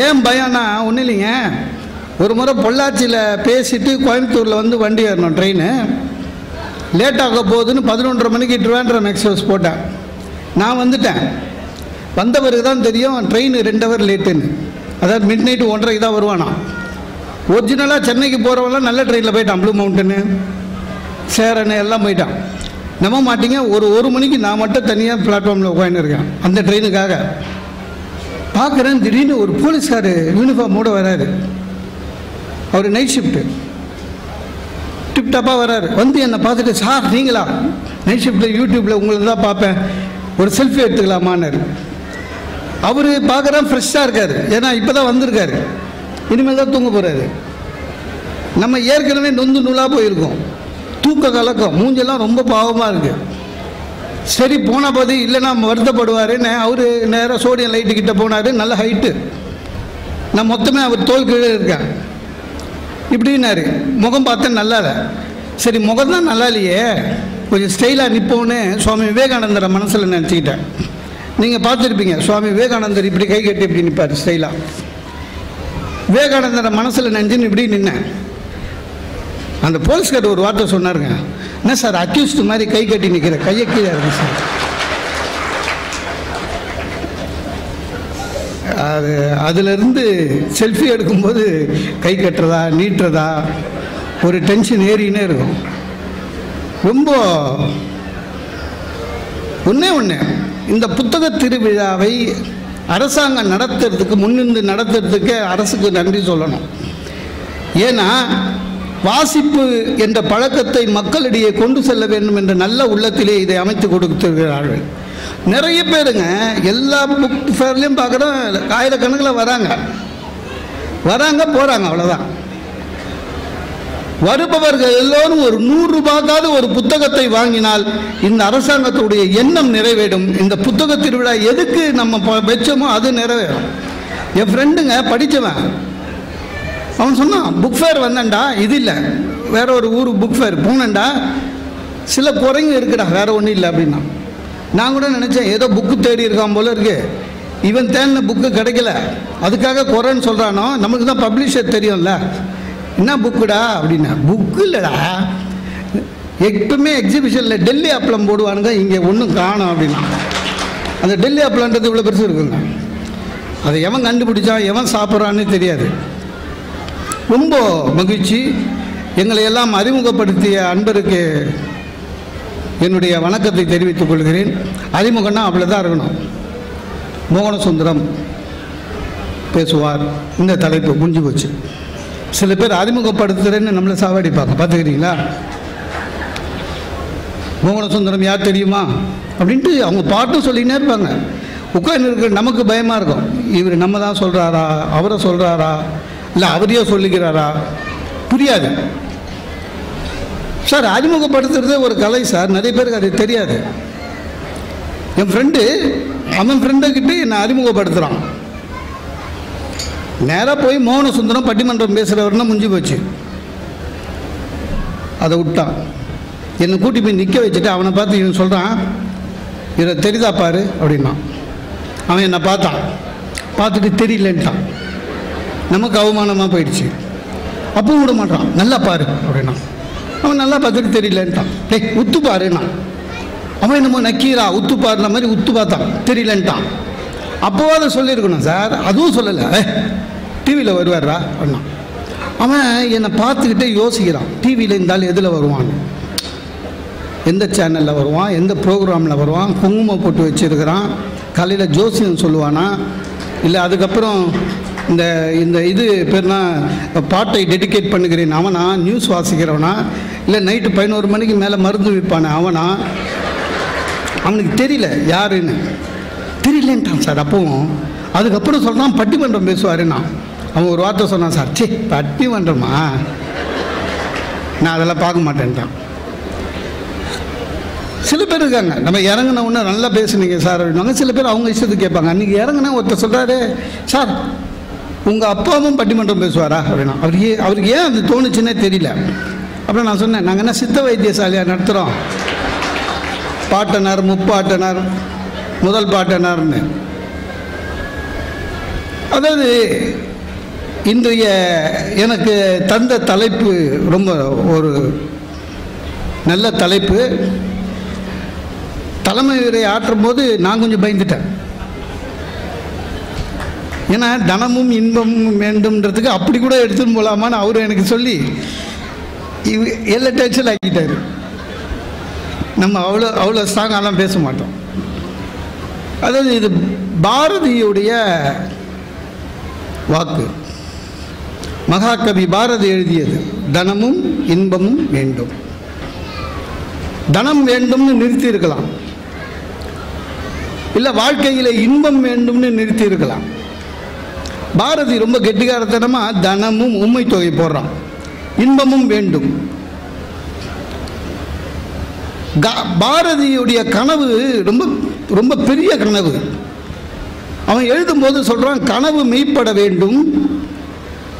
ஏன் பயம்னா ஒன்றும் இல்லைங்க. ஒரு முறை பொள்ளாச்சியில் பேசிட்டு கோயம்புத்தூரில் வந்து வண்டி ஏறணும், ட்ரெயின் லேட்டாக போகுதுன்னு 11:30 மணிக்கு ட்ரிவாண்ட்ரம் எக்ஸ்பிரஸ் போட்டேன். நான் வந்துட்டேன். வந்த பிறகு தான் தெரியும் ட்ரெயின் 2 ஹவர் லேட்டுன்னு. அதாவது மிட் நைட்டு 1:30 தான் வருவானா. ஒரிஜினலாக சென்னைக்கு போகிறவங்களாம் நல்ல ட்ரெயினில் போயிட்டான். ப்ளூ மவுண்டனு, சேரனு எல்லாம் போயிட்டான். நம்ப மாட்டீங்க, ஒரு மணிக்கு நான் மட்டும் தனியாக பிளாட்ஃபார்மில் உட்காந்துருக்கேன் அந்த ட்ரெயினுக்காக. பார்க்குறேன், திடீர்னு ஒரு போலீஸ்கார் யூனிஃபார்மோடு வராரு. அவர் நைட் ஷிஃப்ட்டு, டிப்டாப்பாக வராரு. வந்து என்னை பார்த்துட்டு, சார் நீங்களா? நைட் ஷிஃப்ட்டில் யூடியூப்பில் உங்களுக்கு தான் பார்ப்பேன், ஒரு செல்ஃபி எடுத்துக்கலாமான்னாரு. அவர் பார்க்குறேன் ஃப்ரெஷ்ஷாக இருக்கார். ஏன்னா இப்போ தான் வந்திருக்காரு, இனிமேல் தான் தூங்க போகிறாரு. நம்ம ஏற்கனவே நொந்து நூலாக போயிருக்கோம், தூக்க கலக்கம், மூஞ்செல்லாம் ரொம்ப பாவமாக இருக்குது. சரி போனால் போது இல்லைன்னா வருத்தப்படுவாருன்னு அவர் நேராக சோடியம் லைட்டுக்கிட்ட போனார். நல்ல ஹைட்டு, நான் மொத்தமே அவர் தோல் கீழே இருக்கேன். இப்படின்னாரு. முகம் பார்த்தேன் நல்லா இல்லை. சரி முகம் தான் நல்லா இல்லையே, கொஞ்சம் ஸ்டைலாக நிற்போன்னு சுவாமி விவேகானந்தரை மனசில் நினச்சிக்கிட்டேன். நீங்கள் பார்த்துருப்பீங்க, சுவாமி விவேகானந்தர் இப்படி கை கட்டி இப்படி நிற்பார் ஸ்டைலாக. விவேகானந்தரை மனசில் நினச்சின்னு இப்படி நின்னேன். அந்த போலீஸ்கார் ஒரு வார்த்தை சொன்னாருங்க, என்ன சார் அக்யூஸ்டு மாதிரி கை கட்டி நிற்கிற, கையை கீழே இருக்கு சார். அதிலிருந்து செல்ஃபி எடுக்கும்போது கை கட்டுறதா நீட்டுறதா ஒரு டென்ஷன் ஏறினே இருக்கும். ரொம்ப ஒன்று இந்த புத்தக திருவிழாவை அரசாங்கம் நடத்துறதுக்கு முன்னிருந்து நடத்துறதுக்கு அரசுக்கு நன்றி சொல்லணும். ஏன்னா வாசிப்பு என்ற பழக்கத்தை மக்களிடையே கொண்டு செல்ல வேண்டும் என்ற நல்ல உள்ளத்திலே இதை அமைத்து கொடுத்திருக்கிறார்கள். நிறைய பேருங்க எல்லா புக் ஃபேர்லையும் பார்க்குறோம், ஆயிரக்கணக்கில் வராங்க போகிறாங்க, அவ்வளோதான். வருபவர்கள் எல்லோரும் ஒரு 100 ரூபாய்க்காவது ஒரு புத்தகத்தை வாங்கினால் இந்த அரசாங்கத்துடைய எண்ணம் நிறைவேறும். இந்த புத்தக திருவிழா எதுக்கு நம்ம வச்சோமோ அது நிறைவேறும். என் ஃப்ரெண்டுங்க படித்தவன், அவன் சொன்னான், புக் ஃபேர் வந்தேன்டா, இது இல்லை வேற ஒரு ஊர் புக் ஃபேர் போனேன்டா, சில குறைங்க இருக்குடா, வேற ஒன்றும் இல்லை அப்படின்னா. நான் கூட நினச்சேன் ஏதோ புக்கு தேடி இருக்கான் போல இருக்கு, இவன் தேடின புக்கு கிடைக்கல அதுக்காக குறைன்னு சொல்கிறானோ, நமக்கு தான் பப்ளிஷர் தெரியும்ல, என்ன புக்குடா அப்படின்னா. புக்கு இல்லைடா, எப்பவுமே எக்ஸிபிஷனில் டெல்லி அப்பளம் போடுவானுங்க, இங்கே ஒன்றும் காணும் அப்படின்னா. அந்த டெல்லி அப்பளம்ன்றது இவ்வளோ பெருசு இருக்குங்க, அதை எவன் கண்டுபிடிச்சான் எவன் சாப்பிட்றான்னு தெரியாது. ரொம்ப மகிழ்ச்சி. எங்களை எல்லாம் அறிமுகப்படுத்திய அன்பருக்கு என்னுடைய வணக்கத்தை தெரிவித்துக் கொள்கிறேன். அறிமுகம்னா அவ்வளோதான் இருக்கணும். மோகனசுந்தரம் பேசுவார், இந்த தலைப்பு முடிஞ்சு போச்சு. சில பேர் அறிமுகப்படுத்துகிறேன்னு நம்மளை சாவடிப்பாங்க, பார்த்துக்கிறீங்களா? மோகனசுந்தரம் யார் தெரியுமா அப்படின்ட்டு அவங்க பாட்டும் சொல்லிக்கினே இருப்பாங்க. உட்கார்ந்து இருக்கிற நமக்கு பயமாக இருக்கும், இவர் நம்ம தான் சொல்கிறாரா, அவரை சொல்கிறாரா, இல்லை அவரையே சொல்லிக்கிறாரா, புரியாது. சார் அறிமுகப்படுத்துறதே ஒரு கலை சார், நிறைய பேருக்கு அது தெரியாது. என் ஃப்ரெண்டு அவன் ஃப்ரெண்டுக்கிட்ட என்னை அறிமுகப்படுத்துகிறான். நேராக போய் மோகனசுந்தரம் பட்டிமன்றம் பேசுகிறவர்னா முடிஞ்சு போச்சு. அதை விட்டான். என்னை கூட்டி போய் நிற்க வச்சுட்டு அவனை பார்த்து இவன் சொல்கிறான், இதை தெரியுதா பாரு அப்படின்னா. அவன் என்னை பார்த்தான், பார்த்துட்டு தெரியலன்ட்டான். நமக்கு அவமானமாக போயிடுச்சு. அப்பவும் விட மாட்டான், நல்லா பாரு அப்படின்னா. அவன் நல்லா பார்த்துட்டு தெரியலன்ட்டான். டேய் உத்து பாருன்னா. அவன் என்னமோ நக்கீரா உத்து பாருன மாதிரி உத்து பார்த்தான், தெரியலன்ட்டான். அப்போது அதை சொல்லியிருக்கணும் சார், அதுவும் சொல்லலை. டிவியில் வருவார்ரா அப்படின்னா. அவன் என்னை பார்த்துக்கிட்டே யோசிக்கிறான், டிவியில் இருந்தாலும் எதில் வருவான், எந்த சேனலில் வருவான், எந்த ப்ரோக்ராமில் வருவான், குங்குமம் போட்டு வச்சுருக்கிறான், காலையில் ஜோசியம் சொல்லுவானா, இல்லை அதுக்கப்புறம் இந்த இந்த இது பேர்னா பாட்டை டெடிகேட் பண்ணுகிறேன் அவனா, நியூஸ் வாசிக்கிறவனா, இல்லை நைட்டு 11 மணிக்கு மேலே மருந்து விற்பானே அவனா, அவனுக்கு தெரியல யாருன்னு, தெரியலன்ட்டான் சார். அப்போவும் அதுக்கப்புறம் சொல்கிறான் பட்டிமன்றம் பேசுவாருன்னா. அவன் ஒரு வார்த்தை சொன்னான் சார், சே பட்டிமன்றமா, நான் அதெல்லாம் பார்க்க மாட்டேன்ட்டான். சில பேர் இருக்காங்க, நம்ம இறங்கின உடனே நல்லா பேசுனீங்க சார் அப்படின்னாங்க. சில பேர் அவங்க இஷ்டத்துக்கு கேட்பாங்க. அன்றைக்கி இறங்கினா ஒருத்தர் சொல்கிறாரு, சார் உங்கள் அப்பாவும் பட்டிமன்றம் பேசுவாரா அப்படின்னா. அவருக்கு ஏன் அது தோணுச்சுன்னே தெரியல. அப்புறம் நான் சொன்னேன், நாங்கள் என்ன சித்த வைத்தியசாலையாக நடத்துகிறோம், பாட்டனார் முப்பாட்டனார் முதல் பாட்டனார்னு. அதாவது இன்றைய எனக்கு தந்த தலைப்பு ரொம்ப ஒரு நல்ல தலைப்பு. தலைமை உரை ஆற்றும் போது நான் கொஞ்சம் பயந்துட்டேன். ஏன்னா தனமும் இன்பமும் வேண்டும்ன்றதுக்கு அப்படி கூட எடுத்துன்னு போகலாமான்னு அவர் எனக்கு சொல்லி எல்லாம் டென்ஷன் ஆக்கிட்டார். நம்ம அவ்வளோ ஸ்ட்ராங்காலாம் பேச மாட்டோம். அதாவது இது பாரதியுடைய வாக்கு, மகாகவி பாரதி எழுதியது. தனமும் இன்பமும் வேண்டும். தனம் வேண்டும்னு நிறுத்தி இருக்கலாம், இல்லை வாழ்க்கையில் இன்பம் வேண்டும்னு நிறுத்தி இருக்கலாம். பாரதி ரொம்ப கெட்டிக்காரத்தனமாக தனமும் உண்மை தொகை போடுறான், இன்பமும் வேண்டும். பாரதியுடைய கனவு ரொம்ப ரொம்ப பெரிய கனவு. அவன் எழுதும்போது சொல்கிறான், கனவு மெய்ப்பட வேண்டும்,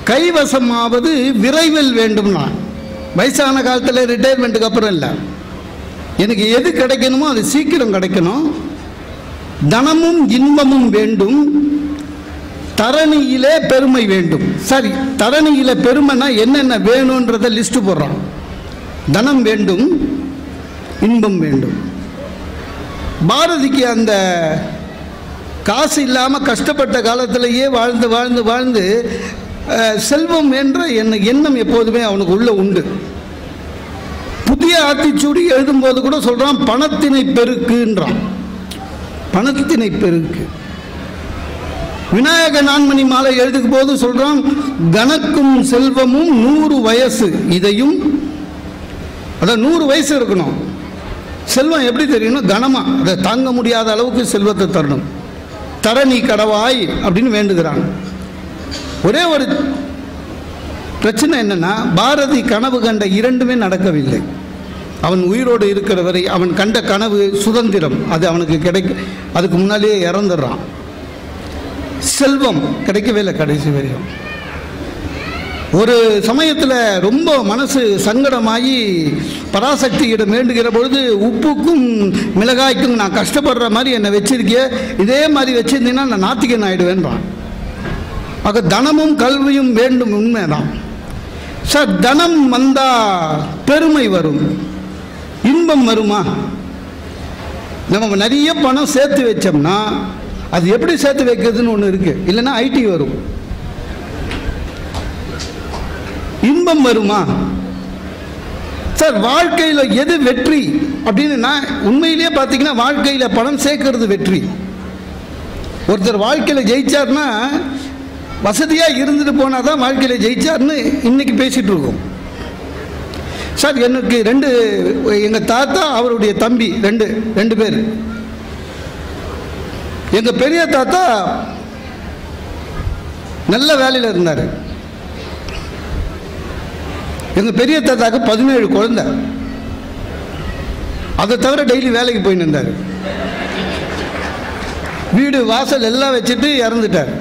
கைவசமாவது விரைவில் வேண்டும்னா. வயசான காலத்தில் ரிட்டையர்மெண்ட்டுக்கு அப்புறம் இல்லை, எனக்கு எது கிடைக்கணுமோ அது சீக்கிரம் கிடைக்கணும். தனமும் இன்பமும் வேண்டும், தரணியிலே பெருமை வேண்டும். சரி, தரணியில பெருமைனா என்னென்ன வேணுன்றத லிஸ்ட் போடுறான். தனம் வேண்டும், இன்பம் வேண்டும். பாரதிக்கு அந்த காசு இல்லாமல் கஷ்டப்பட்ட காலத்திலேயே வாழ்ந்து வாழ்ந்து வாழ்ந்து செல்வம் என்ற எண்ணம் எப்போதுமே அவனுக்கு உள்ள உண்டு. புதிய ஆத்திச்சூடி எழுதும்போது கூட சொல்றான், பணத்தினை பெருக்குன்றான். பணத்தினை பெருக்கு. விநாயக நான்மணி மாலை எழுதும் போது சொல்றான், கணக்கும் செல்வமும் 100 வயசு. இதையும் அதான் 100 வயசு இருக்கணும். செல்வம் எப்படி தெரியணும்? கனமா, அதை தாங்க முடியாத அளவுக்கு செல்வத்தை தரணும். தரணி கடவாய் அப்படின்னு வேண்டுகிறான். ஒரே ஒரு பிரச்சனை என்னன்னா, பாரதி கனவு கண்ட இரண்டுமே நடக்கவில்லை. அவன் உயிரோடு இருக்கிற வரை அவன் கண்ட கனவு சுதந்திரம், அது அவனுக்கு அதுக்கு முன்னாலேயே இறந்துடுறான். செல்வம் கிடைக்கவே இல்லை கடைசி வரையும். ஒரு சமயத்தில் ரொம்ப மனசு சங்கடமாகி பராசக்தியிடம் வேண்டுகிற பொழுது, உப்புக்கும் மிளகாய்க்கும் நான் கஷ்டப்படுற மாதிரி என்னை வச்சிருக்கே, இதே மாதிரி வச்சிருந்தீங்கன்னா நான் நாத்திகன் ஆகிடுவேன்றான். ஆக தனமும் கல்வியும் வேண்டும், உண்மைதான் சார். தனம் வந்தா பெருமை வரும், இன்பம் வருமா? நம்ம நிறைய பணம் சேர்த்து வச்சோம்னா அது எப்படி சேர்த்து வைக்கிறதுன்னு ஒன்று இருக்கு, இல்லைன்னா ஐடி வரும். இன்பம் வருமா சார்? வாழ்க்கையில் எது வெற்றி அப்படின்னு நான் உண்மையிலேயே பார்த்தீங்கன்னா, வாழ்க்கையில் பணம் சேர்க்கறது வெற்றி. ஒருத்தர் வாழ்க்கையில் ஜெயிச்சார்னா வசதியாக இருந்துட்டு போனால் தான் வாழ்க்கையில் ஜெயிச்சார்னு இன்னைக்கு பேசிட்டு இருக்கோம் சார். எனக்கு எங்கள் தாத்தா அவருடைய தம்பி ரெண்டு பேர். எங்கள் பெரிய தாத்தா நல்ல வேலையில் இருந்தார். எங்கள் பெரிய தாத்தாக்கு 17 குழந்தை. அதை தவிர டெய்லி வேலைக்கு போயின்னு இருந்தார். வீடு வாசல் எல்லாம் வச்சுட்டு இறந்துட்டார்.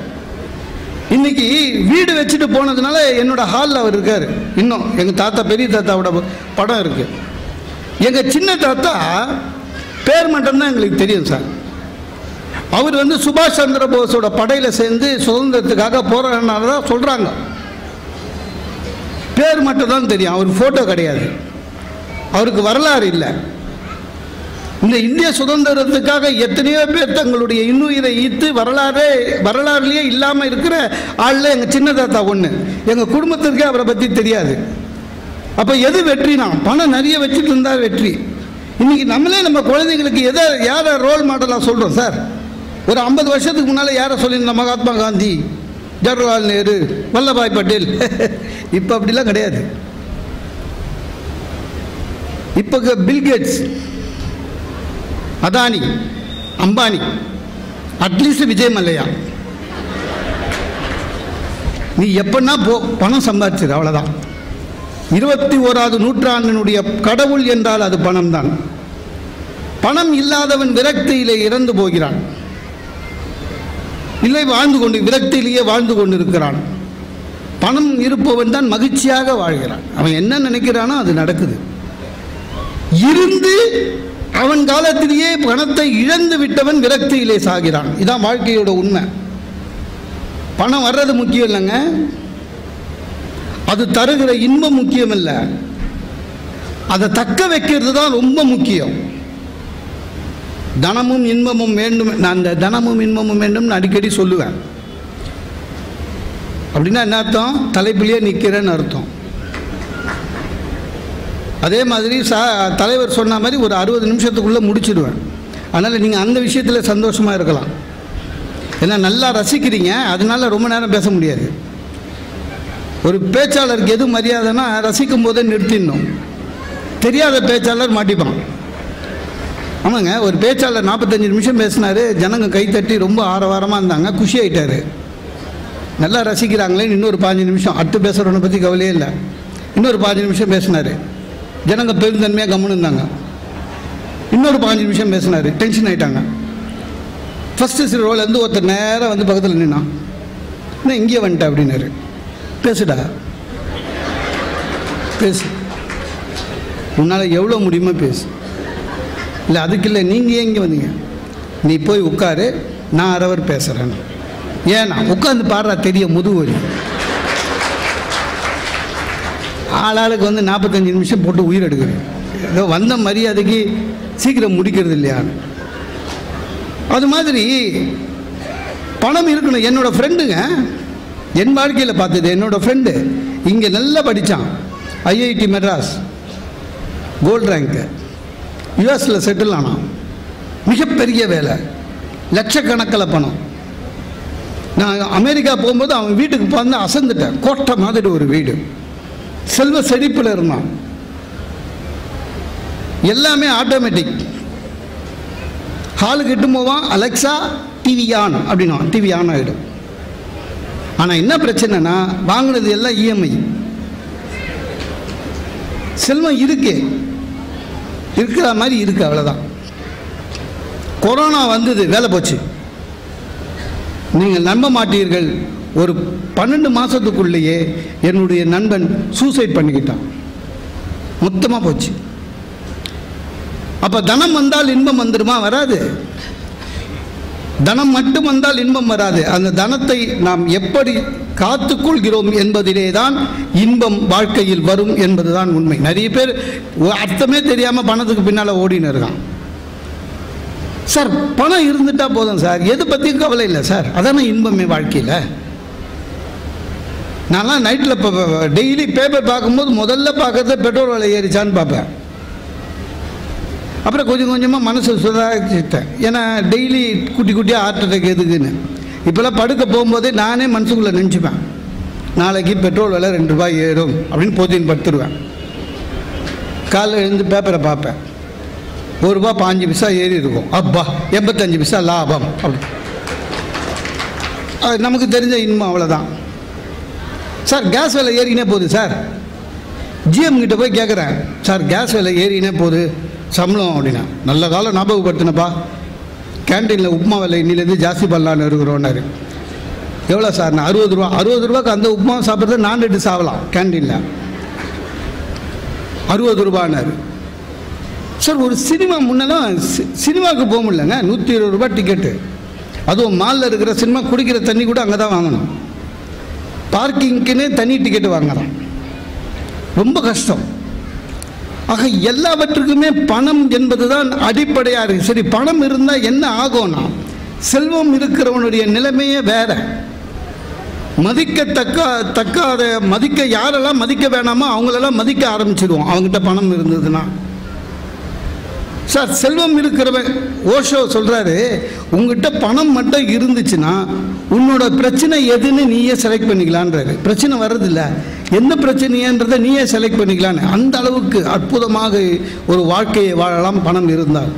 இன்னைக்கு வீடு வச்சுட்டு போனதுனால என்னோட ஹாலில் அவர் இருக்கார். இன்னும் எங்கள் தாத்தா பெரிய தாத்தாவோட படம் இருக்கு. எங்கள் சின்ன தாத்தா பேர் மட்டும்தான் எங்களுக்கு தெரியும் சார். அவர் சுபாஷ் சந்திர போஸோட படையில் சேர்ந்து சுதந்திரத்துக்காக போராடினாரா சொல்கிறாங்க. பேர் மட்டும்தான் தெரியும், அவருக்கு ஃபோட்டோ கிடையாது, அவருக்கு வரலாறு இல்லை. இந்த இந்திய சுதந்திரத்துக்காக எத்தனையோ பேர் தங்களுடைய இன்னுயிரை ஈர்த்து வரலாறுலேயே இல்லாமல் இருக்கிற ஆளில் எங்கள் சின்ன தாத்தா ஒன்று. எங்கள் குடும்பத்திற்கே அவரை பற்றி தெரியாது. அப்போ எது வெற்றினா? பணம் நிறைய வச்சுட்டு இருந்தால் வெற்றி. இன்னைக்கு நம்ம குழந்தைங்களுக்கு யாரை ரோல் மாடலாக சொல்கிறோம் சார்? ஒரு 50 வருஷத்துக்கு முன்னால் யாரை சொல்லியிருந்தோம்? மகாத்மா காந்தி, ஜவஹர்லால் நேரு, வல்லபாய் பட்டேல். இப்போ அப்படிலாம் கிடையாது. இப்போ பில்கேட்ஸ், அதானி, அம்பானி, அட்லீஸ்ட் விஜய் மல்லையா. நீ எப்பன்னா பணம் சம்பாதிச்சது அவ்வளோதான். 21வது நூற்றாண்டினுடைய கடவுள் என்றால் அது பணம் தான். பணம் இல்லாதவன் விரக்தியிலே இறந்து போகிறான், இல்லை விரக்தியிலேயே வாழ்ந்து கொண்டிருக்கிறான். பணம் இருப்பவன் தான் மகிழ்ச்சியாக வாழ்கிறான். அவன் என்ன நினைக்கிறானோ அது நடக்குது. இருந்து அவன் காலத்திலேயே பணத்தை இழந்து விட்டவன் விரக்தியிலே சாகிறான். இதான் வாழ்க்கையோட உண்மை. பணம் வர்றது முக்கியம் இல்லைங்க, அது தருகிற இன்பம் முக்கியம் இல்லை, அதை தக்க வைக்கிறது தான் ரொம்ப முக்கியம். தனமும் இன்பமும் வேண்டும். நான் அந்த தனமும் இன்பமும் வேண்டும்னு அடிக்கடி சொல்லுவேன். அப்படின்னா என்ன அர்த்தம்? தலைப்பிலேயே நிற்கிறேன்னு அர்த்தம். அதே மாதிரி தலைவர் சொன்ன மாதிரி ஒரு 60 நிமிஷத்துக்குள்ளே முடிச்சிடுவேன். அதனால் நீங்கள் அந்த விஷயத்தில் சந்தோஷமாக இருக்கலாம். ஏன்னா நல்லா ரசிக்கிறீங்க, அதனால ரொம்ப நேரம் பேச முடியாது. ஒரு பேச்சாளருக்கு எது மரியாதைன்னா ரசிக்கும் போதே நிறுத்திடணும். தெரியாத பேச்சாளர் மாட்டிப்பான். ஆமாங்க, ஒரு பேச்சாளர் 45 நிமிஷம் பேசினார், ஜனங்க கைத்தட்டி ரொம்ப ஆரவாரமாக இருந்தாங்க, குஷி ஆகிட்டார். நல்லா ரசிக்கிறாங்களேன்னு இன்னொரு 15 நிமிஷம், அடுத்து பேசுகிறவனை பற்றி கவலையே இல்லை, இன்னொரு 15 நிமிஷம் பேசினார், ஜனங்க பெருந்தன்மையாக கம்முன்னு இருந்தாங்க. இன்னொரு 15 நிமிஷம் பேசினார், டென்ஷன் ஆகிட்டாங்க. ஃபஸ்ட்டு ரோலேருந்து ஒருத்தர் நேராக வந்து பக்கத்தில் நின்னான். இன்னும் இங்கேயே வந்துட்டேன் அப்படின்னாரு. பேசுடா, பேசு, உன்னால் எவ்வளோ முடியுமோ பேசு. இல்லை அதுக்கு இல்லை, நீங்கள் ஏன் இங்கே வந்தீங்க? நீ போய் உட்காரு, நான் அரவர் பேசுகிறேன். ஏன்னா உட்காந்து பாடுறா, தெரியும் முதுவரி. ஆளாளுக்கு வந்து 45 நிமிஷம் போட்டு உயிர் எடுக்கிறேன். ஏதோ வந்த மரியாதைக்கு சீக்கிரம் முடிக்கிறது இல்லையான்னு. அது மாதிரி பணம் இருக்கணும். என்னோடய ஃப்ரெண்டுங்க, என் வாழ்க்கையில் பார்த்தது, என்னோடய ஃப்ரெண்டு இங்கே நல்லா படித்தான், ஐஐடி மெட்ராஸ் கோல்டு ரேங்க்கு, யூஎஸில் செட்டில் ஆனான், மிகப்பெரிய வேலை, லட்சக்கணக்கில் பணம். நான் அமெரிக்கா போகும்போது அவன் வீட்டுக்கு போந்து அசந்துட்டேன். கோட்டை மாதிரி ஒரு வீடு, செல்வ செழிப்பில் இருந்தான், எல்லாமே ஆட்டோமேட்டிக். ஹாலுக்கு இட்டு போவான், அலெக்ஸா டிவி ஆன் அப்படின்னா டிவி ஆன் ஆகிடும். ஆனால் என்ன பிரச்சனைனா வாங்கினது எல்லாம் இஎம்ஐ. செல்வம் இருக்கு, இருக்கிற மாதிரி இருக்கு, அவ்வளோதான். கொரோனா வந்தது, வேலை போச்சு. நீங்கள் நம்ப மாட்டீர்கள், ஒரு 12 மாதத்துக்குள்ளேயே என்னுடைய நண்பன் சூசைட் பண்ணிக்கிட்டான், மொத்தமாக போச்சு. அப்போ தனம் வந்தால் இன்பம் வந்துடுமா? வராது. தனம் மட்டும் வந்தால் இன்பம் வராது. அந்த தனத்தை நாம் எப்படி காத்துக்கொள்கிறோம் என்பதிலே தான் இன்பம் வாழ்க்கையில் வரும் என்பதுதான் உண்மை. நிறைய பேர் அர்த்தமே தெரியாமல் பணத்துக்கு பின்னால் ஓடின்னு இருக்கான். சார் பணம் இருந்துட்டா போதும் சார், எது பற்றியும் கவலை இல்லை சார், அதானே இன்பமே வாழ்க்கையில். நான்லாம் நைட்டில் இப்போ டெய்லி பேப்பர் பார்க்கும்போது முதல்ல பார்க்கறது பெட்ரோல் விலை ஏறிச்சான்னு பார்ப்பேன். அப்புறம் கொஞ்சம் கொஞ்சமாக மனசு சுதாரிச்சிட்டேன். ஏன்னா டெய்லி குட்டி குட்டியாக ஹார்ட் அட்டாக் எதுக்குன்னு. இப்போல்லாம் படுக்க போகும்போதே நானே மனசுக்குள்ளே நினச்சிப்பேன், நாளைக்கு பெட்ரோல் விலை 2 ரூபாய் ஏறும் அப்படின்னு போத்தின்னு படுத்துருவேன். காலையில் எழுந்து பேப்பரை பார்ப்பேன், 1 ரூபா 5 பைசா ஏறி இருக்கும், அப்பா 85 பைசா லாபம் அப்படி. நமக்கு தெரிஞ்ச இன்பம் அவ்வளோதான். சார் கேஸ் விலை ஏறினே போகுது சார், ஜிஎம் கிட்ட போய் கேட்குறேன், சார் கேஸ் விலை ஏறினே போகுது சம்பளம் அப்படின்னா. நல்ல காலம் ஞாபகப்படுத்தினப்பா, கேன்டீனில் உப்புமா விலை இன்னிலேருந்து ஜாஸ்தி பண்ணலான்னு இருக்கிறோன்னாரு. எவ்வளோ சார்? நான் 60 ரூபா. 60 ரூபாய்க்கு அந்த உப்புமா சாப்பிட்றது நான் 2 சாப்பிடலாம் கேன்டீனில், 60 ரூபான்னாரு. சார் ஒரு சினிமா முன்னெல்லாம் சினிமாவுக்கு போக முடியலங்க, 120 ரூபா டிக்கெட்டு. அதுவும் மாலில் இருக்கிற சினிமா குடிக்கிற தண்ணி கூட அங்கே தான் வாங்கணும், பார்க்கிங்க்குன்னே தனி டிக்கெட்டு வாங்கலாம், ரொம்ப கஷ்டம். ஆக எல்லாவற்றுக்குமே பணம் என்பது தான் அடிப்படையாக இருக்குது. சரி, பணம் இருந்தால் என்ன ஆகும்னா, செல்வம் இருக்கிறவனுடைய நிலைமையே வேற. மதிக்க யாரெல்லாம் மதிக்க வேணாமோ அவங்களெல்லாம் மதிக்க ஆரம்பிச்சிடுவோம் அவங்ககிட்ட பணம் இருந்ததுன்னா. சார் செல்வம் இருக்கிறவன் ஓஷோ சொல்கிறாரு, உங்ககிட்ட பணம் மட்டும் இருந்துச்சுன்னா உன்னோட பிரச்சனை எதுன்னு நீயே செலக்ட் பண்ணிக்கலான்றாரு. பிரச்சனை வர்றதில்ல, என்ன பிரச்சனைன்றதை நீயே செலக்ட் பண்ணிக்கலான்னு. அந்த அளவுக்கு அற்புதமாக ஒரு வாழ்க்கையை வாழலாம் பணம் இருந்தால்.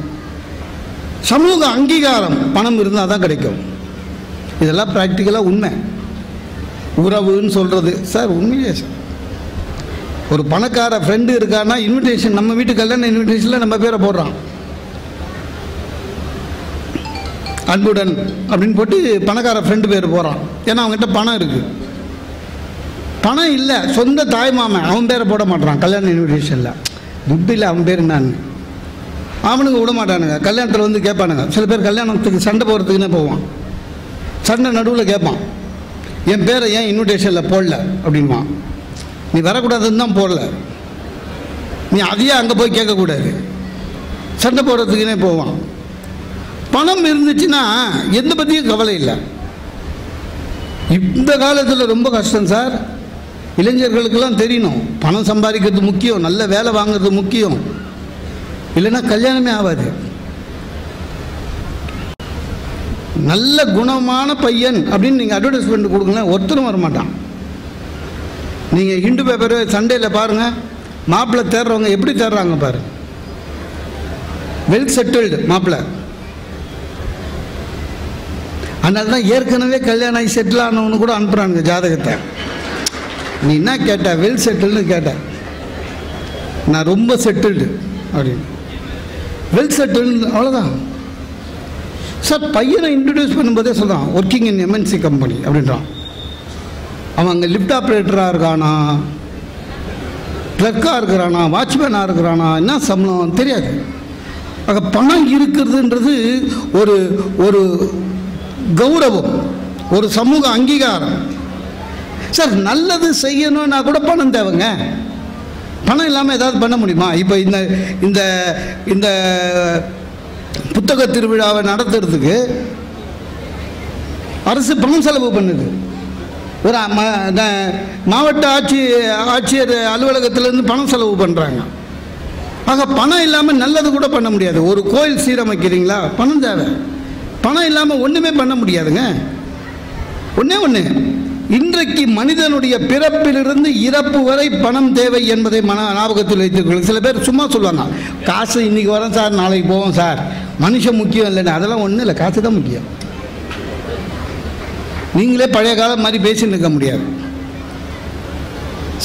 சமூக அங்கீகாரம் பணம் இருந்தால் தான் கிடைக்கும். இதெல்லாம் ப்ராக்டிக்கலாக உண்மை. உறவுன்னு சொல்கிறது சார் உண்மையே சார். ஒரு பணக்கார ஃப்ரெண்டு இருக்கான்னா இன்விடேஷன், நம்ம வீட்டு கல்யாண இன்விடேஷனில் நம்ம பேரை போடுறான், அன்புடன் அப்படின்னு போட்டு பணக்கார ஃப்ரெண்டு பேர் போகிறான். ஏன்னா அவங்ககிட்ட பணம் இருக்குது. பணம் இல்லை, சொந்த தாய் மாமன், அவன் பேரை போட மாட்டான் கல்யாண இன்விடேஷனில். துட்டு இல்லை, அவன் பேர் என்னான்னு அவனுக்கு விட மாட்டானுங்க. கல்யாணத்தில் வந்து கேட்பானுங்க. சில பேர் கல்யாணத்துக்கு சண்டை போகிறதுக்குன்னே போவான், சண்டை நடுவில் கேட்பான், என் பேரை ஏன் இன்விடேஷனில் போடல அப்படின்மா. நீ வரக்கூடாதுன்னு தான் போடல, நீ அதையே அங்கே போய் கேட்கக்கூடாது. சண்டை போடுறதுக்குன்னே போவான். பணம் இருந்துச்சுன்னா எந்த பற்றியும் கவலை இல்லை. இந்த காலத்தில் ரொம்ப கஷ்டம் சார். இளைஞர்களுக்கெல்லாம் தெரியணும், பணம் சம்பாதிக்கிறது முக்கியம், நல்ல வேலை வாங்குறது முக்கியம், இல்லைன்னா கல்யாணமே ஆகாது. நல்ல குணமான பையன் அப்படின்னு நீங்கள் அட்வர்டைஸ்மெண்ட் கொடுக்கலாம், ஒருத்தரும் வரமாட்டான். நீங்கள் ஹிந்து பேப்பர் சண்டேயில் பாருங்கள், மாப்பிள்ளை தேடுறவங்க எப்படி தேடுறாங்க பாரு. வெல் செட்டில்டு மாப்பிள்ளை. அதனால தான் ஏற்கனவே கல்யாணம் ஆகி செட்டில் ஆனவனு கூட அனுப்புகிறானுங்க ஜாதகத்தை. நீ என்ன கேட்ட? வெல் செட்டில்டு கேட்ட. நான் ரொம்ப செட்டில்டு அப்படின்னு. வெல் செட்டில்டு அவ்வளோதான் சார். பையனை இன்ட்ரடியூஸ் பண்ணும்போதே சொல்கிறான் ஒர்க்கிங் இன் எம்என்சி கம்பெனி அப்படின்றான். அவன் அங்கே லிஃப்ட் ஆப்ரேட்டராக இருக்கானா, கிளர்க்காக இருக்கிறானா, வாட்ச்மேனாக இருக்கிறானா, என்ன சம்பளம் தெரியாது. ஆக பணம் இருக்கிறதுன்றது ஒரு ஒரு கௌரவம், ஒரு சமூக அங்கீகாரம் சார். நல்லது செய்யணும்னா கூட பணம் தேவைங்க. பணம் இல்லாமல் ஏதாவது பண்ண முடியுமா? இப்போ இந்த இந்த இந்த புத்தக திருவிழாவை நடத்துறதுக்கு அரசு பணம் செலவு பண்ணுது. ஒரு மாவட்ட ஆட்சியர் அலுவலகத்திலேருந்து பணம் செலவு பண்ணுறாங்க. ஆக பணம் இல்லாமல் நல்லது கூட பண்ண முடியாது. ஒரு கோயில் சீரமைக்கிறீங்களா, பணம் தேவை. பணம் இல்லாமல் ஒன்றுமே பண்ண முடியாதுங்க. ஒன்று இன்றைக்கு மனிதனுடைய பிறப்பிலிருந்து இறப்பு வரை பணம் தேவை என்பதை ஞாபகத்தில் வைத்துக்கொள்ளுங்கள். சில பேர் சும்மா சொல்லுவாங்க, காசு இன்னைக்கு வரோம் சார், நாளைக்கு போவோம் சார், மனுஷன் முக்கியம் இல்லைன்னு. அதெல்லாம் ஒன்றும் இல்லை, காசு தான் முக்கியம். நீங்களே பழைய காலம் மாதிரி பேசின்னு இருக்க முடியாது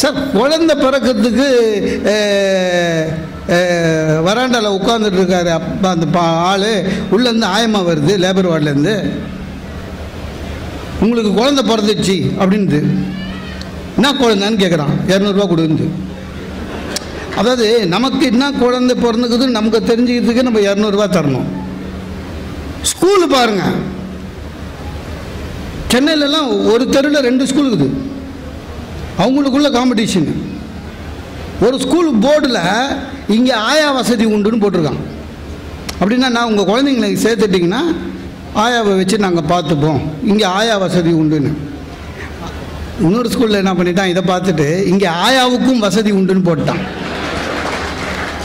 சார். குழந்தை பிறக்கிறதுக்கு வராண்டாவில் உட்காந்துட்டு இருக்காரு அப்பா, அந்த ஆள் உள்ளேருந்து ஆயமாக வருது லேபர் வார்டிலேருந்து, உங்களுக்கு குழந்தை பிறந்துச்சு அப்படின்ட்டு. என்ன குழந்தைன்னு கேட்குறான், 200 ரூபா கொடுக்குது. அதாவது நமக்கு என்ன குழந்தை பிறந்துக்குதுன்னு நமக்கு தெரிஞ்சுக்கிறதுக்கு நம்ம 200 ரூபா தரணும். ஸ்கூலு பாருங்க, சென்னையிலலாம் ஒரு தெருவில் 2 ஸ்கூல் இருக்குது. அவங்களுக்குள்ள காம்படிஷன். ஒரு ஸ்கூல் போர்டில் இங்கே ஆயா வசதி உண்டுன்னு போட்டிருக்கான். அப்படின்னா நான் உங்கள் குழந்தைங்களை சேர்த்துட்டிங்கன்னா ஆயாவை வச்சு நாங்கள் பார்த்துப்போம், இங்கே ஆயா வசதி உண்டுன்னு. இன்னொரு ஸ்கூலில் என்ன பண்ணிட்டான், இதை பார்த்துட்டு இங்கே ஆயாவுக்கும் வசதி உண்டுன்னு போட்டான்.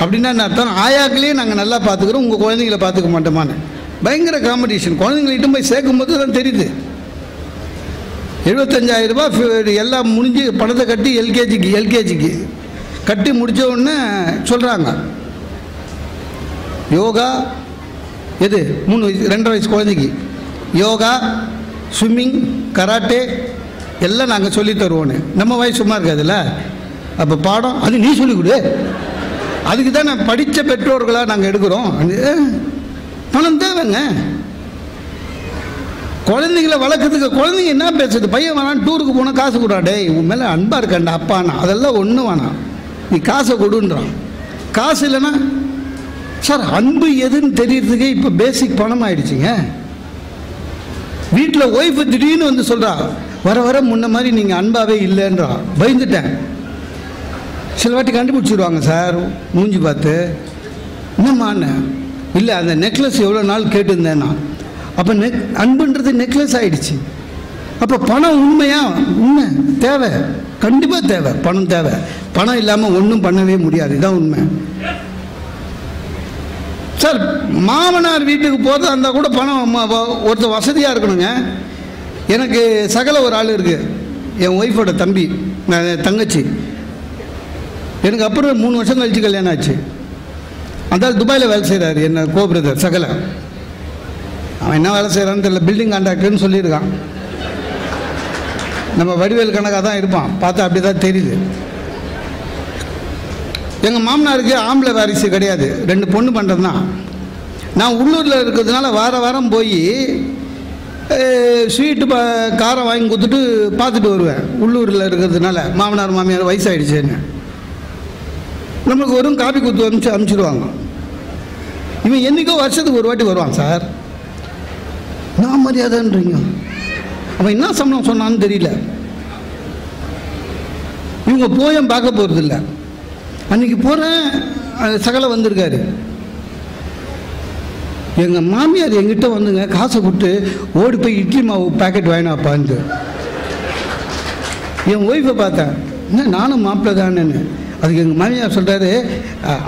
அப்படின்னா என்ன அர்த்தம்? ஆயாக்களையே நாங்கள் நல்லா பார்த்துக்குறோம், உங்கள் குழந்தைங்களை பார்த்துக்க மாட்டோமான்னு. பயங்கர காம்படிஷன். குழந்தைங்கள்கிட்ட போய் சேர்க்கும்போது தான் தெரியுது. 75,000 ரூபா எல்லாம் முடிஞ்சு பணத்தை கட்டி எல்கேஜிக்கு கட்டி முடித்த உடனே சொல்கிறாங்க, யோகா எது 3 வயசு 2.5 வயசு குழந்தைக்கு யோகா, ஸ்விம்மிங், கராட்டே எல்லாம் நாங்கள் சொல்லி தருவோன்னு. நம்ம வயசு சும்மா இருக்காதுல்ல. அப்போ பாடம் அது நீ சொல்லிக் கொடு. அதுக்கு தான் நான் படித்த பெற்றோர்களாக நாங்கள் எடுக்கிறோம். பணம் தேவைங்க. குழந்தைங்களை வளர்க்குறதுக்கு குழந்தைங்க என்ன பேசுறது? பையன் வேணாம், டூருக்கு போனால் காசு கொடுடா, உன் மேலே அன்பாக இருக்காண்டா அப்பானா, அதெல்லாம் ஒன்றும் வேணாம், நீ காசை கொடுன்றான். காசு இல்லைன்னா சார் அன்பு எதுன்னு தெரியறதுக்கே இப்போ பேசிக் பணம் ஆயிடுச்சுங்க. வீட்டில் ஒய்ஃபு திடீர்னு வந்து சொல்கிறா, வர வர முன்ன மாதிரி நீங்கள் அன்பாகவே இல்லைன்றா. பயந்துட்டேன். சில வாட்டி கண்டுபிடிச்சிடுவாங்க சார், மூஞ்சி பார்த்து. என்னம்மான்னு இல்லை, அந்த நெக்லஸ் எவ்வளோ நாள் கேட்டுருந்தேன்னா. அப்போ அன்புன்றது நெக்லஸ் ஆகிடுச்சு. அப்போ பணம் உண்மை தேவை, கண்டிப்பாக தேவை, பணம் தேவை. பணம் இல்லாமல் ஒன்றும் பண்ணவே முடியாது, இதுதான் உண்மை சார். மாமனார் வீட்டுக்கு போகிறதா இருந்தால் கூட பணம் ஒருத்தர் வசதியாக இருக்கணுங்க. எனக்கு சகல ஒரு ஆள் இருக்குது, என் ஒய்ஃபோட தம்பி தங்கச்சி. எனக்கு அப்புறம் 3 வருஷம் கழிச்சு கல்யாணம் ஆச்சு. அந்த துபாயில் வேலை செய்கிறாரு, என்ன கோபிரதர் சகல. அவன் என்ன வேலை செய்கிறான்னு தெரியல, பில்டிங் கான்ட்ராக்டர்னு சொல்லியிருக்கான். நம்ம வடிவேல் கணக்காக தான் இருப்பான், பார்த்தா அப்படி தான் தெரியுது. எங்கள் மாமனாருக்கு ஆம்பளை வாரிசு கிடையாது, 2 பொண்ணு பண்ணுறது தான். நான் உள்ளூரில் இருக்கிறதுனால வாரம் போய் ஸ்வீட்டு காரம் வாங்கி கொடுத்துட்டு பார்த்துட்டு வருவேன். உள்ளூரில் இருக்கிறதுனால மாமனார் மாமியார் வயசாகிடுச்சேன்னு நம்மளுக்கு வெறும் காப்பி கொடுத்து அனுப்பிச்சிடுவாங்க. இவன் என்றைக்கோ வருஷத்துக்கு ஒரு வாட்டி வருவான் சார். நான் மரியாதைன்றீங்க. அவன் என்ன சம்பளம் சொன்னான்னு தெரியல. இவங்க போயும் பார்க்க போகிறதில்ல. அன்றைக்கி போகிறேன், சகலை வந்திருக்காரு. எங்கள் மாமியார் எங்கிட்ட வந்துங்க காசை கொடுத்து ஓடி போய் இட்லி மாவு பேக்கெட் வாங்கினாப்பான்னு. என் ஒய்ஃபை பார்த்தேன், என்ன நானும் மாப்பிள்ளை தானேன்னு. அதுக்கு எங்கள் மாமியார் சொல்கிறாரு,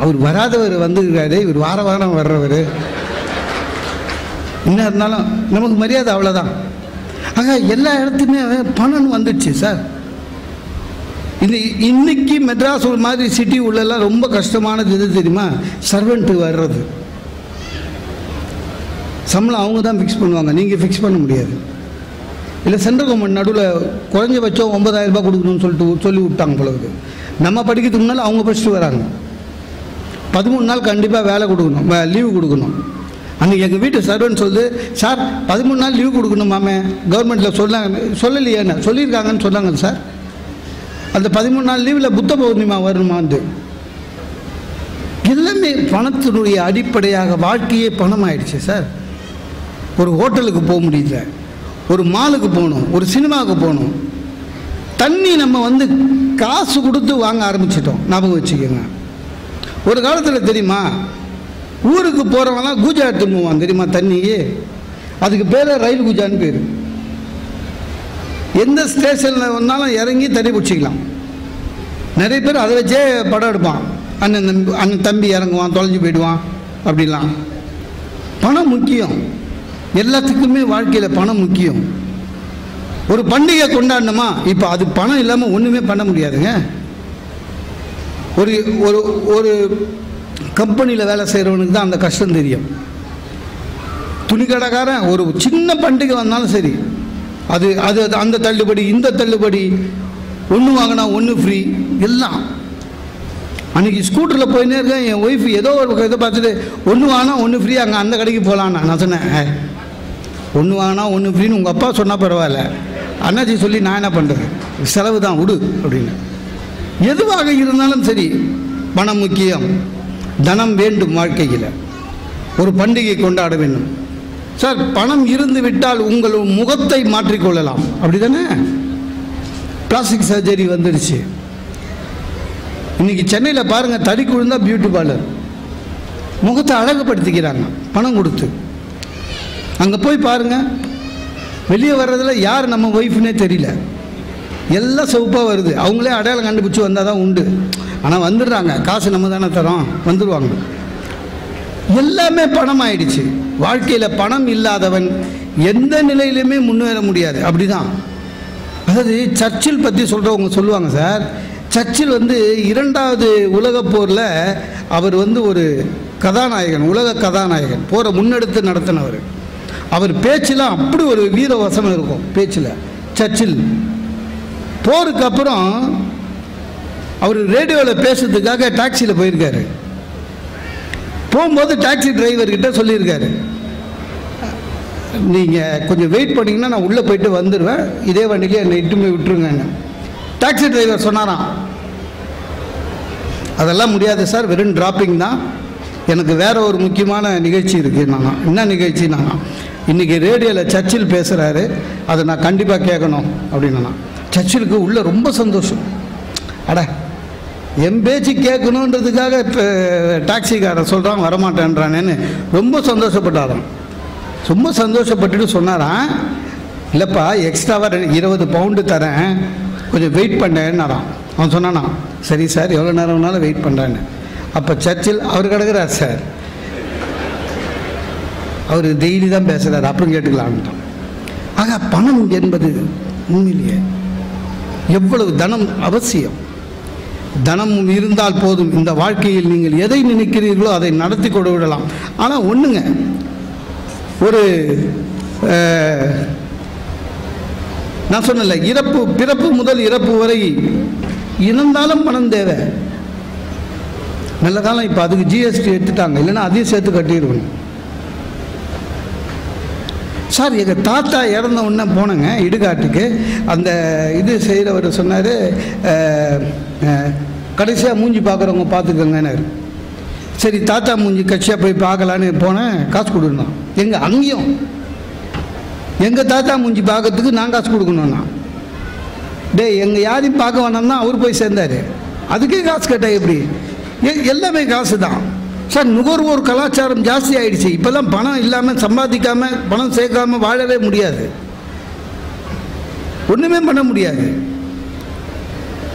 அவர் வராதவர் வந்துருக்காரு, இவர் வார வாரம் வர்றவர். என்ன இருந்தாலும் நமக்கு மரியாதை அவ்வளோதான். ஆக எல்லா இடத்துலையுமே பணம் வந்துடுச்சு சார். இன்னைக்கு மெட்ராஸ் ஒரு மாதிரி சிட்டி உள்ளெல்லாம் ரொம்ப கஷ்டமானது எது தெரியுமா? சர்வெண்ட்டு வர்றது. சம்பளம் அவங்க தான் ஃபிக்ஸ் பண்ணுவாங்க, நீங்கள் ஃபிக்ஸ் பண்ண முடியாது. இல்லை சென்ட்ரல் கவர்மெண்ட் நடுவில் குறைஞ்சபட்சம் 9,000 ரூபாய் கொடுக்கணும்னு சொல்லி விட்டாங்க பொழுது. நம்ம படிக்கிறதுக்கு முன்னால் அவங்க படிச்சுட்டு வராங்க. 13 நாள் கண்டிப்பாக வேலை கொடுக்கணும், லீவு கொடுக்கணும். அன்றைக்கி எங்கள் வீட்டு சர்வெண்ட் சொல்லுது, சார் 13 நாள் லீவு கொடுக்கணும் மாமே, கவர்மெண்ட்டில் சொல்லலையேன்னு சொல்லியிருக்காங்கன்னு சொன்னாங்க சார். அந்த 13 நாள் லீவில் புத்த பௌர்ணிமா வரணுமான்னு. எல்லாமே பணத்தினுடைய அடிப்படையாக வாழ்க்கையே பணம் ஆயிடுச்சு சார். ஒரு ஹோட்டலுக்கு போக முடியல, ஒரு மாலுக்கு போகணும், ஒரு சினிமாவுக்கு போகணும். தண்ணி நம்ம காசு கொடுத்து வாங்க ஆரம்பிச்சிட்டோம். ஞாபகம் வச்சுக்கோங்க. ஒரு காலத்தில் தெரியுமா, ஊருக்கு போகிறவங்களாம் கூஜா எடுத்துன்னு போவான் தெரியுமா தண்ணியே. அதுக்கு பேர் ரயில் கூஜான்னு பேர். எந்த ஸ்டேஷனில் வந்தாலும் இறங்கி தண்ணி பிடிச்சிக்கலாம். நிறைய பேர் அதை வச்சே படம் எடுப்பான். அண்ணன் தம்பி இறங்குவான், தொலைஞ்சு போயிடுவான். அப்படிலாம் பணம் முக்கியம். எல்லாத்துக்குமே வாழ்க்கையில் பணம் முக்கியம். ஒரு பண்டிகை கொண்டாடணுமா, இப்போ அது பணம் இல்லாமல் ஒன்றுமே பண்ண முடியாதுங்க. ஒரு ஒரு ஒரு கம்பெனியில் வேலை செய்கிறவனுக்கு தான் அந்த கஷ்டம் தெரியும். துணிக்கடைக்காரன் ஒரு சின்ன பண்டிகை வந்தாலும் சரி, அது அது அந்த தள்ளுபடி இந்த தள்ளுபடி, ஒன்று வாங்கினா ஒன்று ஃப்ரீ எல்லாம். அன்றைக்கி ஸ்கூட்டரில் போயின்னே இருக்கேன், என் ஒய்ஃப் ஏதோ ஒரு இதை பார்த்துட்டு ஒன்று வாங்கினா ஒன்று ஃப்ரீ, அங்கே அந்த கடைக்கு போகலான்னா. நான் சொன்னேன், ஒன்று வாங்கினா ஒன்று ஃப்ரீன்னு உங்கள் அப்பா சொன்னால் பரவாயில்ல, அண்ணாச்சி சொல்லி நான் என்ன பண்ணுறது, செலவு தான் விடு அப்படின்னு. எதுவாக இருந்தாலும் சரி பணம் முக்கியம். தனம் வேண்டும் வாழ்க்கையில். ஒரு பண்டிகை கொண்டாட வேண்டும் சார். பணம் இருந்து விட்டால் உங்கள் முகத்தை மாற்றிக்கொள்ளலாம், அப்படி தானே? பிளாஸ்டிக் சர்ஜரி வந்துடுச்சு. இன்றைக்கி சென்னையில் பாருங்கள், தடிக்கு விழுந்தால் பியூட்டி பார்லர், முகத்தை அழகுபடுத்திக்கிறாங்க பணம் கொடுத்து. அங்கே போய் பாருங்கள், வெளியே வர்றதில் யார் நம்ம ஒய்ஃப்னே தெரியல, எல்லாம் செவப்பாக வருது. அவங்களே அடையாளம் கண்டுபிடிச்சி வந்தால் தான் உண்டு. ஆனால் வந்துடுறாங்க, காசு நம்ம தானே தரோம், வந்துடுவாங்க. எல்லாமே பணம் ஆயிடுச்சு. வாழ்க்கையில் பணம் இல்லாதவன் எந்த நிலையிலுமே முன்னேற முடியாது. அப்படி தான். அதாவது சர்ச்சில் பற்றி சொல்கிறவங்க சொல்லுவாங்க சார், சர்ச்சில் 2வது உலகப் போரில் அவர் ஒரு கதாநாயகன், உலக கதாநாயகன், போரை முன்னெடுத்து நடத்தினவர். அவர் பேச்சில் அப்படி ஒரு வீரவசனம் இருக்கும் பேச்சில். சர்ச்சில் போருக்கு அப்புறம் அவர் ரேடியோவில் பேசுறதுக்காக டாக்ஸியில் போயிருக்காரு. போகும்போது டாக்ஸி டிரைவர்கிட்ட சொல்லியிருக்காரு, நீங்கள் கொஞ்சம் வெயிட் பண்ணிங்கன்னா நான் உள்ளே போயிட்டு வந்துடுவேன், இதே வண்டியிலே என்னை இட்டு போய் விட்டுருங்கன்னு. டாக்ஸி டிரைவர் சொன்னாராம், அதெல்லாம் முடியாது சார், வெறும் டிராப்பிங் தான், எனக்கு வேறு ஒரு முக்கியமான நிகழ்ச்சி இருக்குது. நான் என்ன நிகழ்ச்சி, நான் இன்றைக்கி ரேடியோவில் சர்ச்சில் பேசுகிறாரு, அதை நான் கண்டிப்பாக கேட்கணும் அப்படின்னா. சர்ச்சிலுக்கு உள்ளே ரொம்ப சந்தோஷம். அட என் பேச்சு கேட்கணுன்றதுக்காக இப்போ டாக்ஸிக்காரன் சொல்கிறான் வரமாட்டேன்றானேன்னு ரொம்ப சந்தோஷப்பட்டாராம். ரொம்ப சந்தோஷப்பட்டுட்டு சொன்னாரான், இல்லைப்பா எக்ஸ்ட்ராவாக 20 பவுண்டு தரேன், கொஞ்சம் வெயிட் பண்ணேன்னாரான். அவன் சொன்னானா, சரி சார் எவ்வளோ நேரம் வேணாலும் வெயிட் பண்ணுறேன்னு. அப்போ சர்ச்சில் அவர் கிடக்கிறார் சார், அவர் டெய்லி தான் பேசுகிறார், அப்புறம் கேட்டுக்கலான்ட்டான். ஆக பணம் என்பது உண்மையிலேயே எவ்வளவு தனம் அவசியம். தனம் இருந்தால் போதும், இந்த வாழ்க்கையில் நீங்கள் எதை நினைக்கிறீர்களோ அதை நடத்தி கொண்டு விடலாம். ஆனால் ஒன்றுங்க, ஒரு நான் சொன்னல, பிறப்பு முதல் இறப்பு வரை இறந்தாலும் பணம் தேவை. நல்ல காலம் இப்போ அதுக்கு ஜிஎஸ்டி எடுத்துட்டாங்க, இல்லைன்னா அதையும் சேர்த்து கட்டிடுவேன் சார். எங்கள் தாத்தா இறந்த உடனே போனேங்க இடுகாட்டுக்கு. அந்த இது செய்கிறவர் சொன்னார், கடைசியாக மூஞ்சி பார்க்குறவங்க பார்த்துக்கோங்கன்னாரு. சரி தாத்தா மூஞ்சி கட்சியாக போய் பார்க்கலான்னு போனேன், காசு கொடுக்கணும். எங்கே அங்கேயும் எங்கள் தாத்தா மூஞ்சி பார்க்கறதுக்கு நான் காசு கொடுக்கணும்னா, எங்கள் யாரையும் பார்க்க வேணாம்னா அவர் போய் சேர்ந்தார். அதுக்கே காசு கேட்டால் எப்படி? எல்லாமே காசு தான் சார். நுகர்வோர் கலாச்சாரம் ஜாஸ்தி ஆயிடுச்சு. இப்போல்லாம் பணம் இல்லாமல் சம்பாதிக்காமல் பணம் சேர்க்காமல் வாழவே முடியாது, ஒன்றுமே பண்ண முடியாது.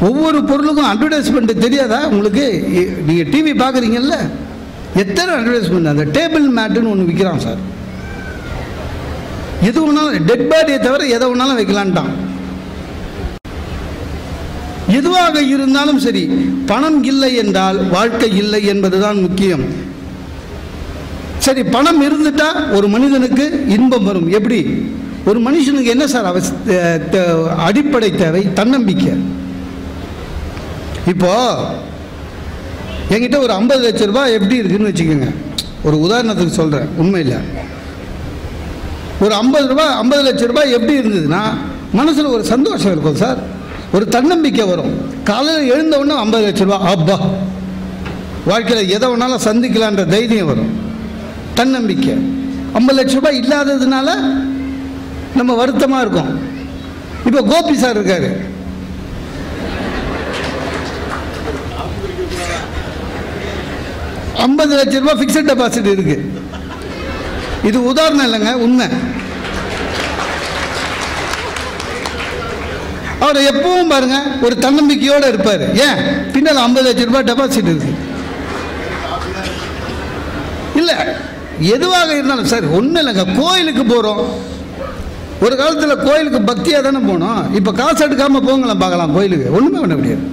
ஒவ்வொரு பொருளுக்கும் அட்வர்டைஸ்மெண்ட் தெரியாதா உங்களுக்கு? நீங்கள் டிவி பார்க்குறீங்கல்ல, எத்தனை அட்வர்டைஸ்மெண்ட். அந்த டேபிள் மேட்டுன்னு ஒன்று விற்கிறான் சார். எது வேணாலும், டெட் பாடியை தவிர எதை வேணாலும் வைக்கலான்ட்டான். எதுவாக இருந்தாலும் சரி, பணம் இல்லை என்றால் வாழ்க்கை இல்லை என்பதுதான் முக்கியம். சரி, பணம் இருந்துட்டா ஒரு மனிதனுக்கு இன்பம் வரும். எப்படி? ஒரு மனுஷனுக்கு என்ன சார் அடிப்படை தேவை? தன்னம்பிக்கை. இப்போ என்கிட்ட ஒரு 50 லட்ச ரூபாய் எப்படி இருக்குன்னு வச்சுக்கோங்க, ஒரு உதாரணத்துக்கு சொல்கிறேன், உண்மையில் ஒரு 50 லட்ச ரூபாய் எப்படி இருந்ததுன்னா மனசில் ஒரு சந்தோஷம் இருக்கும் சார், ஒரு தன்னம்பிக்கை வரும். காலையில் எழுந்த உடனே 50 லட்ச ரூபா, அப்பா வாழ்க்கையில் எதை வேணாலும் சந்திக்கலான்ற தைரியம் வரும், தன்னம்பிக்கை. 50 லட்ச ரூபாய் இல்லாததுனால நம்ம வருத்தமாக இருக்கோம். இப்போ கோபி சார் இருக்காரு, $50 லட்ச ரூபாய் ஃபிக்ஸட் டெபாசிட் இருக்கு. இது உதாரணம் இல்லைங்க, உண்மை. அவர் எப்பவும் பாருங்க ஒரு தன்னம்பிக்கையோடு இருப்பார். ஏன்? பின்னால் 50 லட்ச ரூபாய் டெபாசிட் இருக்கு. இல்லை, எதுவாக இருந்தாலும் சார் ஒன்றும் இல்லைங்க. கோயிலுக்கு போகிறோம், ஒரு காலத்தில் கோயிலுக்கு பக்தியாக தானே போனோம். இப்போ காசு எடுக்காமல் போங்களாம் பார்க்கலாம் கோயிலுக்கு, ஒன்றுமே பண்ண முடியாது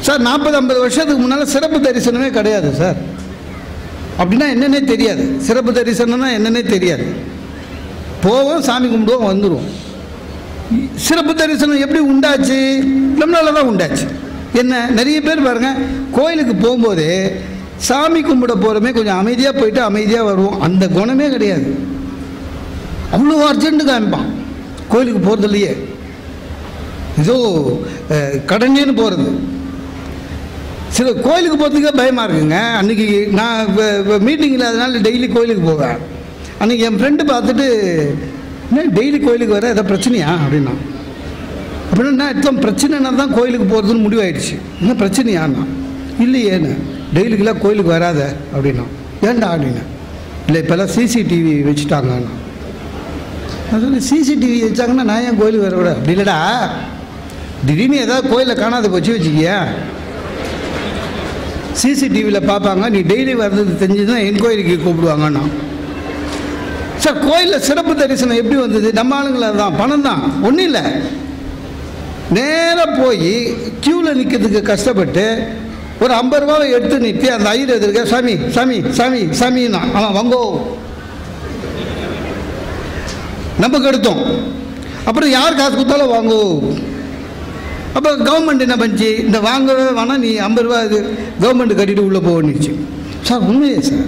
சார். 40-50 வருஷத்துக்கு முன்னால் சிறப்பு தரிசனமே கிடையாது சார். அப்படின்னா என்னன்னே தெரியாது, சிறப்பு தரிசனம்னா என்னன்னே தெரியாது. போவோம், சாமி கும்பிடுவோம், வந்துடுவோம். சிறப்பு தரிசனம் எப்படி உண்டாச்சு? நம்மளால தான் உண்டாச்சு. என்ன, நிறைய பேர் பாருங்க கோயிலுக்கு போகும்போது சாமி கும்பிட போகிறோமே கொஞ்சம் அமைதியாக போயிட்டு அமைதியாக வருவோம், அந்த குணமே கிடையாது. அவ்வளோ அர்ஜென்ட்டு காமிப்பான் கோயிலுக்கு போகிறதுலையே, ஏதோ கடனேன்னு போகிறது. சில கோயிலுக்கு போகிறதுக்கே பயமாக இருக்குங்க. அன்றைக்கி நான் மீட்டிங்கில் அதனால டெய்லி கோயிலுக்கு போவேன். அன்றைக்கி என் ஃப்ரெண்டு பார்த்துட்டு, என்ன டெய்லி கோயிலுக்கு வர ஏதாவது பிரச்சனையா அப்படின்னா. அப்படின்னா எத்தனை பிரச்சனைனா தான் கோயிலுக்கு போகிறதுன்னு முடிவாயிடுச்சு. என்ன பிரச்சனையான்னா, இல்லையேன்னு, டெய்லிக்கெல்லாம் கோயிலுக்கு வராத அப்படின்னா. ஏன்டா அப்படின்னா, இல்லை இப்போல்லாம் சிசிடிவி வச்சுட்டாங்கண்ணா. நான் சொல்லி சிசிடிவி வச்சாங்கன்னா நான் ஏன் கோயிலுக்கு வர விட? அப்படி இல்லைடா, திடீர்னு ஏதாவது கோயிலில் காணாத போச்சு வச்சுக்கியா, சிசிடிவியில் பார்ப்பாங்க, நீ டெய்லி வர்றது தெரிஞ்சுதான் என் கோயிலுக்கு கூப்பிடுவாங்கண்ணா. சார் கோயிலில் சிறப்பு தரிசனம் எப்படி வந்தது? நம்ம ஆளுங்கள தான், பணம் தான், ஒன்றும் இல்லை. நேராக போய் க்யூவில் நிற்கிறதுக்கு கஷ்டப்பட்டு ஒரு 50 ரூபாவை எடுத்து நிறுத்தி அந்த ஐயர் எதிர்க்க சாமி சாமி சாமி சாமின்னா அவன் வாங்கோ நமக்கு எடுத்தோம். அப்புறம் யார் காசு கொடுத்தாலும் வாங்கோ. அப்போ கவர்மெண்ட் என்ன பண்ணிச்சு, இந்த வாங்கவே வேணாம், நீ 50 ரூபா இது கவர்மெண்ட் கட்டிட்டு உள்ளே போகணுச்சு. சார் உண்மையே சார்.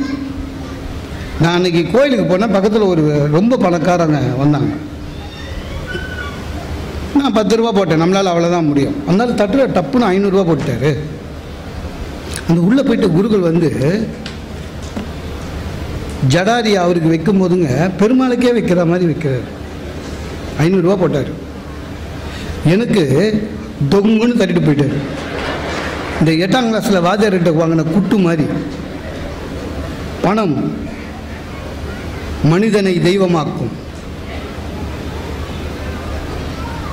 நான் அன்றைக்கி கோயிலுக்கு போனேன், பக்கத்தில் ஒரு ரொம்ப பணக்காரங்க வந்தாங்க. நான் 10 ரூபா போட்டேன், நம்மளால் அவ்வளோதான் முடியும். அதனால தட்டில் டப்புன்னு 500 ரூபா போட்டார். அந்த உள்ளே போயிட்டு குருக்கள் வந்து ஜடாரி அவருக்கு வைக்கும் போதுங்க பெருமாளுக்கே வைக்கிற மாதிரி வைக்கிறார். 500 ரூபா போட்டார். எனக்கு தொங்குன்னு தட்டிட்டு போயிட்டார். இந்த 8ஆம் கிளாஸில் வாத்தியார்கிட்ட வாங்கின குட்டு மாதிரி. பணம் மனிதனை தெய்வமாக்கும்.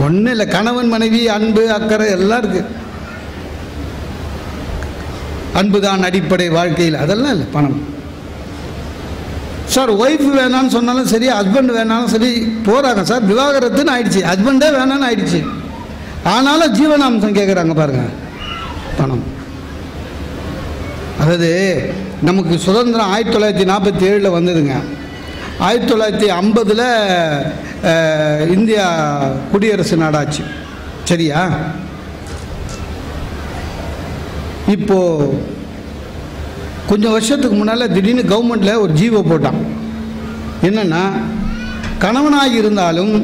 ஒன்றும் இல்லை, கணவன் மனைவி அன்பு அக்கறை எல்லாம் இருக்கு. அன்பு தான் அடிப்படை வாழ்க்கையில், அதெல்லாம் இல்லை பணம். சார் ஒய்ஃப் வேணான்னு சொன்னாலும் சரி, ஹஸ்பண்ட் வேணாலும் சரி போகிறாங்க சார். விவாகரத்துன்னு ஆயிடுச்சு, ஹஸ்பண்டே வேணான்னு ஆயிடுச்சு. ஆனாலும் ஜீவனாம்சம் கேட்குறாங்க பாருங்க, பணம். அதாவது நமக்கு சுதந்திரம் 1947 வந்ததுங்க. 1950 இந்தியா குடியரசு நாடாச்சு, சரியா? இப்போ கொஞ்சம் வருஷத்துக்கு முன்னால் திடீர்னு கவர்மெண்ட்டில் ஒரு ஜீவோ போட்டான். என்னென்னா, கணவனாக இருந்தாலும்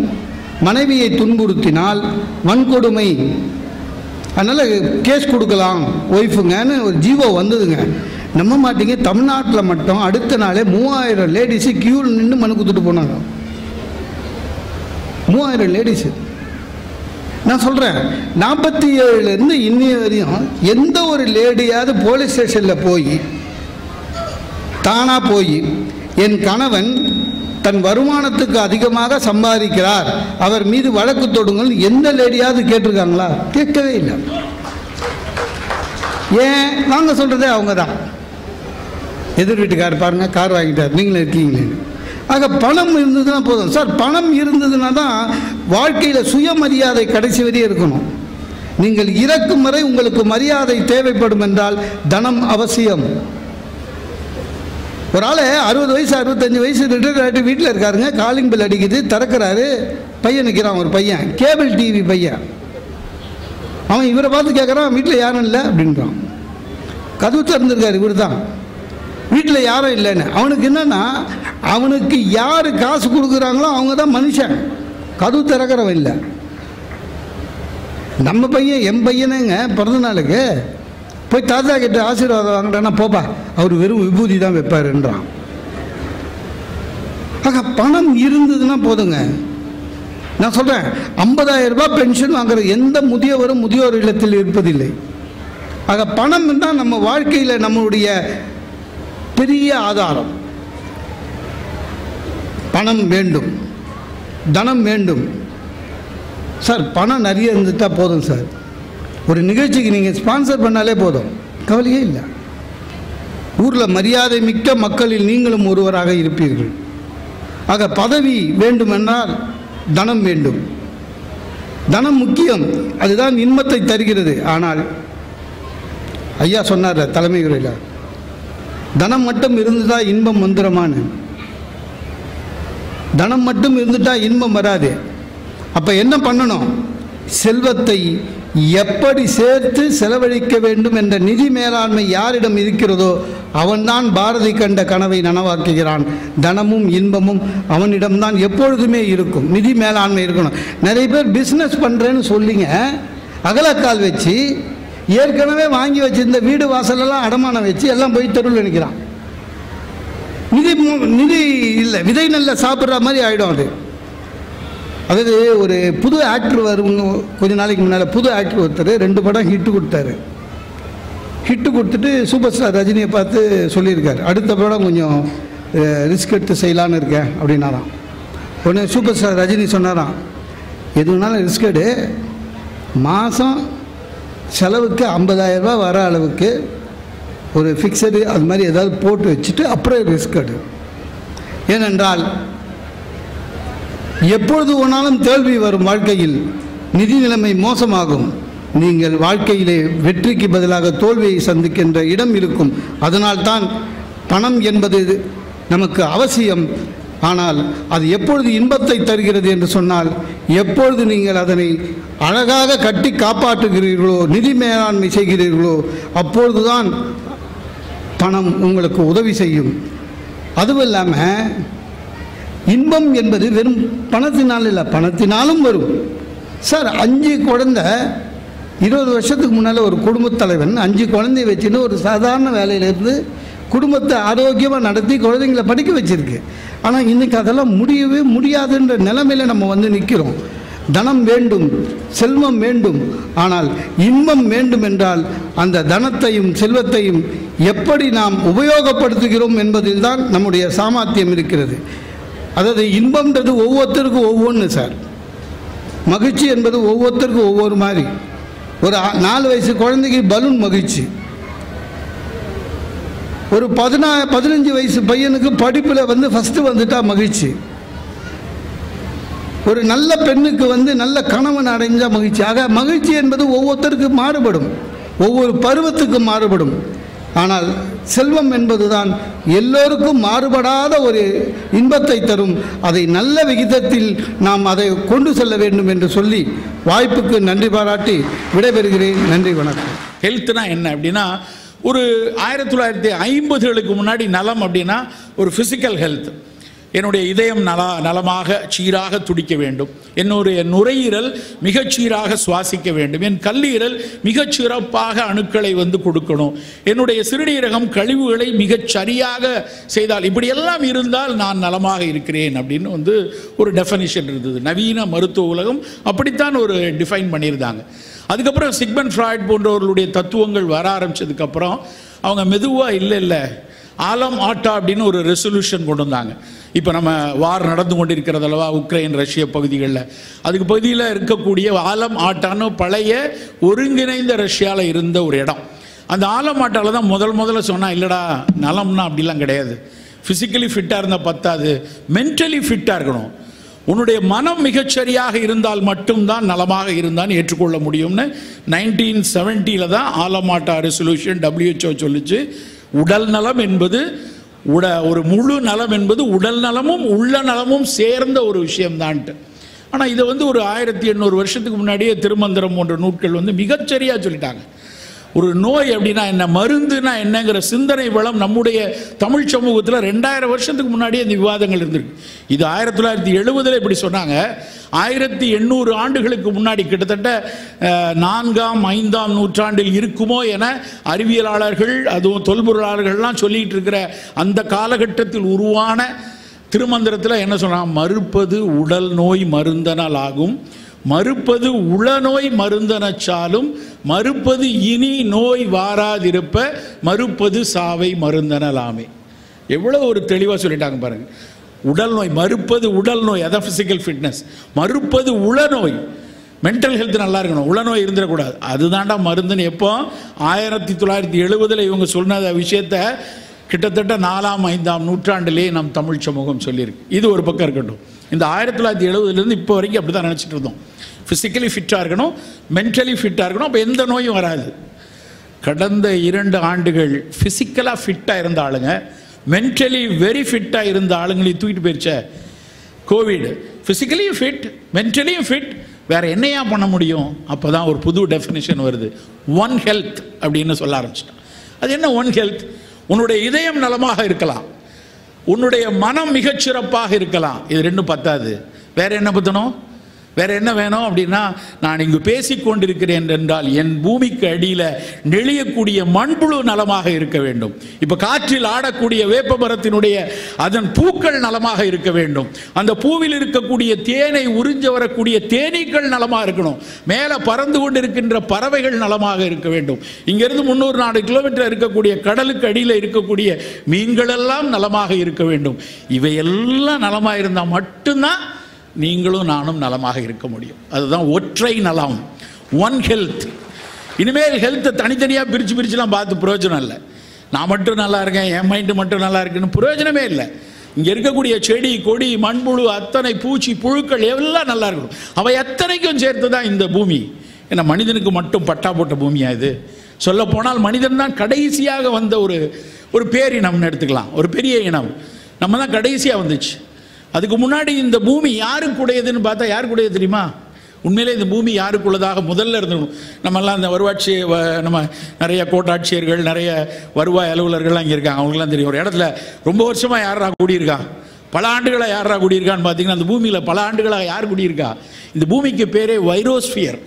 மனைவியை துன்புறுத்தினால் வன்கொடுமை, அதனால் கேஸ் கொடுக்கலாம் ஒய்ஃபுங்கன்னு ஒரு ஜீவோ வந்ததுங்க. நம்ப மாட்டீங்க, தமிழ்நாட்டில் மட்டும் அடுத்த நாளே 3000 லேடிஸு க்யூவில் நின்று மனு கொடுத்துட்டு போனாங்க. 3000 லேடிஸு. நான் சொல்கிறேன், 47லேருந்து இன்னைய வரையும் எந்த ஒரு லேடியாவது போலீஸ் ஸ்டேஷனில் போய் தானாக போய் என் கணவன் தன் வருமானத்துக்கு அதிகமாக சம்பாதிக்கிறார், அவர் மீது வழக்கு தொடுங்கள் எந்த லேடியாவது கேட்டிருக்காங்களா? கேட்கவே இல்லை. ஏன் வாங்க சொல்கிறதே அவங்க தான். எதிர் வீட்டுக்கார் பாருங்க கார் வாங்கிட்டார், நீங்களும் இருக்கீங்களே. ஆக பணம் இருந்ததுன்னா போதும் சார். பணம் இருந்ததுன்னா தான் வாழ்க்கையில் சுயமரியாதை கடைசி வரையும் இருக்கணும். நீங்கள் இறக்கும் வரை உங்களுக்கு மரியாதை தேவைப்படும் என்றால் தனம் அவசியம். ஒரு ஆள் 60 வயசு 65 வயசு ரிட்டையர் ஆகிட்டு வீட்டில் இருக்காருங்க. காலிங் பில் அடிக்குது, திறக்கிறாரு, பையன் நிற்கிறான். ஒரு பையன் கேபிள் டிவி பையன். அவன் இவரை பார்த்து கேட்குறான், வீட்டில் யாரும் இல்லை அப்படின்றான். கதவு திறந்துருக்காரு இவர் தான், வீட்டில் யாரும் இல்லைன்னு. அவனுக்கு என்னன்னா, அவனுக்கு யார் காசு கொடுக்குறாங்களோ அவங்க தான் மனுஷன், கதவு திறக்கிறவன் இல்லை. நம்ம பையன் என் பையனேங்க பிறந்த நாளுக்கு போய் தாத்தா கிட்ட ஆசீர்வாதம் வாங்கிட்டான்னா போப்பா, அவர் வெறும் விபூதி தான் வைப்பாருன்றான். ஆக பணம் இருந்ததுன்னா போதுங்க. நான் சொல்கிறேன், 50,000 ரூபாய் பென்ஷன் வாங்குற எந்த முதியவரும் முதியோர் இல்லத்தில் இருப்பதில்லை. ஆக பணம் தான் நம்ம வாழ்க்கையில் நம்மளுடைய பெரிய ஆதாரம். பணம் வேண்டும், தனம் வேண்டும் சார். பணம் நிறைய இருந்துட்டால் போதும் சார். ஒரு நிகழ்ச்சிக்கு நீங்கள் ஸ்பான்சர் பண்ணாலே போதும், கவலையே இல்லை. ஊரில் மரியாதை மிக்க மக்களில் நீங்களும் ஒருவராக இருப்பீர்கள். ஆக பதவி வேண்டுமென்றால் தனம் வேண்டும். தனம் முக்கியம், அதுதான் இன்பத்தை தருகிறது. ஆனால் ஐயா சொன்னார் தலைமை உரையில், தனம் மட்டும் இருந்துட்டா இன்பம் வந்துடுமான்னு. தனம் மட்டும் இருந்துட்டா இன்பம் வராது. அப்போ என்ன பண்ணணும்? செல்வத்தை எப்படி சேர்த்து செலவழிக்க வேண்டும் என்ற நிதி மேலாண்மை யாரிடம் இருக்கிறதோ அவன்தான் பாரதி கண்ட கனவை நனவாக்குகிறான். தனமும் இன்பமும் அவனிடம்தான் எப்பொழுதுமே இருக்கும். நிதி மேலாண்மை இருக்கணும். நிறைய பேர் பிஸ்னஸ் பண்ணுறேன்னு சொல்லிங்க அகலக்கால் வச்சு ஏற்கனவே வாங்கி வச்சிருந்த வீடு வாசலெல்லாம் அடமானம் வச்சு எல்லாம் போய் தெருவில் நிற்கிறான். நிதி இல்லை, விதை நல்ல சாப்பிட்ற மாதிரி ஆகிடும் அது. அதாவது ஒரு புது ஆக்டர் வருவங்க, கொஞ்ச நாளைக்கு முன்னால் புது ஆக்டர் ஒருத்தர் 2 படம் ஹிட்டு கொடுத்தாரு. ஹிட்டு கொடுத்துட்டு சூப்பர் ஸ்டார் ரஜினியை பார்த்து சொல்லியிருக்காரு, அடுத்த படம் கொஞ்சம் ரிஸ்க் எடுத்து செய்யலான்னு இருக்கேன் அப்படின்னாராம். உடனே சூப்பர் ஸ்டார் ரஜினி சொன்னாராம், எதுனாலும் ரிஸ்க் எடு, மாதம் செலவுக்கு 50,000 ரூபா வர அளவுக்கு ஒரு ஃபிக்ஸடு அது மாதிரி ஏதாவது போட்டு வச்சுட்டு அப்புறம் ரிஸ்க் எடு. ஏனென்றால் எப்பொழுது வேணாலும் தோல்வி வரும். வாழ்க்கையில் நிதி நிலைமை மோசமாகும். நீங்கள் வாழ்க்கையிலே வெற்றிக்கு பதிலாக தோல்வியை சந்திக்கின்ற இடம் இருக்கும். அதனால்தான் பணம் என்பது நமக்கு அவசியம். ஆனால் அது எப்பொழுது இன்பத்தை தருகிறது என்று சொன்னால், எப்பொழுது நீங்கள் அதனை அழகாக கட்டி காப்பாற்றுகிறீர்களோ, நிதி மேலாண்மை செய்கிறீர்களோ, அப்பொழுதுதான் பணம் உங்களுக்கு உதவி செய்யும். அதுவும் இல்லாமல் இன்பம் என்பது வெறும் பணத்தினால் இல்லை, பணத்தினாலும் வரும் சார். 5 குழந்தை 20 வருஷத்துக்கு முன்னால் ஒரு குடும்பத் தலைவன் 5 குழந்தைய வச்சுன்னு ஒரு சாதாரண வேலையிலேருந்து குடும்பத்தை ஆரோக்கியமாக நடத்தி குழந்தைங்களை படிக்க வச்சுருக்கு. ஆனால் இன்றைக்கி அதெல்லாம் முடியவே முடியாதுன்ற நிலைமையில் நம்ம வந்து நிற்கிறோம். தனம் வேண்டும், செல்வம் வேண்டும், ஆனால் இன்பம் வேண்டும் என்றால் அந்த தனத்தையும் செல்வத்தையும் எப்படி நாம் உபயோகப்படுத்துகிறோம் என்பதில் தான் நம்முடைய சாமர்த்தியம் இருக்கிறது. அதாவது இன்பம்ன்றது ஒவ்வொருத்தருக்கும் ஒவ்வொன்று சார். மகிழ்ச்சி என்பது ஒவ்வொருத்தருக்கும் ஒவ்வொரு மாதிரி. ஒரு 4 வயசு குழந்தைக்கு பலூன் மகிழ்ச்சி, ஒரு 15 வயசு பையனுக்கு படிப்பில் வந்து ஃபஸ்ட்டு வந்துட்டா மகிழ்ச்சி, ஒரு நல்ல பெண்ணுக்கு வந்து நல்ல கணவன் அடைஞ்சால் மகிழ்ச்சி. ஆக மகிழ்ச்சி என்பது ஒவ்வொருத்தருக்கு மாறுபடும், ஒவ்வொரு பருவத்துக்கும் மாறுபடும். ஆனால் செல்வம் என்பதுதான் எல்லோருக்கும் மாறுபடாத ஒரு இன்பத்தை தரும். அதை நல்ல விகிதத்தில் நாம் அதை கொண்டு செல்ல வேண்டும் என்று சொல்லி வாய்ப்புக்கு நன்றி பாராட்டி விடைபெறுகிறேன். நன்றி, வணக்கம். ஹெல்த்னா என்ன அப்படின்னா, ஒரு 1950களுக்கு முன்னாடி நலம் அப்படின்னா ஒரு ஃபிசிக்கல் ஹெல்த். என்னுடைய இதயம் நலமாக சீராக துடிக்க வேண்டும், என்னுடைய நுரையீரல் மிகச் சீராக சுவாசிக்க வேண்டும், என் கல்லீரல் மிகச் சிறப்பாக அணுக்களை கொடுக்கணும், என்னுடைய சிறுநீரகம் கழிவுகளை மிகச் சரியாக செய்தால், இப்படியெல்லாம் இருந்தால் நான் நலமாக இருக்கிறேன் அப்படின்னு ஒரு டெஃபனிஷன் இருந்தது. நவீன மருத்துவ உலகம் அப்படித்தான் ஒரு டிஃபைன் பண்ணியிருந்தாங்க. அதுக்கப்புறம் சிக்மண்ட் ஃப்ராய்ட் போன்றவர்களுடைய தத்துவங்கள் வர ஆரம்பித்ததுக்கப்புறம் அவங்க மெதுவாக இல்லை ஆலம் ஆட்டா அப்படின்னு ஒரு ரெசல்யூஷன் கொண்டு வந்தாங்க. இப்போ நம்ம வார் நடந்து கொண்டிருக்கிறது அல்லவா, உக்ரைன் ரஷ்ய பகுதிகளில், அதுக்கு பகுதியில் இருக்கக்கூடிய ஆலம் ஆட்டான்னு பழைய ஒருங்கிணைந்த ரஷ்யாவில் இருந்த ஒரு இடம். அந்த ஆலம் ஆட்டாவில் தான் முதல்ல சொன்னால், இல்லைடா நலம்னா அப்படிலாம் கிடையாது, ஃபிசிக்கலி ஃபிட்டாக இருந்தால் பத்தாது, மென்டலி ஃபிட்டாக இருக்கணும், உன்னுடைய மனம் மிகச்சரியாக இருந்தால் மட்டும்தான் நலமாக இருந்தான்னு ஏற்றுக்கொள்ள முடியும்னு 1970 தான் ஆலமாட்டா ரெசல்யூஷன் WHO சொல்லிச்சு. உடல் நலம் என்பது ஒரு முழு நலம் என்பது உடல் நலமும் உள்ள நலமும் சேர்ந்த ஒரு விஷயம்தான்ட்டு. ஆனால் இதை ஒரு 1800 வருஷத்துக்கு முன்னாடியே திருமந்திரம் போன்ற நூட்கள் மிகச்சரியாக சொல்லிட்டாங்க. ஒரு நோய் அப்படின்னா என்ன, மருந்துனா என்னங்கிற சிந்தனை வளம் நம்முடைய தமிழ் சமூகத்தில் 2000 வருஷத்துக்கு முன்னாடியே இந்த விவாதங்கள் இருந்திருக்கு. இது 1970 இப்படி சொன்னாங்க. 1800 ஆண்டுகளுக்கு முன்னாடி கிட்டத்தட்ட 4ஆம் 5ஆம் நூற்றாண்டில் இருக்குமோ என அறிவியலாளர்கள் அதுவும் தொல்பொருளாளர்கள்லாம் சொல்லிட்டு இருக்கிற அந்த காலகட்டத்தில் உருவான திருமந்திரத்தில் என்ன சொன்னாங்க, மறுப்பது உடல் நோய் மருந்தனால் ஆகும், மறுப்பது உளநோய் மருந்தனச்சாலும், மறுப்பது இனி நோய் வாராதிருப்ப, மறுப்பது சாவை மருந்தனலாமே. எவ்வளோ ஒரு தெளிவாக சொல்லிட்டாங்க பாருங்க. உடல் நோய் மறுப்பது உடல் நோய், அதான் ஃபிசிக்கல் ஃபிட்னஸ். மறுப்பது உளநோய், மென்டல் ஹெல்த் நல்லா இருக்கணும், உளநோய் இருந்துடக்கூடாது, அதுதான்டா மருந்துன்னு எப்போ 1970 இவங்க சொன்ன விஷயத்த கிட்டத்தட்ட 4ஆம் 5ஆம் நூற்றாண்டிலேயே நம் தமிழ் சமூகம் சொல்லியிருக்கு. இது ஒரு பக்கம் இருக்கட்டும். இந்த 1970 இப்போ வரைக்கும் அப்படி தான் நினச்சிட்டு இருந்தோம். ஃபிசிக்கலி ஃபிட்டாக இருக்கணும், மென்டலி ஃபிட்டாக இருக்கணும், அப்போ எந்த நோயும் வராது. கடந்த 2 ஆண்டுகள் ஃபிசிக்கலாக ஃபிட்டாக இருந்த ஆளுங்க, மென்டலி வெரி ஃபிட்டாக இருந்த ஆளுங்களையும் தூக்கிட்டு போயிடுச்ச கோவிட். ஃபிசிக்கலியும் ஃபிட், மென்டலியும் ஃபிட், வேற என்னையா பண்ண முடியும்? அப்போ தான் ஒரு புது டெஃபினிஷன் வருது, ஒன் ஹெல்த் அப்படின்னு சொல்ல ஆரம்பிச்சிட்டோம். அது என்ன ஒன் ஹெல்த்? உன்னுடைய இதயம் நலமாக இருக்கலாம், உன்னுடைய மனம் மிகச்சிறப்பாக இருக்கலாம், இது ரெண்டும் பத்தாது. வேற என்ன பத்தணும்? வேற என்ன வேணும் அப்படின்னா, நான் இங்கு பேசிக்கொண்டிருக்கிறேன் என்றால் என் பூமிக்கு அடியில் நெளியக்கூடிய மண்புழு நலமாக இருக்க வேண்டும். இப்போ காற்றில் ஆடக்கூடிய வேப்ப மரத்தினுடைய அதன் பூக்கள் நலமாக இருக்க வேண்டும். அந்த பூவில் இருக்கக்கூடிய தேனை உறிஞ்ச வரக்கூடிய தேனீக்கள் நலமாக இருக்கணும். மேலே பறந்து கொண்டிருக்கின்ற பறவைகள் நலமாக இருக்க வேண்டும். இங்கிருந்து 300-400 கிலோமீட்டர் இருக்கக்கூடிய கடலுக்கு அடியில் இருக்கக்கூடிய மீன்கள் எல்லாம் நலமாக இருக்க வேண்டும். இவையெல்லாம் நலமாக இருந்தால் மட்டும்தான் நீங்களும் நானும் நலமாக இருக்க முடியும். அதுதான் ஒற்றை நலம், ஒன் ஹெல்த். இனிமேல் ஹெல்த்தை தனித்தனியாக பிரிச்சுலாம் பார்த்து பிரயோஜனம் இல்லை. நான் மட்டும் நல்லா இருக்கேன், என் மைண்டு மட்டும் நல்லா இருக்குன்னு பிரயோஜனமே இல்லை. இங்கே இருக்கக்கூடிய செடி கொடி மண்புழு அத்தனை பூச்சி புழுக்கள் எல்லாம் நல்லா இருக்கணும். அவை எத்தனைக்கும் சேர்த்து தான் இந்த பூமி. ஏன்னா மனிதனுக்கு மட்டும் பட்டா போட்ட பூமியா இது? சொல்ல போனால் மனிதன் தான் கடைசியாக வந்த ஒரு பேரினம்னு எடுத்துக்கலாம், ஒரு பெரிய இனம். நம்ம தான் கடைசியாக வந்துச்சு. அதுக்கு முன்னாடி இந்த பூமி யாருக்குடையதுன்னு பார்த்தா யாருக்குடையது தெரியுமா? உண்மையிலே இந்த பூமி யாருக்குள்ளதாக முதல்ல இருந்துடும். நம்மெல்லாம் இந்த வருவாட்சி நம்ம நிறைய கோட்டாட்சியர்கள் நிறைய வருவாய் அலுவலர்கள்லாம் இங்கே இருக்காங்க, அவங்களுக்குலாம் தெரியும். ஒரு இடத்துல ரொம்ப வருஷமாக யாரா குடியிருக்கான், பல ஆண்டுகளாக யாரா குடியிருக்கான்னு பார்த்தீங்கன்னா அந்த பூமியில் பல ஆண்டுகளாக யார் குடியிருக்கா? இந்த பூமிக்கு பேரே வைரோஸ்பியர்.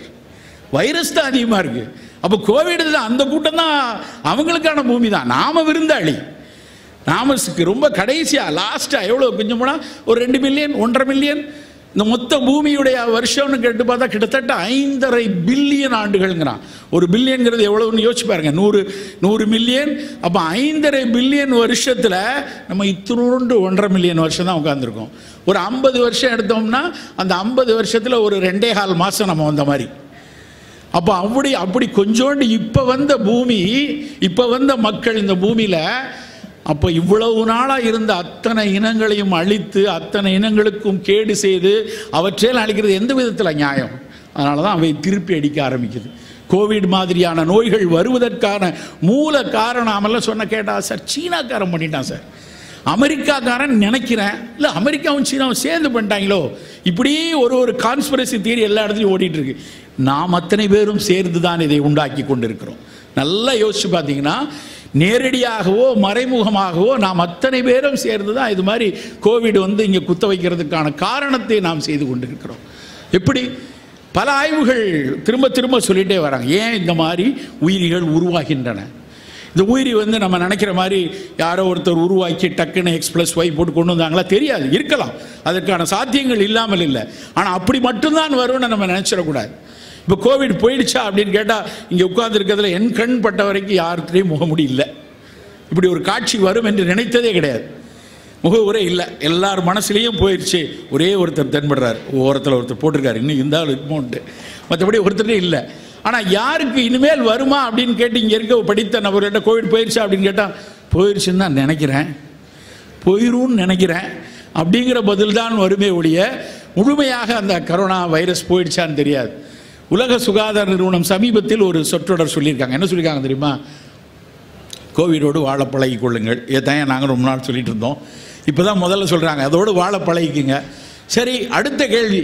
வைரஸ் தான் அதிகமாக இருக்குது. அப்போ கோவிட் தான் அந்த கூட்டம் தான் அவங்களுக்கான பூமி தான். நாம் விருந்தாளி, நாமஸுக்கு ரொம்ப கடைசியாக லாஸ்ட்டாக எவ்வளோ கொஞ்சம் போனால் ஒரு 2 மில்லியன் 1.5 மில்லியன் இந்த மொத்த பூமியுடைய வருஷம்னு கேட்டு பார்த்தா கிட்டத்தட்ட 5.5 பில்லியன் ஆண்டுகள்ங்கிறான். ஒரு பில்லியன்கிறது எவ்வளோன்னு யோசிச்சு பாருங்க. 100 மில்லியன், அப்போ 5.5 பில்லியன் வருஷத்தில் நம்ம இத்தினோண்டு 1.5 மில்லியன் வருஷம் தான் உட்காந்துருக்கோம். ஒரு 50 வருஷம் எடுத்தோம்னா அந்த 50 வருஷத்தில் ஒரு 2.25 மாதம் நம்ம வந்த மாதிரி. அப்போ அப்படி கொஞ்சோண்டு இப்போ வந்த பூமி, இப்போ வந்த மக்கள் இந்த பூமியில். அப்போ இவ்வளவு நாளாக இருந்த அத்தனை இனங்களையும் அழித்து அத்தனை இனங்களுக்கும் கேடு செய்து அவற்றையெல்லாம் அழிக்கிறது எந்த விதத்தில் நியாயம்? அதனால தான் அவை திருப்பி அடிக்க ஆரம்பிக்குது. கோவிட் மாதிரியான நோய்கள் வருவதற்கான மூல காரணம் அமெல்லாம் சொன்ன கேட்டால், சார் சீனாக்காரன் பண்ணிட்டான் சார், அமெரிக்காக்காரன் நினைக்கிறேன், இல்லை அமெரிக்காவும் சீனாவும் சேர்ந்து பண்ணிட்டாங்களோ, இப்படி ஒரு கான்ஸ்பிரசி தியரி எல்லா இடத்துலையும் ஓடிட்டு இருக்கு. நாம் அத்தனை பேரும் சேர்ந்து தான் இதை உண்டாக்கி கொண்டிருக்கிறோம். நல்லா யோசிச்சு பார்த்தீங்கன்னா நேரடியாகவோ மறைமுகமாகவோ நாம் அத்தனை பேரும் சேர்ந்து தான் இது மாதிரி கோவிட் வந்து இங்கே குத்த வைக்கிறதுக்கான காரணத்தை நாம் செய்து கொண்டிருக்கிறோம். எப்படி பல ஆய்வுகள் திரும்ப திரும்ப சொல்லிகிட்டே வராங்க, ஏன் இந்த மாதிரி உயிரிகள் உருவாகின்றன. இந்த உயிரி வந்து நம்ம நினைக்கிற மாதிரி யாரோ ஒருத்தர் உருவாக்கி டக்குன்னு X+Y போட்டு கொண்டு வந்தாங்களா தெரியாது, இருக்கலாம், அதற்கான சாத்தியங்கள் இல்லாமல் இல்லை. ஆனால் அப்படி மட்டும்தான் வரும்னு நம்ம நினச்சிடக்கூடாது. இப்போ கோவிட் போயிடுச்சா அப்படின்னு கேட்டால் இங்கே உட்கார்ந்துருக்கிறதுல என் கண் பட்ட வரைக்கும் யாருக்கிட்டையும் முகமுடி இல்லை. இப்படி ஒரு காட்சி வரும் என்று நினைத்ததே கிடையாது. முகவுரே இல்லை, எல்லார் மனசுலேயும் போயிடுச்சு. ஒரே ஒருத்தர் தென்படுறார், ஓரத்தில் ஒருத்தர் போட்டிருக்காரு, இன்னும் இருந்தாலும் இருக்குமோன்ட்டு, மற்றபடி ஒருத்தரே இல்லை. ஆனால் யாருக்கு இனிமேல் வருமா அப்படின்னு கேட்டு இங்கே இருக்க படித்த நபர்கிட்ட கோவிட் போயிடுச்சா அப்படின்னு கேட்டால் போயிடுச்சுன்னு தான் நினைக்கிறேன், போயிடும்னு நினைக்கிறேன் அப்படிங்கிற பதில் தான் வருமே ஒழிய முழுமையாக அந்த கரோனா வைரஸ் போயிடுச்சான்னு தெரியாது. உலக சுகாதார நிறுவனம் சமீபத்தில் ஒரு சொற்றொடர் சொல்லியிருக்காங்க. என்ன சொல்லியிருக்காங்க தெரியுமா? கோவிடோடு வாழ பழகி கொள்ளுங்கள். இதைத்தான் நாங்கள் ரொம்ப நாள் சொல்லிட்டு இருந்தோம். இப்போ தான் முதல்ல சொல்கிறாங்க, அதோடு வாழ பழகிக்குங்க. சரி, அடுத்த கேள்வி,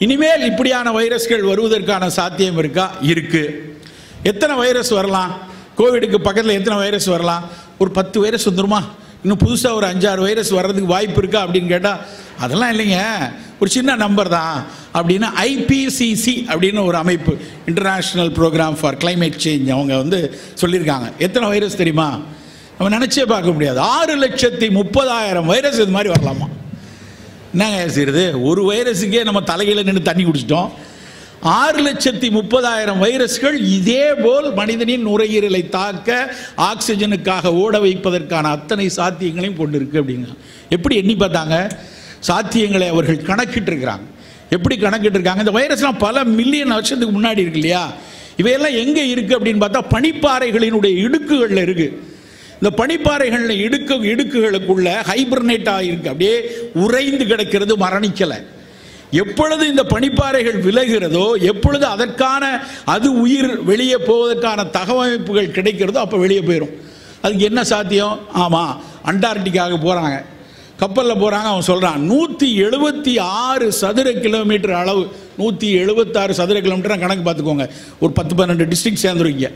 இனிமேல் இப்படியான வைரஸ்கள் வருவதற்கான சாத்தியம் இருக்கா? இருக்குது. எத்தனை வைரஸ் வரலாம்? கோவிடுக்கு பக்கத்தில் எத்தனை வைரஸ் வரலாம்? ஒரு 10 வைரஸ் வந்துருமா? இன்னும் புதுசாக ஒரு 5-6 வைரஸ் வர்றதுக்கு வாய்ப்பு இருக்கா அப்படின்னு கேட்டால் அதெல்லாம் இல்லைங்க, ஒரு சின்ன நம்பர் தான் அப்படின்னு IPCC அப்படின்னு ஒரு அமைப்பு, international program for climate change, அவங்க வந்து சொல்லியிருக்காங்க. எத்தனை வைரஸ் தெரியுமா? நம்ம நினச்சே பார்க்க முடியாது. 6,30,000 வைரஸ் இது மாதிரி வரலாமா? என்னங்க செய்யுது? ஒரு வைரஸுக்கே நம்ம தலையில் நின்று தண்ணி குடிச்சிட்டோம். 6,30,000 வைரஸ்கள் இதே போல் மனிதனின் நுரையீரலை தாக்க ஆக்சிஜனுக்காக ஓட வைப்பதற்கான அத்தனை சாத்தியங்களையும் கொண்டிருக்கு அப்படிங்க. எப்படி எண்ணி பார்த்தாங்க? சாத்தியங்களை அவர்கள் கணக்கிட்டு இருக்கிறாங்க. எப்படி கணக்கிட்டு இருக்காங்க? இந்த வைரஸ்லாம் பல மில்லியன் வருஷத்துக்கு முன்னாடி இருக்கு இல்லையா? இவையெல்லாம் எங்கே இருக்குது அப்படின்னு பார்த்தா பனிப்பாறைகளினுடைய இடுக்குகளில் இருக்குது. இந்த பனிப்பாறைகளில் இடுக்குகளுக்குள்ள ஹைபர்னேட் ஆகிருக்கு, அப்படியே உறைந்து கிடக்கிறது, மரணிக்கலை. எப்பொழுது இந்த பனிப்பாறைகள் விலகிறதோ, எப்பொழுது அதற்கான அது உயிர் வெளியே போவதற்கான தகவமைப்புகள் கிடைக்கிறதோ அப்போ வெளியே போயிடும். அதுக்கு என்ன சாத்தியம்? ஆமாம், அண்டார்டிகாவுக்கு போகிறாங்க, கப்பலில் போகிறாங்க. அவன் சொல்கிறான் 176 சதுர கிலோமீட்டர் அளவு, 176 சதுர கிலோமீட்டர் கணக்கு பார்த்துக்கோங்க, ஒரு 10-12 டிஸ்ட்ரிக்ட் சேர்ந்துருக்கீங்க.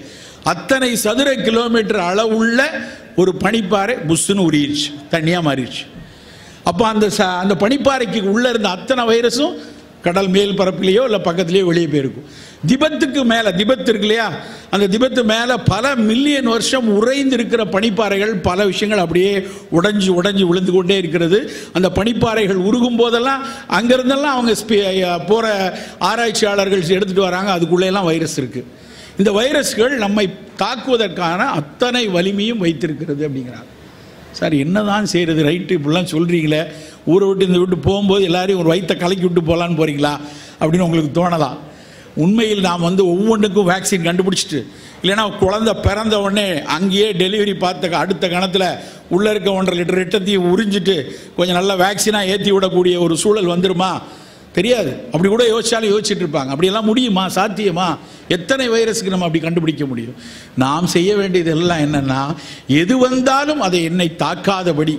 அத்தனை சதுர கிலோமீட்டர் அளவுள்ள ஒரு பனிப்பாறை புஷ்ஷுன்னு உரியிடுச்சு, தண்ணியாக மாறிடுச்சு. அப்போ அந்த பனிப்பாறைக்கு உள்ளே இருந்த அத்தனை வைரஸும் கடல் மேல் பரப்பிலேயோ இல்லை பக்கத்துலேயோ வெளியே போயிருக்கும். திபத்துக்கு மேலே, திபத்து இருக்கு இல்லையா, அந்த திபத்து மேலே பல மில்லியன் வருஷம் உறைந்து இருக்கிற பனிப்பாறைகள், பல விஷயங்கள் அப்படியே உடைஞ்சு விழுந்து கொண்டே இருக்கிறது. அந்த பனிப்பாறைகள் உருகும் போதெல்லாம் அங்கேருந்தெல்லாம் அவங்க போகிற ஆராய்ச்சியாளர்கள் எடுத்துகிட்டு வராங்க, அதுக்குள்ளேயெல்லாம் வைரஸ் இருக்குது. இந்த வைரஸ்கள் நம்மை தாக்குவதற்கான அத்தனை வலிமையும் வைத்திருக்கிறது அப்படிங்கிறாங்க. சார் என்னதான் செய்கிறது? ரைட்டு, இப்படிலாம் சொல்கிறீங்களே, ஊரை விட்டு இந்த விட்டு போகும்போது எல்லாரையும் ஒரு வயிற்றை கலக்கி விட்டு போகலான்னு போகிறீங்களா அப்படின்னு உங்களுக்கு தோணலாம். உண்மையில் நாம் வந்து ஒவ்வொன்றுக்கும் வேக்சின் கண்டுபிடிச்சிட்டு, இல்லைன்னா குழந்தை பிறந்த உடனே அங்கேயே டெலிவரி பார்த்த அடுத்த கணத்தில் உள்ளே இருக்க 1.5 லிட்டர் ரத்தத்தையும் உறிஞ்சிட்டு கொஞ்சம் நல்ல வேக்சினாக ஏற்றி விடக்கூடிய ஒரு சூழல் வந்துருமா? தெரியாது. அப்படி கூட யோசிச்சுட்டு இருப்பாங்க. அப்படியெல்லாம் முடியுமா? சாத்தியமா? எத்தனை வைரஸுக்கு நம்ம அப்படி கண்டுபிடிக்க முடியும்? நாம் செய்ய வேண்டியது எல்லாம் என்னென்னா, எது வந்தாலும் அதை என்னை தாக்காதபடி,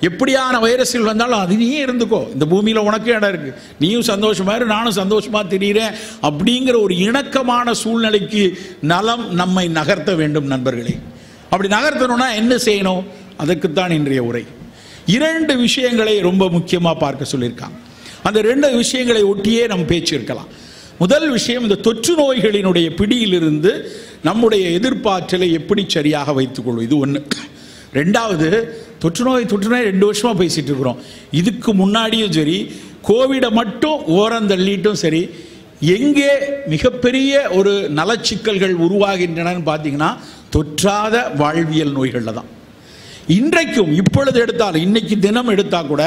எப்படியான வைரஸ்கள் வந்தாலும் அது நீயே இருந்துக்கோ, இந்த பூமியில் உனக்கு இடம் இருக்குது, நீயும் சந்தோஷமாக இரு, நானும் சந்தோஷமாக தெரிகிறேன் அப்படிங்கிற ஒரு இணக்கமான சூழ்நிலைக்கு நலம் நம்மை நகர்த்த வேண்டும் நண்பர்களே. அப்படி நகர்த்தணும்னா என்ன செய்யணும்? அதற்குத்தான் இன்றைய உரை. 2 விஷயங்களை ரொம்ப முக்கியமாக பார்க்க சொல்லியிருக்காங்க. அந்த 2 விஷயங்களை ஒட்டியே நம்ம பேச்சு இருக்கலாம். முதல் விஷயம், இந்த தொற்று நோய்களினுடைய பிடியிலிருந்து நம்முடைய எதிர்ப்பாற்றலை எப்படி சரியாக வைத்துக்கொள்வோம், இது ஒன்று. 2வது, தொற்று நோய் 2 வருஷமாக பேசிகிட்டு இருக்கிறோம். இதுக்கு முன்னாடியும் சரி, கோவிடை மட்டும் ஓரந்தள்ளிட்டும் சரி, எங்கே மிகப்பெரிய ஒரு நலச்சிக்கல்கள் உருவாகின்றனன்னு பார்த்தீங்கன்னா தொற்றாத வாழ்வியல் நோய்களில் தான். இன்றைக்கும் இப்பொழுது எடுத்தால், இன்னைக்கு தினம் எடுத்தால் கூட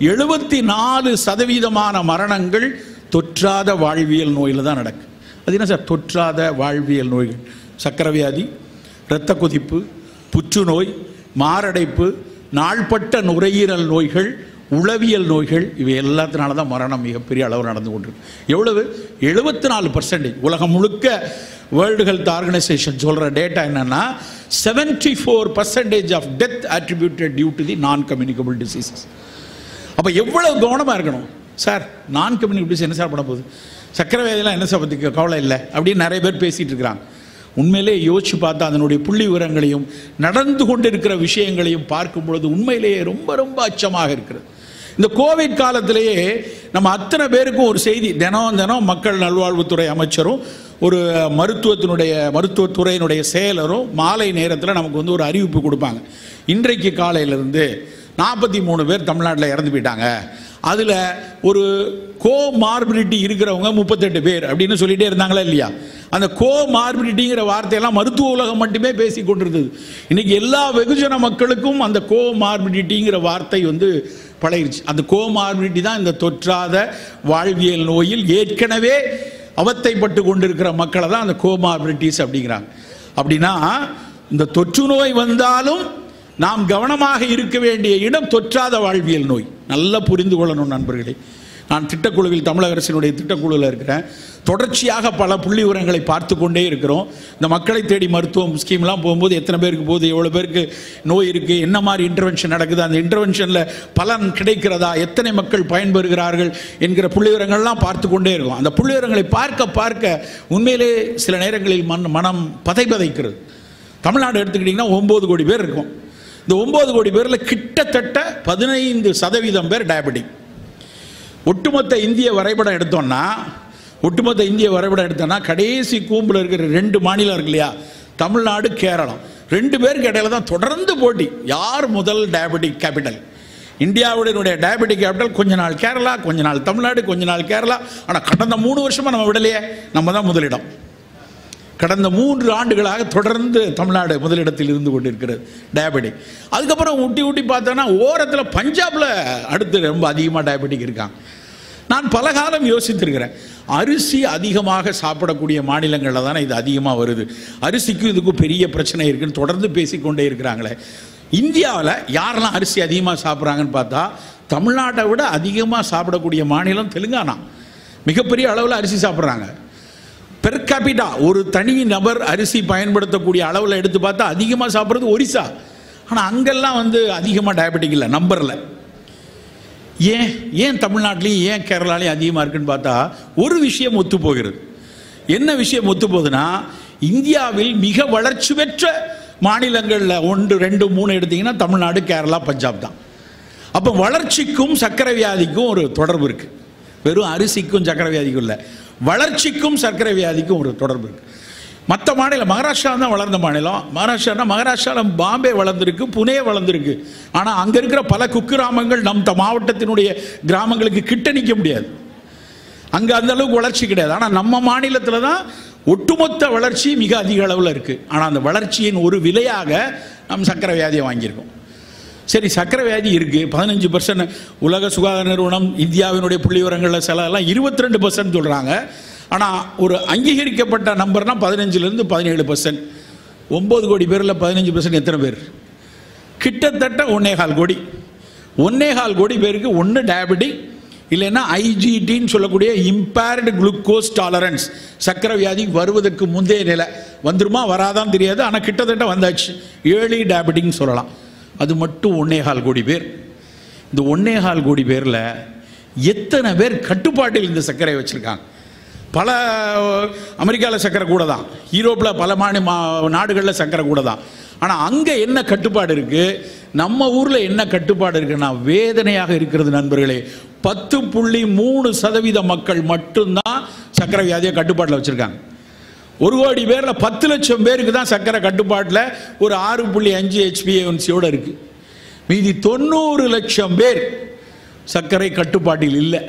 74% மரணங்கள் தொற்றாத வாழ்வியல் நோயில் தான் நடக்கு. அது என்ன சார் தொற்றாத வாழ்வியல் நோய்கள்? சக்கரை வியாதி, இரத்த கொதிப்பு, புற்றுநோய், மாரடைப்பு, நாள்பட்ட நுரையீரல் நோய்கள், உளவியல் நோய்கள், இவை எல்லாத்தினால தான் மரணம் மிகப்பெரிய அளவு நடந்து கொண்டிருக்கு. எவ்வளவு? 74%. உலகம் முழுக்க வேர்ல்டு ஹெல்த் ஆர்கனைசேஷன் சொல்கிற டேட்டா என்னென்னா 74% of death attributed due to the non communicable diseases. அப்போ எவ்வளவு கவனமாக இருக்கணும் சார்? நான் கம்யூனிகபிள் டிசீஸ் என்ன சார் பண்ண போகுது? சக்கரை வியாதியெல்லாம் என்ன சார் பற்றி கவலை இல்லை அப்படின்னு நிறைய பேர் பேசிகிட்டு இருக்கிறாங்க. உண்மையிலே யோசிச்சு பார்த்தா அதனுடைய புள்ளி விவரங்களையும் நடந்து கொண்டிருக்கிற விஷயங்களையும் பார்க்கும் பொழுது உண்மையிலேயே ரொம்ப ரொம்ப அச்சமாக இருக்கிறது. இந்த கோவிட் காலத்திலேயே நம்ம அத்தனை பேருக்கும் ஒரு செய்தி, தினம் மக்கள் நல்வாழ்வுத்துறை அமைச்சரும் ஒரு மருத்துவத்துறையினுடைய செயலரும் மாலை நேரத்தில் நமக்கு வந்து ஒரு அறிவிப்பு கொடுப்பாங்க. இன்றைக்கு காலையிலிருந்து 43 பேர் தமிழ்நாட்டில் இறந்து போயிட்டாங்க, அதில் ஒரு கோமார்பிடிட்டி இருக்கிறவங்க 38 பேர் அப்படின்னு சொல்லிட்டே இருந்தாங்களா இல்லையா? அந்த கோமார்பிடிட்டிங்கிற வார்த்தையெல்லாம் மருத்துவ உலகம் மட்டுமே பேசி கொண்டிருந்தது. இன்னைக்கு எல்லா வெகுஜன மக்களுக்கும் அந்த கோமார்பிடிட்டிங்கிற வார்த்தை வந்து பழகிருச்சு. அந்த கோமார்பிடிட்டி தான் இந்த தொற்றாத வாழ்வியல் நோயில் ஏற்கனவே அவத்தைப்பட்டு கொண்டிருக்கிற மக்களை தான் அந்த கோமார்பிடிட்டிஸ் அப்படிங்கிறாங்க. அப்படின்னா இந்த தொற்று நோய் வந்தாலும் நாம் கவனமாக இருக்க வேண்டிய இடம் தொற்றாத வாழ்வியல் நோய். நல்லா புரிந்து கொள்ளணும் நண்பர்களே. நான் திட்டக்குழுவில், தமிழக அரசினுடைய திட்டக்குழுவில் இருக்கிறேன். தொடர்ச்சியாக பல புள்ளி விவரங்களை பார்த்து கொண்டே இருக்கிறோம். இந்த மக்களை தேடி மருத்துவம் ஸ்கீம்லாம் போகும்போது எத்தனை பேருக்கு போகுது, எவ்வளோ பேருக்கு நோய் இருக்குது, என்ன மாதிரி இன்டர்வென்ஷன் நடக்குது, அந்த இன்டர்வென்ஷனில் பலன் கிடைக்கிறதா, எத்தனை மக்கள் பயன்பெறுகிறார்கள் என்கிற புள்ளி விவரங்கள்லாம் பார்த்து கொண்டே இருக்கும். அந்த புள்ளி விவரங்களை பார்க்க பார்க்க உண்மையிலே சில நேரங்களில் மனம் பதைக்கிறது. தமிழ்நாடு எடுத்துக்கிட்டிங்கன்னா 9 கோடி பேர் இருக்கும். இந்த 9 கோடி பேரில் கிட்டத்தட்ட 15% பேர் டயபெட்டிக். ஒட்டுமொத்த இந்திய வரைபடம் எடுத்தோம்னா கடைசி கூம்பில் இருக்கிற 2 மாநிலம் இருக்கு இல்லையா, தமிழ்நாடு கேரளம், 2 பேருக்கு இடையில தான் தொடர்ந்து போட்டி. யார் முதல் டயபெட்டிக் கேபிட்டல்? இந்தியாவுடைய டயபெட்டிக் கேபிட்டல் கொஞ்ச நாள் கேரளா, கொஞ்ச நாள் தமிழ்நாடு, கொஞ்ச நாள் கேரளா. ஆனால் கடந்த 3 வருஷமாக நம்ம விடலையே, நம்ம தான் முதலிடம். கடந்த 3 ஆண்டுகளாக தொடர்ந்து தமிழ்நாடு முதலிடத்தில் இருந்து கொண்டிருக்கிறது டயபெட்டிக். அதுக்கப்புறம் ஊட்டி பார்த்தோன்னா ஓரத்தில் பஞ்சாபில் அடுத்து ரொம்ப அதிகமாக டயபெட்டிக் இருக்காங்க. நான் பல காலம் யோசித்திருக்கிறேன், அரிசி அதிகமாக சாப்பிடக்கூடிய மாநிலங்களில் தானே இது அதிகமாக வருது, அரிசிக்கும் இதுக்கும் பெரிய பிரச்சனை இருக்குன்னு தொடர்ந்து பேசிக்கொண்டே இருக்கிறாங்களே. இந்தியாவில் யாரெல்லாம் அரிசி அதிகமாக சாப்பிட்றாங்கன்னு பார்த்தா தமிழ்நாட்டை விட அதிகமாக சாப்பிடக்கூடிய மாநிலம் தெலுங்கானா. மிகப்பெரிய அளவில் அரிசி சாப்பிட்றாங்க. பெர் கேபிட்டா ஒரு தனி நபர் அரிசி பயன்படுத்தக்கூடிய அளவில் எடுத்து பார்த்தா அதிகமாக சாப்பிட்றது ஒரிசா. ஆனால் அங்கெல்லாம் வந்து அதிகமாக டயபெட்டிக் இல்லை நம்பரில். ஏன் தமிழ்நாட்டிலையும் ஏன் கேரளாலையும் அதிகமாக இருக்குன்னு பார்த்தா ஒரு விஷயம் ஒத்து போகிறது. என்ன விஷயம் ஒத்து போகுதுன்னா, இந்தியாவில் மிக வளர்ச்சி பெற்ற மாநிலங்களில் 1, 2, 3 எடுத்தீங்கன்னா தமிழ்நாடு, கேரளா, பஞ்சாப் தான். அப்போ வளர்ச்சிக்கும் சர்க்கரை வியாதிக்கும் ஒரு தொடர்பு இருக்குது. வெறும் அரிசிக்கும் சர்க்கரை வியாதிக்கும் இல்லை, வளர்ச்சிக்கும் சர்க்கரை வியாதிக்கும் ஒரு தொடர்பு இருக்குது. மற்ற மாநிலம், மகாராஷ்டிரா தான் வளர்ந்த மாநிலம். மகாராஷ்டிராவில் பாம்பே வளர்ந்துருக்கு, புனே வளர்ந்துருக்கு. ஆனால் அங்கே இருக்கிற பல குக்கிராமங்கள் நம் மாவட்டத்தினுடைய கிராமங்களுக்கு கிட்ட நிற்க முடியாது. அங்கே அந்த அளவுக்கு வளர்ச்சி கிடையாது. ஆனால் நம்ம மாநிலத்தில் தான் ஒட்டுமொத்த வளர்ச்சி மிக அதிக அளவில் இருக்குது. ஆனால் அந்த வளர்ச்சியின் ஒரு விலையாக நம்ம சர்க்கரை வியாதியை வாங்கியிருக்கோம். சரி, சர்க்கரை வியாதி இருக்குது 15%. உலக சுகாதார நிறுவனம் இந்தியாவினுடைய புள்ளி விவரங்களில் சிலலாம் 22% சொல்கிறாங்க. ஆனால் ஒரு அங்கீகரிக்கப்பட்ட நம்பர்னா 15% 17%. 9 கோடி பேரில் 15% எத்தனை பேர்? கிட்டத்தட்ட 1.25 கோடி. 1.25 கோடி பேருக்கு ஒன்று டயபெட்டிக், இல்லைன்னா ஐஜிடின்னு சொல்லக்கூடிய இம்பேர்டு குளுக்கோஸ் டாலரன்ஸ், சர்க்கரை வியாதி வருவதற்கு முந்தைய நிலை. வந்துருமா வராதான் தெரியாது, ஆனால் கிட்டத்தட்ட வந்தாச்சு. ஏர்லி டயபெட்டிக்னு சொல்லலாம். அது மட்டும் 1.25 கோடி பேர். இந்த 1.25 கோடி பேரில் எத்தனை பேர் கட்டுப்பாட்டில் இந்த சர்க்கரையை வச்சுருக்காங்க? பல அமெரிக்காவில் சர்க்கரை கூட தான், யூரோப்பில் பல நாடுகளில் சர்க்கரை கூட தான். ஆனால் அங்கே என்ன கட்டுப்பாடு இருக்குது, நம்ம ஊரில் என்ன கட்டுப்பாடு இருக்குன்னா வேதனையாக இருக்கிறது நண்பர்களே. 10.3% மக்கள் மட்டும்தான் சர்க்கரை வியாதியை கட்டுப்பாட்டில் வச்சுருக்காங்க. 1 கோடி பேரில் 10 லட்சம் பேருக்கு தான் சர்க்கரை கட்டுப்பாட்டில் ஒரு 6.5 HbA1c இருக்குது. மீதி 90 லட்சம் பேர் சர்க்கரை கட்டுப்பாட்டில் இல்லை.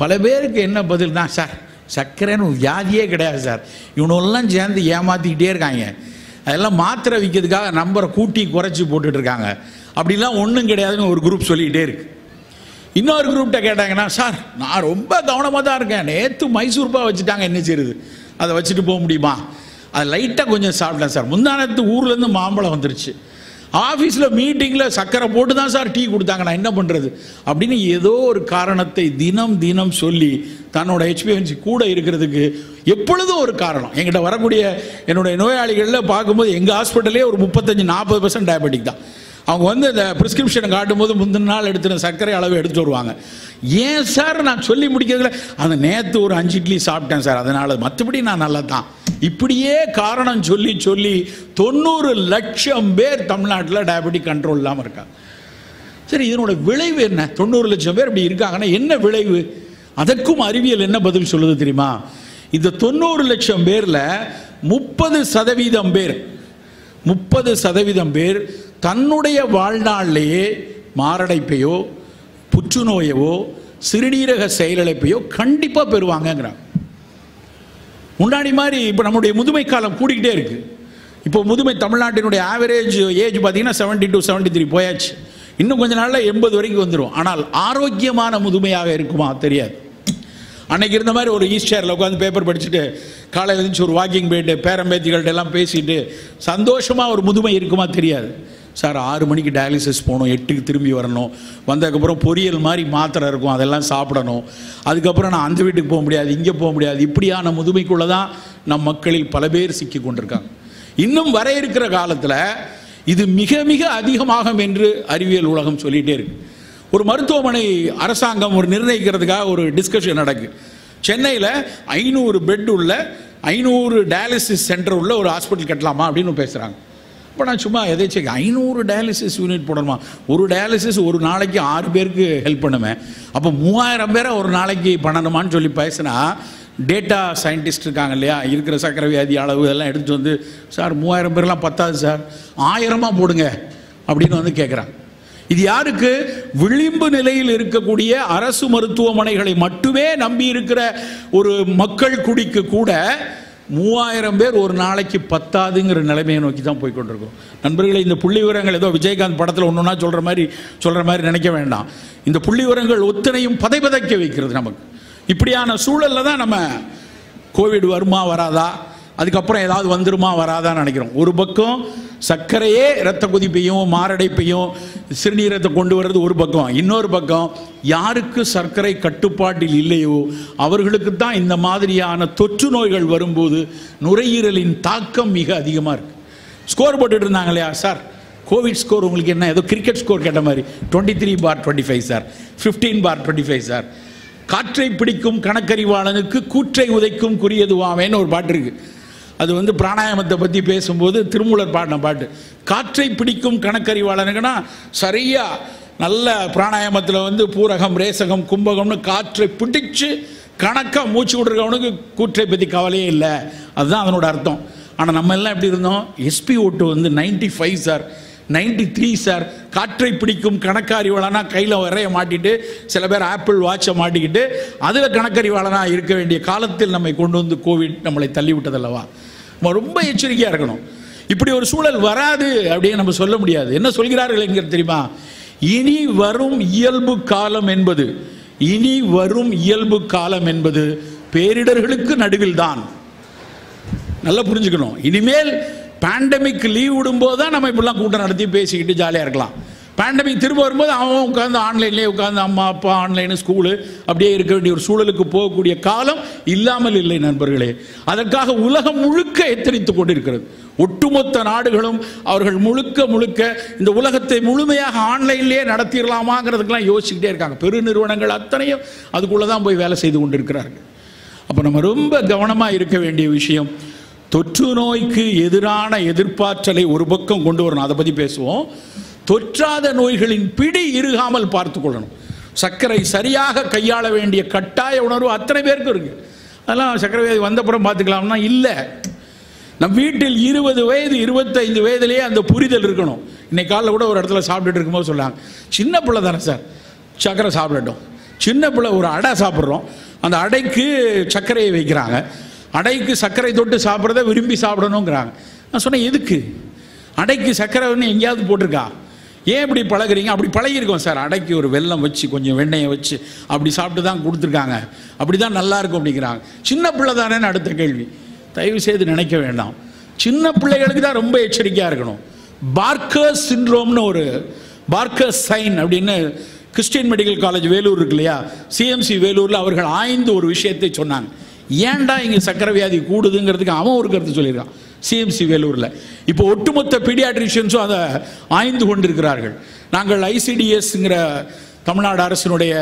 பல பேருக்கு என்ன பதில் தான், சார் சர்க்கரைன்னு வியாதியே கிடையாது சார், இவனெல்லாம் சேர்ந்து ஏமாற்றிக்கிட்டே இருக்காங்க, அதெல்லாம் மாத்திரை விற்கிறதுக்காக நம்பரை கூட்டி குறைச்சி போட்டுட்ருக்காங்க, அப்படிலாம் ஒன்றும் கிடையாதுன்னு ஒரு குரூப் சொல்லிக்கிட்டே இருக்கு. இன்னொரு குரூப்கிட்ட கேட்டாங்கன்னா, சார் நான் ரொம்ப கவனமாக தான் இருக்கேன், நேற்று மைசூர்பா வச்சுட்டாங்க, என்ன செய்யுது, அதை வச்சுட்டு போக முடியுமா, அது லைட்டாக கொஞ்சம் சாப்பிட்டேன் சார், முந்தானத்து ஊர்லேருந்து மாம்பழம் வந்துருச்சு, ஆஃபீஸில் மீட்டிங்கில் சர்க்கரை போட்டு தான் சார் டீ கொடுத்தாங்க, நான் என்ன பண்ணுறது அப்படின்னு ஏதோ ஒரு காரணத்தை தினம் தினம் சொல்லி தன்னோட HbA1c கூட இருக்கிறதுக்கு எப்பொழுதும் ஒரு காரணம். எங்கிட்ட வரக்கூடிய என்னுடைய நோயாளிகளில் பார்க்கும்போது எங்கள் ஹாஸ்பிட்டலே ஒரு 35-40% டயபெட்டிக் தான். அவங்க வந்து இந்த ப்ரிஸ்கிரிப்ஷனை காட்டும்போது முந்தின நாள் எடுத்துன சர்க்கரை அளவு எடுத்துட்டு வருவாங்க. ஏன் சார் நான் சொல்லி முடிக்கிறதுல அந்த நேற்று ஒரு 5 இட்லி சாப்பிட்டேன் சார், அதனால் மற்றபடி நான் நல்லா தான். இப்படியே காரணம் சொல்லி சொல்லி 90 லட்சம் பேர் தமிழ்நாட்டில் டயபெட்டிக் கண்ட்ரோல் இல்லாமல் இருக்காங்க. சரி, இதனோட விளைவு என்ன? 90 லட்சம் பேர் இப்படி இருக்காங்கன்னா என்ன விளைவு? அதற்கும் அறிவியல் என்ன பதில் சொல்லுது தெரியுமா? இந்த 90 லட்சம் பேரில் 30% பேர் தன்னுடைய வாழ்நாளிலேயே மாரடைப்பையோ புற்றுநோயவோ சிறுநீரக செயலிழப்பையோ கண்டிப்பாக பெறுவாங்கங்கிறாங்க. முன்னாடி மாதிரி இப்போ நம்முடைய முதுமை காலம் கூடிக்கிட்டே இருக்கு. இப்போ முதுமை தமிழ்நாட்டினுடைய ஆவரேஜ் ஏஜ் பார்த்தீங்கன்னா 72 73 போயாச்சு. இன்னும் கொஞ்ச நாளில் 80 வரைக்கும் வந்துடும். ஆனால் ஆரோக்கியமான முதுமையாக இருக்குமா தெரியாது. அன்னைக்கு இருந்த மாதிரி ஒரு ஈஸ்டரில் உட்காந்து பேப்பர் படிச்சுட்டு காலையில் எழுந்துச்சு ஒரு வாக்கிங் போயிட்டு பேரம்பேத்திகள்கிட்ட எல்லாம் பேசிட்டு சந்தோஷமாக ஒரு முதுமை இருக்குமா தெரியாது. சார் 6 மணிக்கு டயாலிசிஸ் போகணும், 8க்கு திரும்பி வரணும், வந்ததுக்கப்புறம் பொரியல் மாதிரி மாத்திரை இருக்கும் அதெல்லாம் சாப்பிடணும், அதுக்கப்புறம் நான் அந்த வீட்டுக்கு போக முடியாது, இங்கே போக முடியாது. இப்படியான முதுமைக்குள்ளே தான் நம் மக்களில் பல பேர் சிக்கி கொண்டிருக்காங்க. இன்னும் வர இருக்கிற காலத்தில் இது மிக மிக அதிகமாகும் என்று அறிவியல் உலகம் சொல்லிகிட்டே இருக்கு. ஒரு மருத்துவமனை அரசாங்கம் ஒரு நிர்ணயிக்கிறதுக்காக ஒரு டிஸ்கஷன் நடக்கு. சென்னையில் 500 பெட் உள்ள 500 டயாலிசிஸ் சென்டர் உள்ள ஒரு ஹாஸ்பிட்டல் கட்டலாமா அப்படின்னு பேசுகிறாங்க. இப்போ நான் சும்மா எதாச்சும் 500 டயாலிசிஸ் யூனிட் போடணுமா? ஒரு டயாலிசிஸ் ஒரு நாளைக்கு 6 பேருக்கு ஹெல்ப் பண்ணுவேன், அப்போ 3000 பேரை ஒரு நாளைக்கு பண்ணணுமான்னு சொல்லி பேசினா டேட்டா சயின்டிஸ்ட் இருக்காங்க இல்லையா, இருக்கிற சக்கரை வியாதி அளவு எல்லாம் எடுத்துகிட்டு வந்து சார் 3000 பேர்லாம் பத்தாது சார் 1000 போடுங்க அப்படின்னு வந்து கேட்குறாங்க. இது யாருக்கு? விளிம்பு நிலையில் இருக்கக்கூடிய அரசு மருத்துவமனைகளை மட்டுமே நம்பி இருக்கிற ஒரு மக்கள் குடிக்கு கூட 3000 பேர் ஒரு நாளைக்கு பத்தாதுங்கிற நிலைமையை நோக்கி தான் போய் கொண்டிருக்கோம். நண்பர்களே, இந்த புள்ளி விவரங்கள் ஏதோ விஜயகாந்த் படத்தில் ஒன்றுனா சொல்கிற மாதிரி நினைக்க வேண்டாம். இந்த புள்ளி விவரங்கள் ஒத்தனையும் பதைபதைக்க வைக்கிறது நமக்கு. இப்படியான சூழலில் தான் நம்ம கோவிட் வருமா வராதா, அதுக்கப்புறம் ஏதாவது வந்துருமா வராதான்னு நினைக்கிறோம். ஒரு பக்கம் சர்க்கரையே இரத்த கொதிப்பையும் மாரடைப்பையும் சிறுநீரத்தை கொண்டு வர்றது ஒரு பக்கம், இன்னொரு பக்கம் யாருக்கு சர்க்கரை கட்டுப்பாட்டில் இல்லையோ அவர்களுக்கு தான் இந்த மாதிரியான தொற்று நோய்கள் வரும்போது நுரையீரலின் தாக்கம் மிக அதிகமாக இருக்குது. ஸ்கோர் போட்டுட்டு இருந்தாங்க இல்லையா சார், கோவிட் ஸ்கோர் உங்களுக்கு என்ன, ஏதோ கிரிக்கெட் ஸ்கோர் கேட்ட மாதிரி 23/25 சார், 15/25 சார். காற்றை பிடிக்கும் கணக்கறிவாளனுக்கு கூற்றை உதைக்கும் குறியதுவாவேன்னு ஒரு பாட்டு இருக்குது. அது வந்து பிராணாயாமத்தை பற்றி பேசும்போது திருமூலர் பாடின பாட்டு. காற்றை பிடிக்கும் கணக்கறிவாளனுக்குன்னா சரியாக நல்ல பிராணாயாமத்தில் வந்து பூரகம் ரேசகம் கும்பகம்னு காற்றை பிடிச்சு கணக்காக மூச்சு விட்ருக்கவனுக்கு கூற்றை பற்றி கவலையே இல்லை, அதுதான் அதனோட அர்த்தம். ஆனால் நம்ம எல்லாம் எப்படி இருந்தோம்? SpO2 வந்து 95 சார், 93 சார். காற்றை பிடிக்கும் கணக்கறிவாளனாக கையில் வரைய மாட்டிட்டு சில பேர் ஆப்பிள் வாட்சை மாட்டிக்கிட்டு அதில் கணக்கறிவாளனாக இருக்க வேண்டிய காலத்தில் நம்மை கொண்டு வந்து கோவிட் நம்மளை தள்ளிவிட்டதல்லவா. நம்ம ரொம்ப எச்சரிக்கையாக இருக்கணும். இப்படி ஒரு சூழல் வராது அப்படின்னு நம்ம சொல்ல முடியாது. என்ன சொல்கிறார்கள் என்கிறது தெரியுமா? இனி வரும் இயல்பு காலம் என்பது பேரிடர்களுக்கு நடுவில் தான். நல்லா புரிஞ்சுக்கணும். இனிமேல் பேண்டமிக் லீவ் விடும்போது தான் நம்ம இப்படிலாம் கூட்டம் நடத்தி பேசிக்கிட்டு ஜாலியாக இருக்கலாம். பேண்டமிக் திரும்ப வரும்போது அவன் உட்காந்து ஆன்லைன்லேயே உட்காந்து அம்மா அப்பா ஆன்லைனு ஸ்கூலு அப்படியே இருக்க வேண்டிய ஒரு சூழலுக்கு போகக்கூடிய காலம் இல்லாமல் இல்லை நண்பர்களே. அதற்காக உலகம் முழுக்க எத்தனித்து கொண்டிருக்கிறது. ஒட்டுமொத்த நாடுகளும் அவர்கள் முழுக்க இந்த உலகத்தை முழுமையாக ஆன்லைன்லேயே நடத்திடலாமாங்கிறதுக்கெல்லாம் யோசிச்சுக்கிட்டே இருக்காங்க. பெருநிறுவனங்கள் அத்தனையும் அதுக்குள்ளே தான் போய் வேலை செய்து கொண்டிருக்கிறார்கள். அப்போ நம்ம ரொம்ப கவனமாக இருக்க வேண்டிய விஷயம், தொற்று நோய்க்கு எதிரான எதிர்ப்பாற்றலை ஒரு பக்கம் கொண்டு வரணும், அதை பற்றி பேசுவோம். தொற்றாத நோய்களின் பிடி இறுகாமல் பார்த்து கொள்ளணும். சர்க்கரை சரியாக கையாள வேண்டிய கட்டாய உணர்வு அத்தனை பேருக்கு இருக்கு. அதெல்லாம் சர்க்கரை வியாதி வந்தப்புறம் பார்த்துக்கலாம்னா இல்லை. நம் வீட்டில் 20 வயது 25 வயதிலேயே அந்த புரிதல் இருக்கணும். இன்னைக்கு காலையில் கூட ஒரு இடத்துல சாப்பிட்டுட்டு இருக்கும்போது சொன்னாங்க, சின்ன பிள்ளை தானே சார் சர்க்கரை சாப்பிடட்டும். சின்ன பிள்ளை ஒரு அடை சாப்பிட்றோம், அந்த அடைக்கு சர்க்கரையை வைக்கிறாங்க, அடைக்கு சர்க்கரை தொட்டு சாப்பிட்றத விரும்பி சாப்பிடணுங்கிறாங்க. நான் சொன்னேன், எதுக்கு அடைக்கு சர்க்கரை ஒன்று எங்கேயாவது போட்டிருக்கா? ஏன் இப்படி பழகுறீங்க? அப்படி பழகிருக்கோம் சார், அடைக்கு ஒரு வெல்லம் வச்சு கொஞ்சம் வெண்ணெயை வச்சு அப்படி சாப்பிட்டு தான் கொடுத்துருக்காங்க, அப்படி தான் நல்லாயிருக்கும் அப்படிங்கிறாங்க. சின்ன பிள்ளை தானேன்னு அடுத்த கேள்வி. தயவு செய்து நினைக்க வேண்டாம், சின்ன பிள்ளைகளுக்கு தான் ரொம்ப எச்சரிக்கையாக இருக்கணும். பார்க்கர் சிண்ட்ரோம்னு ஒரு பார்க்கர் சைன் அப்படின்னு கிறிஸ்டியன் மெடிக்கல் காலேஜ் வேலூர் இருக்கு இல்லையா, CMC வேலூரில் அவர்கள் ஆய்ந்து ஒரு விஷயத்தை சொன்னாங்க. ஏன்டா இங்கே சர்க்கரை வியாதி கூடுதுங்கிறதுக்கு அவன் ஒரு கருத்து சொல்லியிருக்கான். சிஎம்சி வேலூரில். இப்போ ஒட்டுமொத்த பீடியாட்ரிஷியன்ஸும் அதை ஆய்ந்து கொண்டிருக்கிறார்கள். நாங்கள் ஐசிடிஎஸ்ங்கிற தமிழ்நாடு அரசினுடைய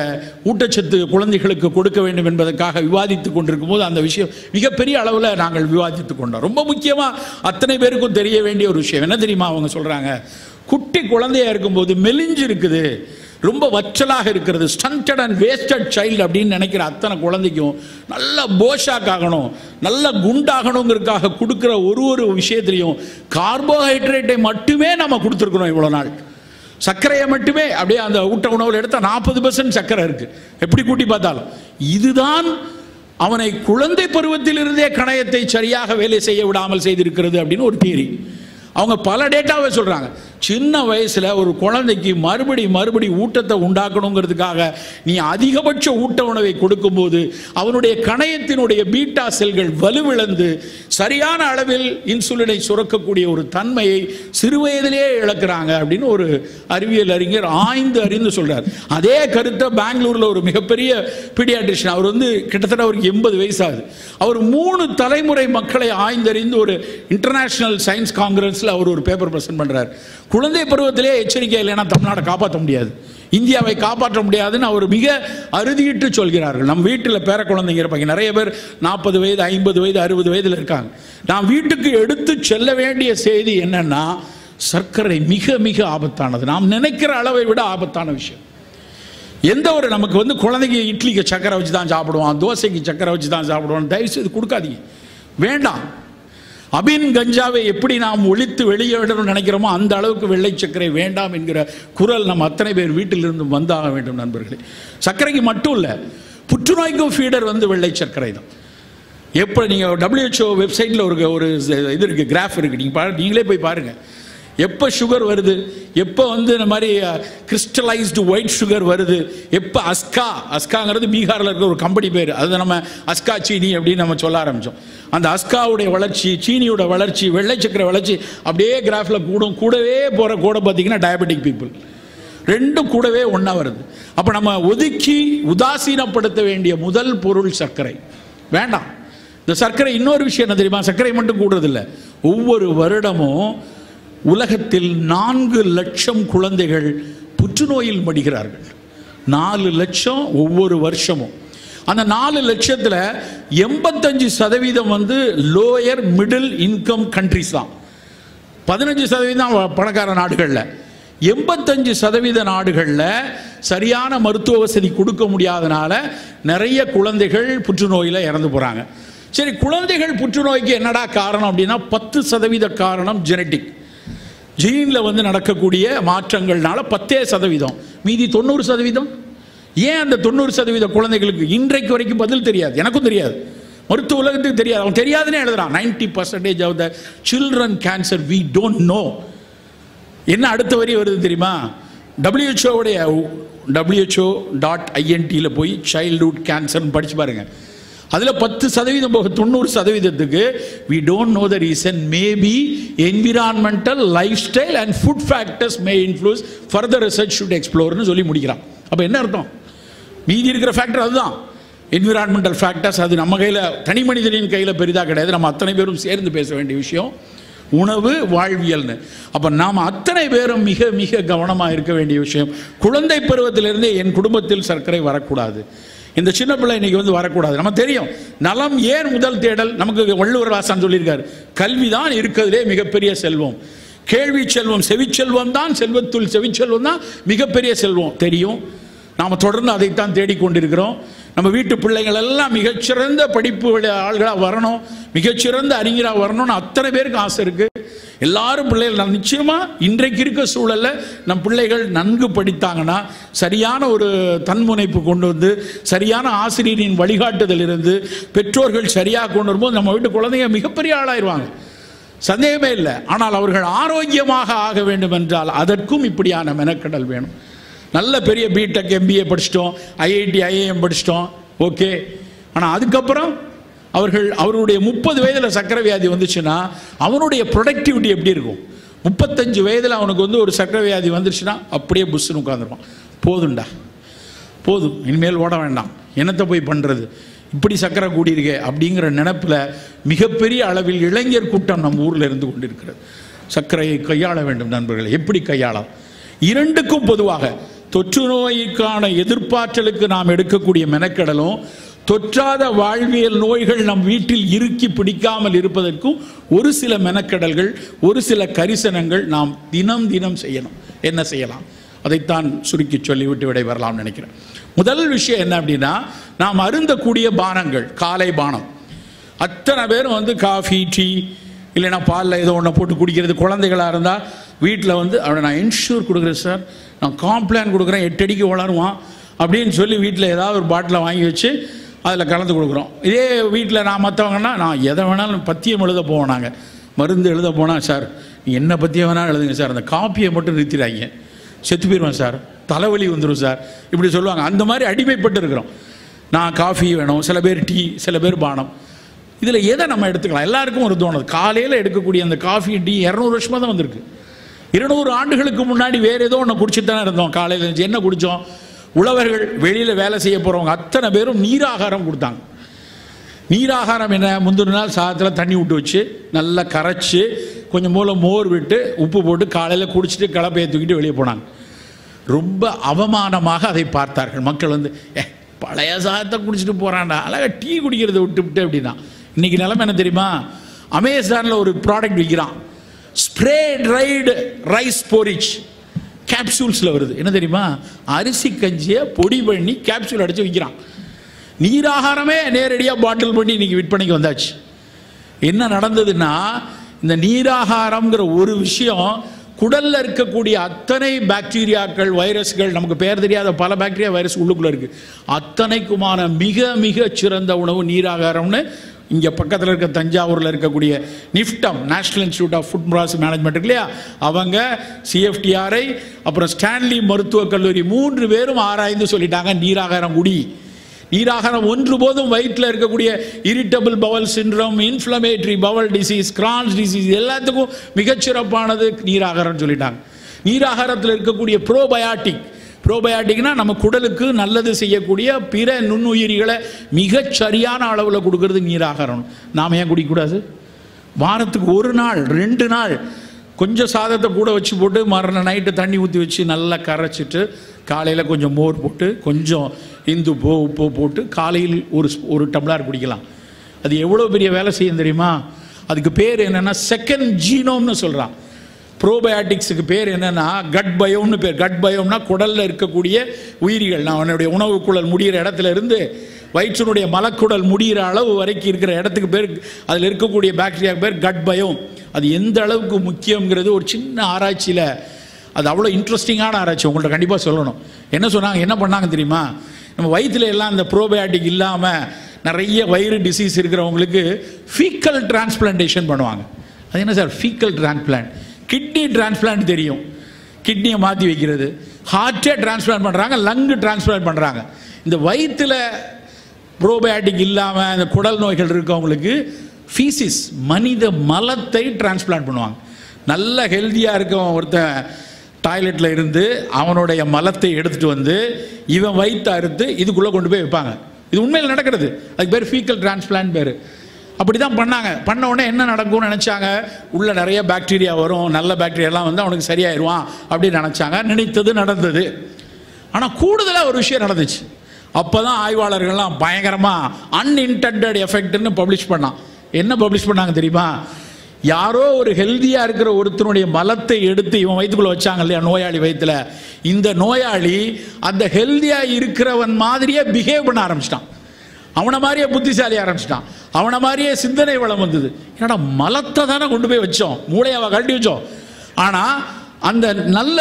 ஊட்டச்சத்து குழந்தைகளுக்கு கொடுக்க வேண்டும் என்பதற்காக விவாதித்து கொண்டிருக்கும் போது அந்த விஷயம் மிகப்பெரிய அளவில் நாங்கள் விவாதித்து கொண்டோம். ரொம்ப முக்கியமாக அத்தனை பேருக்கும் தெரிய வேண்டிய ஒரு விஷயம் என்ன தெரியுமா? அவங்க சொல்கிறாங்க, குட்டி குழந்தையா இருக்கும்போது மெலிஞ்சு இருக்குது, ரொம்ப வற்றலாக இருக்கிறது, ஸ்டண்டட் அண்ட் வேஸ்டட் சைல்டு அப்படின்னு நினைக்கிற அத்தனை குழந்தைக்கும் நல்ல போஷாக் ஆகணும், நல்ல குண்டாகணுங்கிறதுக்காக கொடுக்குற ஒரு விஷயத்திலையும் கார்போஹைட்ரேட்டை மட்டுமே நம்ம கொடுத்துருக்குறோம் இவ்வளோ நாள். சர்க்கரையை மட்டுமே அப்படியே அந்த ஊட்ட உணவில் எடுத்தால் 40% சர்க்கரை இருக்கு, எப்படி கூட்டி பார்த்தாலும். இதுதான் அவனை குழந்தை பருவத்திலிருந்தே கணையத்தை சரியாக வேலை செய்ய விடாமல் செய்திருக்கிறது அப்படின்னு ஒரு தியரி. அவங்க பல டேட்டாவை சொல்றாங்க. சின்ன வயசுல ஒரு குழந்தைக்கு மறுபடி ஊட்டத்தை உண்டாக்கணுங்கிறதுக்காக நீ அதிகபட்ச ஊட்ட உணவை கொடுக்கும்போது அவனுடைய கணையத்தினுடைய பீட்டா செல்கள் வலுவிழந்து சரியான அளவில் இன்சுலினை சுரக்கக்கூடிய ஒரு தன்மையை சிறுவயதிலே இழக்கிறாங்க அப்படின்னு ஒரு அறிவியல் அறிஞர் அறிந்து சொல்றார். அதே கருத்தை பெங்களூர்ல ஒரு மிகப்பெரிய பீடியாட்ரிஷியன், அவர் கிட்டத்தட்ட அவருக்கு 80 வயசு ஆகுது. அவர் 3 தலைமுறை மக்களை ஆய்ந்தறிந்து ஒரு இன்டர்நேஷனல் சயின்ஸ் காங்கிரஸ்ல அவர் ஒரு பேப்பர் பிரசன்ட் பண்றார். குழந்தை பருவத்திலே எச்சரிக்கை இல்லைன்னா தமிழ்நாட்டை காப்பாற்ற முடியாது, இந்தியாவை காப்பாற்ற முடியாதுன்னு அவர் மிக அறுதியிட்டு சொல்கிறார்கள். நம்ம வீட்டில் பேர குழந்தைங்க இருப்பாங்க, நிறைய பேர் 40 வயது 50 வயது 60 வயதில் இருக்காங்க. நான் வீட்டுக்கு எடுத்து செல்ல வேண்டிய செய்தி என்னன்னா, சர்க்கரை மிக மிக ஆபத்தானது, நாம் நினைக்கிற அளவை விட ஆபத்தான விஷயம். எந்த ஒரு நமக்கு குழந்தைக்கு இட்லிக்கு சக்கரை வச்சு தான் சாப்பிடுவான், தோசைக்கு சக்கரை வச்சு தான் சாப்பிடுவான், தயவு செய்து கொடுக்காதீங்க, வேண்டாம். அபின் கஞ்சாவை எப்படி நாம் ஒழித்து வெளியிடணும்னு நினைக்கிறோமோ அந்த அளவுக்கு வெள்ளை சர்க்கரை வேண்டாம் என்கிற குரல் நம்ம அத்தனை பேர் வீட்டிலிருந்து வந்தாக வேண்டும் நண்பர்களே. சர்க்கரைக்கு மட்டும் இல்லை, புற்றுநோய்க்கும் ஃபீடர் வெள்ளை சர்க்கரை தான். எப்போ நீங்கள் WHO வெப்சைட்டில் ஒரு இது இருக்குது, கிராஃப் இருக்குது, நீங்களே போய் பாருங்கள். எப்போ சுகர் வருது, எப்போ இந்த மாதிரி கிறிஸ்டலைஸ்டு ஒயிட் சுகர் வருது, எப்போ அஸ்காங்கிறது பீகாரில் இருக்கிற ஒரு கம்பெனி பேர், அது நம்ம அஸ்கா சீனி அப்படின்னு நம்ம சொல்ல ஆரம்பித்தோம். அந்த அஸ்காவுடைய வளர்ச்சி, சீனியோட வளர்ச்சி, வெள்ளை சக்கரை வளர்ச்சி அப்படியே கிராஃபில் கூடவே போகிற கூட பார்த்தீங்கன்னா டயபெட்டிக் பீப்புள் ரெண்டும் கூடவே ஒன்றா வருது. அப்போ நம்ம ஒதுக்கி உதாசீனப்படுத்த வேண்டிய முதல் பொருள் சர்க்கரை வேண்டாம். இந்த சர்க்கரை இன்னொரு விஷயம் என்ன தெரியுமா? சர்க்கரை மட்டும் கூடுறதில்லை, ஒவ்வொரு வருடமும் உலகத்தில் 4 லட்சம் குழந்தைகள் புற்றுநோயில் மடிகிறார்கள். 4 லட்சம் ஒவ்வொரு வருஷமும். அந்த 4 லட்சத்தில் 85% லோயர் மிடில் இன்கம் கண்ட்ரிஸ் தான். 15% பணக்கார நாடுகளில். 85% நாடுகளில் சரியான மருத்துவ வசதி கொடுக்க முடியாதனால நிறைய குழந்தைகள் புற்றுநோயில் இறந்து போகிறாங்க. சரி, குழந்தைகள் புற்றுநோய்க்கு என்னடா காரணம் அப்படின்னா 10% காரணம் ஜெனட்டிக், ஜீனில் நடக்கக்கூடிய மாற்றங்கள்னால 10%, மீதி 90%. ஏன் அந்த 90% குழந்தைகளுக்கு இன்றைக்கு வரைக்கும் பதில் தெரியாது, எனக்கும் தெரியாது, மருத்துவ உலகத்துக்கு தெரியாது. அவன் தெரியாதுன்னே எழுதுறான். 90% of the children cancer we don't know. என்ன அடுத்த வரி வருது தெரியுமா? WHO.int போய் சைல்ட்ஹுட் கேன்சர்னு படிச்சு பாருங்க. அதில் 10% போக 90%க்கு we don't know the reason, maybe environmental, lifestyle and food factors may influence, further research should explore சொல்லி முடிக்கிறான். அப்போ என்ன அர்த்தம்? மீதி இருக்கிற ஃபேக்டர் அதுதான், என்விரான்மெண்டல் ஃபேக்டர்ஸ். அது நம்ம கையில், தனி மனிதனின் கையில் பெரிதாக கிடையாது, நம்ம அத்தனை பேரும் சேர்ந்து பேச வேண்டிய விஷயம் உணவு வாழ்வியல்னு. அப்போ நாம் அத்தனை பேரும் மிக மிக கவனமாக இருக்க வேண்டிய விஷயம். குழந்தை பருவத்திலிருந்தே என் குடும்பத்தில் சர்க்கரை வரக்கூடாது, இந்த சின்ன பிள்ளை இன்னைக்கு வரக்கூடாது. நம்ம தெரியும் நலம் ஏன் முதல் தேடல். நமக்கு வள்ளுவர் வாசன் சொல்லியிருக்காரு, கல்விதான் இருக்கிறதுலே மிகப்பெரிய செல்வம், கேள்வி செல்வம் செவிச்செல்வம் தான், செல்வத்துள் செவிச்செல்வம் தான் மிகப்பெரிய செல்வம். தெரியும், நாம் தொடர்ந்து அதைத்தான் தேடிக்கொண்டிருக்கிறோம். நம்ம வீட்டு பிள்ளைகள் எல்லாம் மிகச்சிறந்த படிப்பு ஆள்களாக வரணும், மிகச்சிறந்த அறிஞராக வரணும்னு அத்தனை பேருக்கு ஆசை இருக்கு. எல்லாரும் பிள்ளைகள் நிச்சயமாக இன்றைக்கு இருக்க சூழலில் நம் பிள்ளைகள் நன்கு படித்தாங்கன்னா, சரியான ஒரு தன்முனைப்பு கொண்டு வந்து, சரியான ஆசிரியரின் வழிகாட்டுதல் இருந்து பெற்றோர்கள் சரியாக கொண்டு வரும்போது நம்ம வீட்டு குழந்தைங்க மிகப்பெரிய ஆளாயிருவாங்க, சந்தேகமே இல்லை. ஆனால் அவர்கள் ஆரோக்கியமாக ஆக வேண்டும் என்றால் அதற்கும் இப்படியான மெனக்கடல் வேணும். நல்ல பெரிய பிடெக் MBA படிச்சிட்டோம், IIT IIM படிச்சிட்டோம், ஓகே. ஆனால் அதுக்கப்புறம் அவர்களுடைய 30 வயதில் சர்க்கரை வியாதி வந்துச்சுன்னா அவனுடைய ப்ரொடக்டிவிட்டி எப்படி இருக்கும்? 35 வயதில் அவனுக்கு ஒரு சர்க்கரை வியாதி வந்துருச்சுன்னா அப்படியே புஷ்ஷுன்னு உட்காந்துருப்பான். போதுண்டா, போதும், இனிமேல் ஓட வேண்டாம், என்னத்தை போய் பண்ணுறது, இப்படி சக்கரை கூடியிருக்கே அப்படிங்கிற நினைப்பில் மிகப்பெரிய அளவில் இளைஞர் கூட்டம் நம்ம ஊரில் இருந்து கொண்டிருக்கிறது. சர்க்கரையை கையாள வேண்டும் நண்பர்களே. எப்படி கையாளலாம்? இரண்டுக்கும் பொதுவாக தொற்று நோய்க்கான எதிர்ப்பாற்றலுக்கு நாம் எடுக்கக்கூடிய மெனக்கடலும், தொற்றாத வாழ்வியல் நோய்கள் நம் வீட்டில் இறுக்கி பிடிக்காமல் இருப்பதற்கும் ஒரு சில மெனக்கடல்கள், ஒரு சில கரிசனங்கள் நாம் தினம் தினம் செய்யணும். என்ன செய்யலாம்? அதைத்தான் சுருக்கி சொல்லிவிட்டு விடை வரலாம் நினைக்கிறேன். முதல் விஷயம் என்ன அப்படின்னா, நாம் அருந்தக்கூடிய பானங்கள், காலை பானம். அத்தனை பேரும் வந்து காஃபி, டீ, இல்லைன்னா பாலில் ஏதோ ஒன்று போட்டு குடிக்கிறது. குழந்தைகளாக இருந்தால் வீட்டில் வந்து அவனை நான் இன்ஷூர் கொடுக்குறேன் சார், நான் காம்ப்ளான் கொடுக்குறேன், 8 அடிக்கு வளருவான் அப்படின்னு சொல்லி வீட்டில் ஏதாவது ஒரு பாட்டிலை வாங்கி வச்சு அதில் கலந்து கொடுக்குறோம். இதே வீட்டில் நான் மற்றவங்கன்னா நான் எதை வேணாலும் பத்தியம் எழுத போவோம். நாங்கள் மருந்து எழுத போனால், சார் என்ன பத்தியம் வேணாலும் எழுதுங்க சார், அந்த காப்பியை மட்டும் நிறுத்திடாங்க, செத்து போயிடுவேன் சார், தலைவலி வந்துடும் சார், இப்படி சொல்லுவாங்க. அந்த மாதிரி அடிமைப்பட்டு இருக்கிறோம். நான் காஃபி வேணும், சில பேர் டீ, சில பேர் பானம். இதில் எதை நம்ம எடுத்துக்கலாம்? எல்லாருக்கும் ஒரு தோணுது. காலையில் எடுக்கக்கூடிய அந்த காஃபி, டீ 200 வருஷமாக தான் வந்திருக்கு. 200 ஆண்டுகளுக்கு முன்னாடி வேறு ஏதோ ஒன்று குடிச்சிட்டு தானே இருந்தோம். காலையில் இருந்துச்சு என்ன குடித்தோம்? உழவர்கள், வெளியில் வேலை செய்ய போகிறவங்க அத்தனை பேரும் நீராகாரம் கொடுத்தாங்க. நீராகாரம் என்ன? முந்தின நாள் சாதத்தில் தண்ணி விட்டு வச்சு நல்லா கரைச்சி கொஞ்சம் மூலம் மோர் விட்டு உப்பு போட்டு காலையில் குடிச்சிட்டு கலப்பையை தூக்கிட்டு வெளியே போனாங்க. ரொம்ப அவமானமாக அதை பார்த்தார்கள் மக்கள். வந்து பழைய சாதத்தை குடிச்சிட்டு போகிறான்டா, அழகாக டீ குடிக்கிறத விட்டு அப்படின்னா. இன்றைக்கி நிலைமை என்ன தெரியுமா? அமேசானில் ஒரு ப்ராடக்ட் விற்கிறான், ஸ்ப்ரே ட்ரைடு ரைஸ் போரிச், கேப்சூல்ஸில் வருது. என்ன தெரியுமா? அரிசி கஞ்சியை பொடி பண்ணி கேப்சூல் அடித்து விற்கிறான். நீராகாரமே நேரடியாக பாட்டில் பண்ணி இன்றைக்கி விற்பனைக்கு வந்தாச்சு. என்ன நடந்ததுன்னா, இந்த நீராகாரம்ங்கிற ஒரு விஷயம் குடலில் இருக்கக்கூடிய அத்தனை பாக்டீரியாக்கள், வைரஸ்கள், நமக்கு பெயர் தெரியாத பல பாக்டீரியா, வைரஸ் உள்ளுக்குள்ளே இருக்குது. அத்தனைக்குமான மிக மிக சிறந்த உணவு நீராகாரம்னு இங்கே பக்கத்தில் இருக்க தஞ்சாவூரில் இருக்கக்கூடிய NIFTEM, national institute of food process management இருக்கு இல்லையா, அவங்க, சிஎஃப்டிஆர்ஐ, அப்புறம் ஸ்டான்லி மருத்துவக் கல்லூரி 3 பேரும் ஆராய்ந்து சொல்லிட்டாங்க, நீராகாரம் குடி. நீராகாரம் ஒன்று போதும் வயிற்றில் இருக்கக்கூடிய irritable Powell syndrome, inflammatory Powell disease, Crohn's disease எல்லாத்துக்கும் மிகச்சிறப்பானது நீராகாரம் சொல்லிட்டாங்க. நீராகாரத்தில் இருக்கக்கூடிய ப்ரோபயாட்டிக்னா நம்ம குடலுக்கு நல்லது செய்யக்கூடிய பிற நுண்ணுயிரிகளை மிகச் சரியான அளவில் கொடுக்கறது நீராகாரம். நாம் ஏன் குடிக்கக்கூடாது? வாரத்துக்கு 1 நாள் 2 நாள் கொஞ்சம் சாதத்தை கூட வச்சு போட்டு மறுநாள் நைட்டு தண்ணி ஊற்றி வச்சு நல்லா கரைச்சிட்டு காலையில் கொஞ்சம் மோர் போட்டு கொஞ்சம் உப்பு போட்டு காலையில் ஒரு டம்ளர் குடிக்கலாம். அது எவ்வளோ பெரிய வேலை செய்யும் தெரியுமா? அதுக்கு பேர் என்னென்னா செகண்ட் ஜீனோம்னு சொல்கிறான். ப்ரோபயாட்டிக்ஸுக்கு பேர் என்னென்னா கட் பயோம்னு பேர். கட் பயோம்னா குடலில் இருக்கக்கூடிய உயிரிகள், நான் அவனுடைய உணவு குழல் முடிகிற இடத்துல இருந்து வயிற்றினுடைய மலக்குடல் முடிகிற அளவு வரைக்கும் இருக்கிற இடத்துக்கு பேர், அதில் இருக்கக்கூடிய பாக்டீரியா பேர் கட் பயோம். அது எந்த அளவுக்கு முக்கியங்கிறது ஒரு சின்ன ஆராய்ச்சியில், அது அவ்வளோ இன்ட்ரெஸ்டிங்கான ஆராய்ச்சி, உங்கள்கிட்ட கண்டிப்பாக சொல்லணும். என்ன சொன்னாங்க, என்ன பண்ணாங்க தெரியுமா? நம்ம வயிற்றுல எல்லாம் இந்த ப்ரோபயாட்டிக் இல்லாமல் நிறைய வயிறு டிசீஸ் இருக்கிறவங்களுக்கு ஃபீக்கல் டிரான்ஸ்பிளான்டேஷன் பண்ணுவாங்க. அது என்ன sir faecal transplant? Kidney transplant தெரியும், கிட்னியை மாற்றி வைக்கிறது. ஹார்ட்டே டிரான்ஸ்பிளான்ட் பண்ணுறாங்க, லங்கு டிரான்ஸ்பிளான்ட் பண்ணுறாங்க. இந்த வயிற்றில் ப்ரோபயாட்டிக் இல்லாமல் இந்த குடல் நோய்கள் இருக்கவங்களுக்கு ஃபீசிஸ், மனித மலத்தை டிரான்ஸ்பிளான்ட் பண்ணுவாங்க. நல்ல ஹெல்த்தியாக இருக்கவன் ஒருத்தன் டாய்லெட்டில் இருந்து அவனுடைய மலத்தை எடுத்துகிட்டு வந்து இவன் வயிற்று அறுத்து இதுக்குள்ளே கொண்டு போய் வைப்பாங்க. இது உண்மையில் நடக்கிறது. அதுக்கு பேர் ஃபீக்கல் டிரான்ஸ்பிளான்ட் பேர். அப்படி தான் பண்ணாங்க. பண்ண உடனே என்ன நடக்கும்னு நினச்சாங்க, உள்ளே நிறைய பாக்டீரியா வரும், நல்ல பாக்டீரியாலாம் வந்து அவனுக்கு சரியாயிருவான் அப்படின்னு நினச்சாங்க. நினைத்தது நடந்தது. ஆனால் கூடுதலாக ஒரு விஷயம் நடந்துச்சு. அப்போ தான் ஆய்வாளர்கள்லாம் பயங்கரமாக அன்இன்டெண்டட் எஃபெக்ட்னு பப்ளிஷ் பண்ணான். என்ன பப்ளிஷ் பண்ணாங்க தெரியுமா? யாரோ ஒரு ஹெல்த்தியாக இருக்கிற ஒருத்தனுடைய மலத்தை எடுத்து இவன் வயிற்றுக்குள்ளே வச்சாங்க இல்லையா, நோயாளி வயிற்றுல. இந்த நோயாளி அந்த ஹெல்த்தியாக இருக்கிறவன் மாதிரியே பிஹேவ் பண்ண ஆரம்பிச்சிட்டான். அவனை மாதிரியே புத்திசாலி ஆரம்பிச்சிட்டான். அவனை மாதிரியே சிந்தனை வளம் வந்தது. ஏன்னா மலத்தை தானே கொண்டு போய் வச்சோம், மூளையாவை கழட்டி வச்சோம். ஆனால் அந்த நல்ல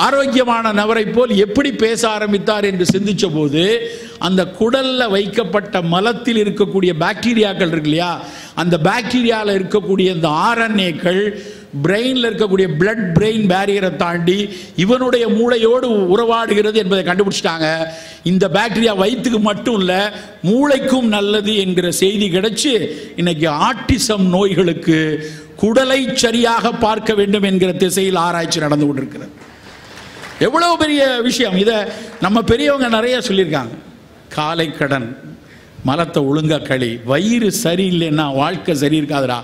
ஆரோக்கியமான நபரை போல் எப்படி பேச ஆரம்பித்தார் என்று சிந்தித்த போது அந்த குடலில் வைக்கப்பட்ட மலத்தில் இருக்கக்கூடிய பாக்டீரியாக்கள் இருக்கு இல்லையா, அந்த பாக்டீரியாவில் இருக்கக்கூடிய இந்த ஆர்என்ஏக்கள் பிரெயினில் இருக்கக்கூடிய பிளட் பிரெயின் பேரியரை தாண்டி இவனுடைய மூளையோடு உறவாடுகிறது என்பதை கண்டுபிடிச்சிட்டாங்க. இந்த பாக்டீரியா வயிற்றுக்கு மட்டும் இல்லை, மூளைக்கும் நல்லது என்கிற செய்தி கிடைச்சு இன்னைக்கு ஆட்டிசம் நோய்களுக்கு குடலை சரியாக பார்க்க வேண்டும் என்கிற திசையில் ஆராய்ச்சி நடந்து கொண்டிருக்கிறது. எவ்வளவு பெரிய விஷயம்! இதை நம்ம பெரியவங்க நிறைய சொல்லியிருக்காங்க. காலை கடன், மலத்தை ஒழுங்காக களி. வயிறு சரியில்லைன்னா வாழ்க்கை சரி இருக்காதுடா.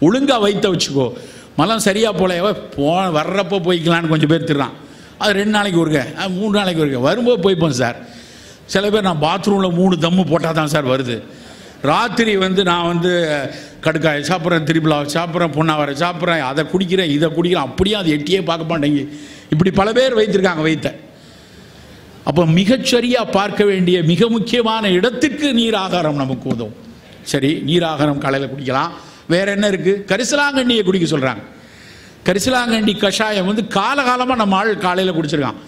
ஒழுங்காக வைத்த வச்சுக்கோ. மலம் சரியாக போல வர்றப்போ போய்க்கலான்னு கொஞ்சம் பேர் திடுறான். அது 2 நாளைக்கு ஒருக்க, 3 நாளைக்கு ஒருக்க, வரும்போது போய்ப்போம் சார். சில பேர் நான் பாத்ரூமில் 3 தம்மு போட்டால் தான் சார் வருது. ராத்திரி நான் கடுக்காயை சாப்பிட்றேன், திரிபுலா சாப்பிட்றேன், பொன்னாவரை சாப்பிட்றேன், அதை குடிக்கிறேன், இதை குடிக்கிறேன், அப்படியே அது எட்டியே பார்க்க மாட்டேங்க. இப்படி பல பேர் வைத்திருக்காங்க வைத்த. அப்போ மிகச்சரியாக பார்க்க வேண்டிய மிக முக்கியமான இடத்துக்கு நீர் ஆகாரம் நமக்கு உதவும். சரி, நீர் ஆகாரம் காலையில் குடிக்கலாம். வேற என்ன இருக்குது? கரிசலாங்கண்ணியை குடிக்க சொல்கிறாங்க. கரிசலாங்கண்ணி கஷாயம் காலகாலமாக நம்ம ஆள் காலையில் குடிச்சிருக்கான்.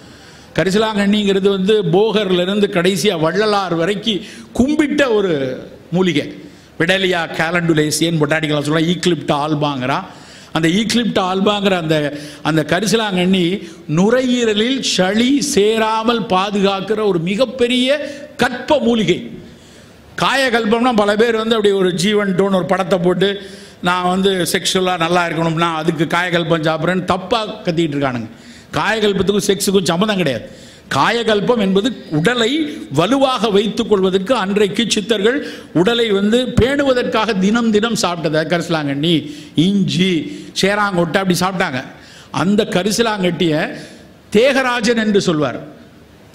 கரிசலாங்கண்ணிங்கிறது போகர்லேருந்து கடைசியாக வள்ளலார் வரைக்கும் கும்பிட்ட ஒரு மூலிகை. விடலியா கேலண்டுலேசியன் பொட்டானிக்கலாக சொல்கிறான். ஈக்லிப்டா ஆல்பாங்கிறா. அந்த ஈக்லிப்டா ஆல்பாங்கிற அந்த கரிசலாங்கண்ணி நுரையீரலில் சளி சேராமல் பாதுகாக்கிற ஒரு மிகப்பெரிய கற்ப மூலிகை. காயகல்பம்னா பல பேர் அப்படி ஒரு ஜீவன் டோன் ஒரு படத்தை போட்டு நான் செக்ஷுவலாக நல்லா இருக்கணும்னா அதுக்கு காயகல்பம் சாப்பிட்றேன்னு தப்பாக கத்திக்கிட்டு இருக்கானுங்க. காயகல்பத்துக்கும் செக்ஸுக்கும் சம்மந்தம் கிடையாது. காயகல்பம் என்பது உடலை வலுவாக வைத்துக் கொள்வதற்கு அன்றைக்கு சித்தர்கள் உடலை பேணுவதற்காக தினம் தினம் சாப்பிட்டதை கரிசலாங்கண்ணி, இஞ்சி, சேராங்கொட்டை அப்படி சாப்பிட்டாங்க. அந்த கரிசலாங்கட்டியை தேகராஜன் என்று சொல்வார்.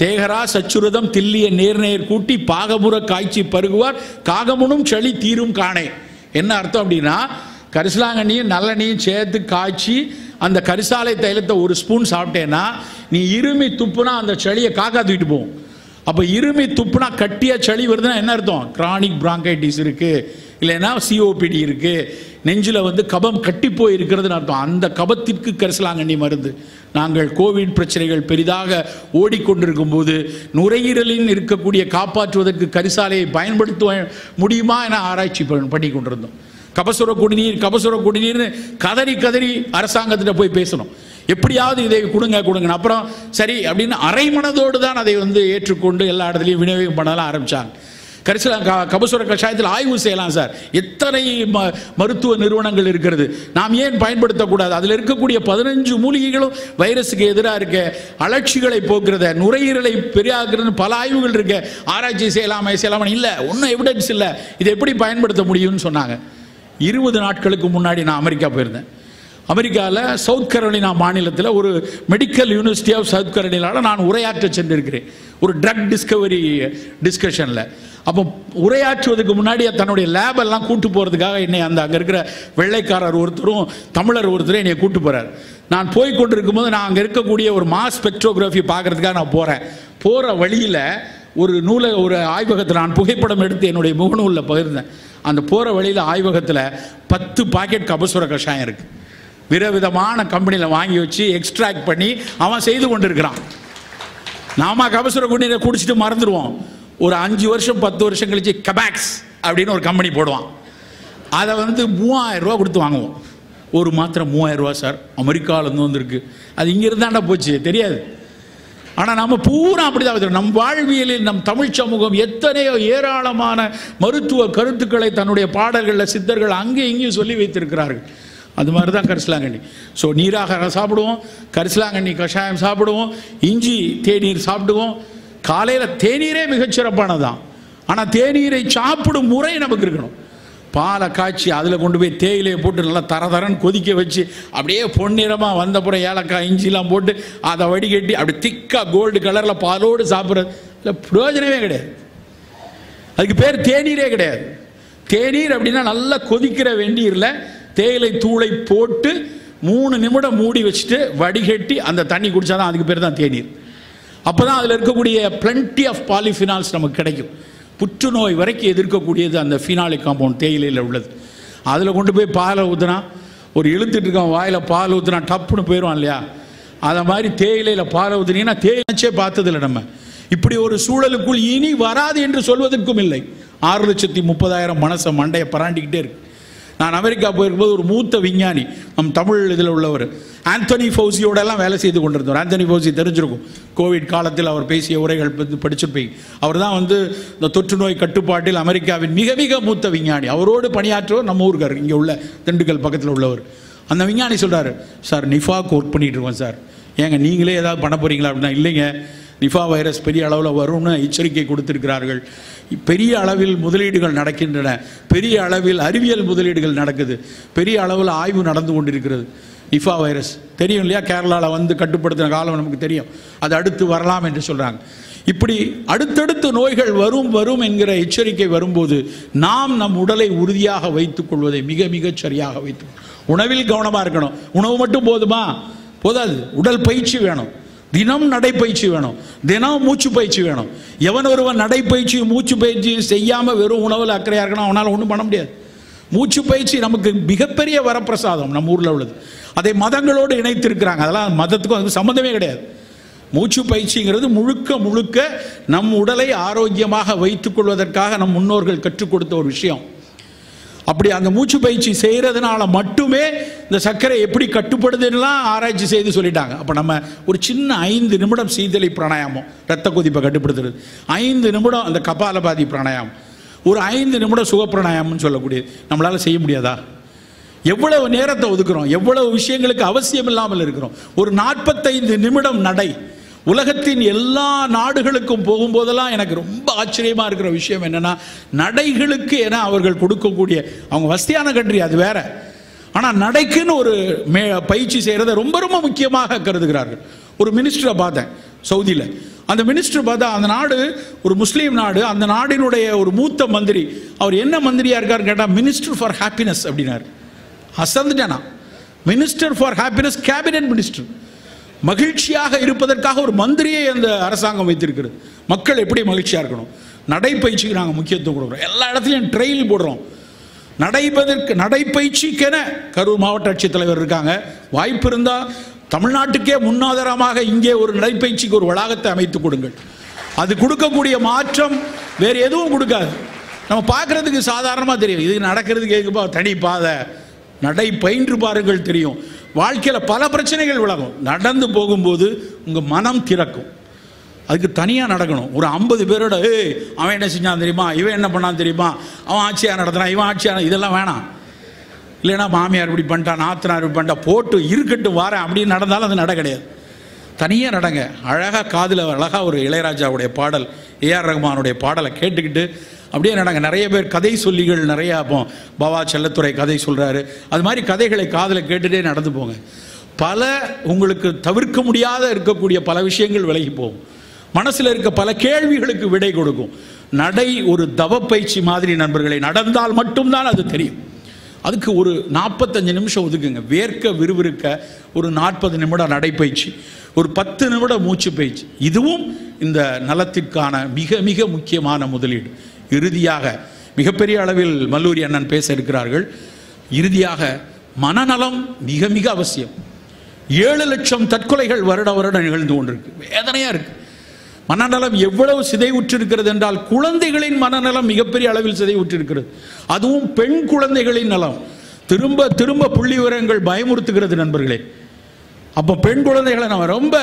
தேகரா சச்சுரதம் தில்லிய நேர்நேர் கூட்டி பாகமுற காய்ச்சி பருகுவார் காகமுனும் சளி தீரும் காணே. என்ன அர்த்தம் அப்படின்னா, கரிசலாங்கண்ணியும் நல்லெண்ணையும் சேர்த்து காய்ச்சி அந்த கரிசாலை தைலத்தை 1 ஸ்பூன் சாப்பிட்டேன்னா நீ இருமி துப்புனா அந்த சளியை காக்கா தூக்கிட்டு போகும். அப்போ இருமி துப்புனா கட்டிய சளி வருதுன்னா என்ன அர்த்தம்? கிரானிக் பிராங்கைட்டிஸ் இருக்குது, இல்லைன்னா சிஓபிடி இருக்குது, நெஞ்சில் கபம் கட்டி போய் இருக்கிறதுன்னு அர்த்தம். அந்த கபத்திற்கு கரிசலாங்கண்ணி மருந்து. நாங்கள் கோவிட் பிரச்சனைகள் பெரிதாக ஓடிக்கொண்டிருக்கும் போது நுரையீரலில் இருக்கக்கூடிய காப்பாற்றுவதற்கு கரிசாலையை பயன்படுத்த முடியுமா என ஆராய்ச்சி பண்ணி கொண்டிருந்தோம். கபசுர குடிநீர்னு கதறி அரசாங்கத்திட்ட போய் பேசணும். எப்படியாவது இதை கொடுங்க. அப்புறம் சரி அப்படின்னு அரை மனதோடு தான் அதை ஏற்றுக்கொண்டு எல்லா இடத்துலையும் விநியோகம் பண்ணலாம் ஆரம்பித்தாங்க. கபசுர கஷாயத்தில் ஆய்வு செய்யலாம் சார். எத்தனை மருத்துவ நிறுவனங்கள் இருக்கிறது, நாம் ஏன் பயன்படுத்தக்கூடாது? அதில் இருக்கக்கூடிய 15 மூலிகைகளும் வைரஸுக்கு எதிராக இருக்க, அலட்சிகளை போக்குறத, நுரையீரலை பெரியாக்குறது பல ஆய்வுகள் இருக்க. ஆராய்ச்சி செய்யலாமா இல்லை, ஒன்றும் எவிடன்ஸ் இல்லை. இதை எப்படி பயன்படுத்த முடியும்னு சொன்னாங்க. 20 நாட்களுக்கு முன்னாடி நான் அமெரிக்கா போயிருந்தேன். அமெரிக்காவில் சவுத் கரோலினா மாநிலத்தில் ஒரு மெடிக்கல் யூனிவர்சிட்டி ஆஃப் சவுத் கரோலினாவில் நான் உரையாற்ற சென்றிருக்கிறேன் ஒரு ட்ரக் டிஸ்கவரி டிஸ்கஷனில். அப்போ உரையாற்றுவதற்கு முன்னாடி தன்னுடைய லேபெல்லாம் கூட்டு போகிறதுக்காக என்னை அங்கே இருக்கிற வெள்ளைக்காரர் ஒருத்தரும் தமிழர் ஒருத்தரும் என்னை கூட்டு போகிறார். நான் போய் கொண்டிருக்கும் போது நான் அங்கே இருக்கக்கூடிய ஒரு மாஸ் ஸ்பெக்ட்ரோகிராஃபி பார்க்குறதுக்காக நான் போகிற வழியில் ஒரு ஆய்வகத்தில் நான் புகைப்படம் எடுத்து என்னுடைய முகநூலில் பகிர்ந்தேன். அந்த போகிற வழியில் ஆய்வகத்தில் 10 பாக்கெட் கபசுர கஷாயம் இருக்குது. விதவிதமான கம்பெனியில் வாங்கி வச்சு எக்ஸ்ட்ராக்ட் பண்ணி அவன் செய்து கொண்டிருக்கிறான். நாம கபசுர குடிநீரை குடிச்சிட்டு மறந்துடுவோம். ஒரு 5 வருஷம் 10 வருஷம் கழிச்சு கபாக்ஸ் அப்படின்னு ஒரு கம்பெனி போடுவான். அதை 3000 ரூபா கொடுத்து வாங்குவோம். ஒரு மாத்திரை 3000 ரூபா சார். அமெரிக்காவிலேருந்து வந்திருக்கு. அது இங்கே இருந்தாண்டா போச்சு தெரியாது. ஆனால் நம்ம பூரா அப்படி தான். நம் வாழ்வியலில் நம் தமிழ் சமூகம் எத்தனையோ ஏராளமான மருத்துவ கருத்துக்களை தன்னுடைய பாடல்களில் சித்தர்கள் அங்கே இங்கேயும் சொல்லி வைத்திருக்கிறார்கள். அது மாதிரி தான் கரிசலாங்கண்ணி. ஸோ நீராகாரம் சாப்பிடுவோம், கரிசலாங்கண்ணி கஷாயம் சாப்பிடுவோம், இஞ்சி தேநீர் சாப்பிடுவோம். காலையில் தேநீரே மிகச்சிறப்பானதான். ஆனால் தேநீரை சாப்பிடும் முறை நமக்கு இருக்கணும். பாலை காய்ச்சி அதில் கொண்டு போய் தேயிலையை போட்டு நல்லா தரன்னு கொதிக்க வச்சு அப்படியே பொன்னிறமாக வந்தப்புறம் ஏலக்காய் இஞ்சிலாம் போட்டு அதை வடிகட்டி அப்படி திக்காக கோல்டு கலரில் பாலோடு சாப்பிட்றது இல்லை, பிரயோஜனமே கிடையாது. அதுக்கு பேர் தேநீரே கிடையாது. தேநீர் அப்படின்னா நல்லா கொதிக்கிற வெந்நீரில் தேயிலை தூளை போட்டு 3 நிமிடம் மூடி வச்சுட்டு வடிகட்டி அந்த தண்ணி குடித்தாதான் அதுக்கு பேர் தான் தேநீர். அப்போ தான் அதில் இருக்கக்கூடிய பிளென்டி ஆஃப் பாலிஃபினால்ஸ் நமக்கு கிடைக்கும். புற்றுநோய் வரைக்கும் எதிர்க்கக்கூடியது அந்த ஃபினாலிக் காம்பவுண்ட் தேயிலையில் உள்ளது. அதில் கொண்டு போய் பாலை ஊற்றுனா, ஒரு இழுத்துட்டு இருக்கான் வாயில் பால் ஊற்றுனா டப்புன்னு போயிடுவான் இல்லையா? அதை மாதிரி தேயிலையில் பாலை ஊற்றுனீங்கன்னா தேய்ச்சே பார்த்ததில்லை நம்ம. இப்படி ஒரு சூழலுக்குள் இனி வராது என்று சொல்வதற்கும் இல்லை. 6,30,000 மனசை மண்டையை பராண்டிக்கிட்டே இருக்கு. நான் அமெரிக்கா போயிருக்கும்போது ஒரு மூத்த விஞ்ஞானி, நம் தமிழ் இதில் உள்ளவர், ஆந்தனி ஃபவுசியோடெல்லாம் வேலை செய்து கொண்டிருந்தார். ஆந்தனி ஃபவுசி தெரிஞ்சிருக்கும். கோவிட் காலத்தில் அவர் பேசிய உரைகள் படிச்சிருப்பீங்க. அவர் தான் இந்த தொற்று நோய் கட்டுப்பாட்டில் அமெரிக்காவின் மிக மிக மூத்த விஞ்ஞானி. அவரோடு பணியாற்றுவர் நம்ம ஊருக்கார், இங்கே உள்ள திண்டுக்கல் பக்கத்தில் உள்ளவர். அந்த விஞ்ஞானி சொல்கிறார், சார் நிஃபாக்கு ஒர்க் பண்ணிகிட்டு இருக்கோம் சார், ஏங்க நீங்களே ஏதாவது பண்ண போகிறீங்களா அப்படின்னா, இல்லைங்க நிஃபா வைரஸ் பெரிய அளவில் வரும்னு எச்சரிக்கை கொடுத்திருக்கிறார்கள். பெரிய அளவில் முதலீடுகள் நடக்கின்றன, பெரிய அளவில் அறிவியல் முதலீடுகள் நடக்குது, பெரிய அளவில் ஆய்வு நடந்து கொண்டிருக்கிறது. நிஃபா வைரஸ் தெரியும் இல்லையா, கேரளாவில் வந்து கட்டுப்படுத்தின காலம் நமக்கு தெரியும், அது அடுத்து வரலாம் என்று சொல்கிறாங்க. இப்படி அடுத்தடுத்து நோய்கள் வரும் என்கிற எச்சரிக்கை வரும்போது நாம் நம் உடலை உறுதியாக வைத்துக் கொள்வதை மிக மிக சரியாக வைத்து, உணவில் கவனமாக இருக்கணும். உணவு மட்டும் போதுமா? போதாது, உடல் பயிற்சி வேணும், தினம் நடைப்பயிற்சி வேணும், தினம் மூச்சு பயிற்சி வேணும். எவன் ஒருவன் நடைப்பயிற்சியும் மூச்சு பயிற்சியும் செய்யாமல் வெறும் உணவில் அக்கறையாக இருக்கணும், அவனால் ஒன்றும் பண்ண முடியாது. மூச்சு பயிற்சி நமக்கு மிகப்பெரிய வரப்பிரசாதம் நம்ம ஊரில் உள்ளது. அதை மதங்களோடு இணைத்திருக்கிறாங்க, அதெல்லாம் மதத்துக்கும் அதுக்கு சம்மந்தமே கிடையாது. மூச்சு பயிற்சிங்கிறது முழுக்க முழுக்க நம் உடலை ஆரோக்கியமாக வைத்துக் கொள்வதற்காக நம் முன்னோர்கள் கற்றுக் கொடுத்த ஒரு விஷயம். அப்படி அந்த மூச்சு பயிற்சி செய்கிறதுனால மட்டுமே இந்த சர்க்கரை எப்படி கட்டுப்படுதுன்னெலாம் ஆராய்ச்சி செய்து சொல்லிட்டாங்க. அப்போ நம்ம ஒரு சின்ன 5 நிமிடம் சீதளி பிராணாயாமம், ரத்த கொதிப்பை கட்டுப்படுத்துறது, 5 நிமிடம் அந்த கபாலபாதி பிராணாயாமம், ஒரு 5 நிமிடம் சுகப்பிராணாயாமம்னு சொல்லக்கூடியது நம்மளால் செய்ய முடியாதா? எவ்வளவு நேரத்தை ஒதுக்குறோம், எவ்வளவு விஷயங்களுக்கு அவசியம் இல்லாமல் இருக்கிறோம். ஒரு 45 நிமிடம் நடை. உலகத்தின் எல்லா நாடுகளுக்கும் போகும்போதெல்லாம் எனக்கு ரொம்ப ஆச்சரியமாக இருக்கிற விஷயம் என்னென்னா, நடைகளுக்கு என அவர்கள் கொடுக்கக்கூடிய, அவங்க வசதியான கண்ட்ரி அது வேற, ஆனால் நடைக்குன்னு ஒரு பயிற்சி செய்கிறத ரொம்ப ரொம்ப முக்கியமாக கருதுகிறார்கள். ஒரு மினிஸ்டரை பார்த்தேன் சவுதியில். அந்த மினிஸ்டர் பார்த்தா, அந்த நாடு ஒரு முஸ்லீம் நாடு, அந்த நாடினுடைய ஒரு மூத்த மந்திரி, அவர் என்ன மந்திரியாக இருக்காருன்னு கேட்டால் மினிஸ்டர் ஃபார் ஹாப்பினஸ் அப்படின்னாரு. அசந்துட்டானா, minister for happiness, cabinet minister. மகிழ்ச்சியாக இருப்பதற்காக ஒரு மந்திரியை அந்த அரசாங்கம் வைத்திருக்கிறது. மக்கள் எப்படி மகிழ்ச்சியாக இருக்கணும், நடைப்பயிற்சிக்கு நாங்கள் முக்கியத்துவம் கொடுக்குறோம், எல்லா இடத்துலையும் ட்ரெயில் போடுறோம். நடைப்பயிற்சிக்கென கரூர் மாவட்ட ஆட்சித்தலைவர் இருக்காங்க. வாய்ப்பு இருந்தால் தமிழ்நாட்டுக்கே முன்னாதாரமாக இங்கே ஒரு நடைப்பயிற்சிக்கு ஒரு வளாகத்தை அமைத்து கொடுங்கள். அது கொடுக்கக்கூடிய மாற்றம் வேறு எதுவும் கொடுக்காது. நம்ம பார்க்குறதுக்கு சாதாரணமாக தெரியும், இது நடக்கிறதுக்கு எதுக்குப்பா தனி பாதை, நடை பயின்று பாருங்கள் தெரியும். வாழ்க்கையில் பல பிரச்சனைகள் விலகும். நடந்து போகும்போது உங்கள் மனம் திறக்கும். அதுக்கு தனியாக நடக்கணும். ஒரு 50 பேரோட அவன் என்ன செஞ்சான் தெரியுமா, இவன் என்ன பண்ணான் தெரியுமா, அவன் ஆட்சியாக நடத்துகிறான், இவன் ஆட்சியாக, இதெல்லாம் வேணாம். இல்லைன்னா மாமியார் இப்படி பண்ணிட்டான், நாத்தனார் இப்படி பண்ணிட்டா, போட்டு இருக்கட்டும் வாரேன் அப்படின்னு நடந்தாலும் அது நட கிடையாது. தனியாக நடங்க. அழகாக காதில் அழகாக ஒரு இளையராஜாவுடைய பாடல், ஏஆர் ரஹ்மானுடைய பாடலை கேட்டுக்கிட்டு அப்படியே நடங்க. நிறைய பேர் கதை சொல்லிகள் நிறையா, இப்போ பவா செல்லத்துறை கதை சொல்கிறாரு, அது மாதிரி கதைகளை காதில் கேட்டுகிட்டே நடந்து போங்க. பல உங்களுக்கு தவிர்க்க முடியாத இருக்கக்கூடிய பல விஷயங்கள் விலகி போகும். மனசில் இருக்க பல கேள்விகளுக்கு விடை கொடுக்கும். நடை ஒரு தவப்பயிற்சி மாதிரி நண்பர்களை, நடந்தால் மட்டும்தான் அது தெரியும். அதுக்கு ஒரு 45 நிமிஷம் ஒதுக்குங்க. வேர்க்க விறுவிறுக்க ஒரு 40 நிமிடம் நடைப்பயிற்சி, ஒரு 10 நிமிடம் மூச்சு பயிற்சி. இதுவும் இந்த நலத்திற்கான மிக மிக முக்கியமான முதலீடு. இறுதியாக மிகப்பெரிய அளவில் மல்லூரி அண்ணன் பேச இருக்கிறார்கள். இறுதியாக மனநலம் மிக மிக அவசியம். 7 லட்சம் தற்கொலைகள் வருடம் நிகழ்ந்து கொண்டிருக்கு. வேதனையாக இருக்குது. மனநலம் எவ்வளவு சிதைவுற்றிருக்கிறது என்றால், குழந்தைகளின் மனநலம் மிகப்பெரிய அளவில் சிதைவுற்றிருக்கிறது. அதுவும் பெண் குழந்தைகளின் நலம் திரும்ப திரும்ப புள்ளி விவரங்கள் பயமுறுத்துகிறது நண்பர்களே. அப்போ பெண் குழந்தைகளை நம்ம ரொம்ப,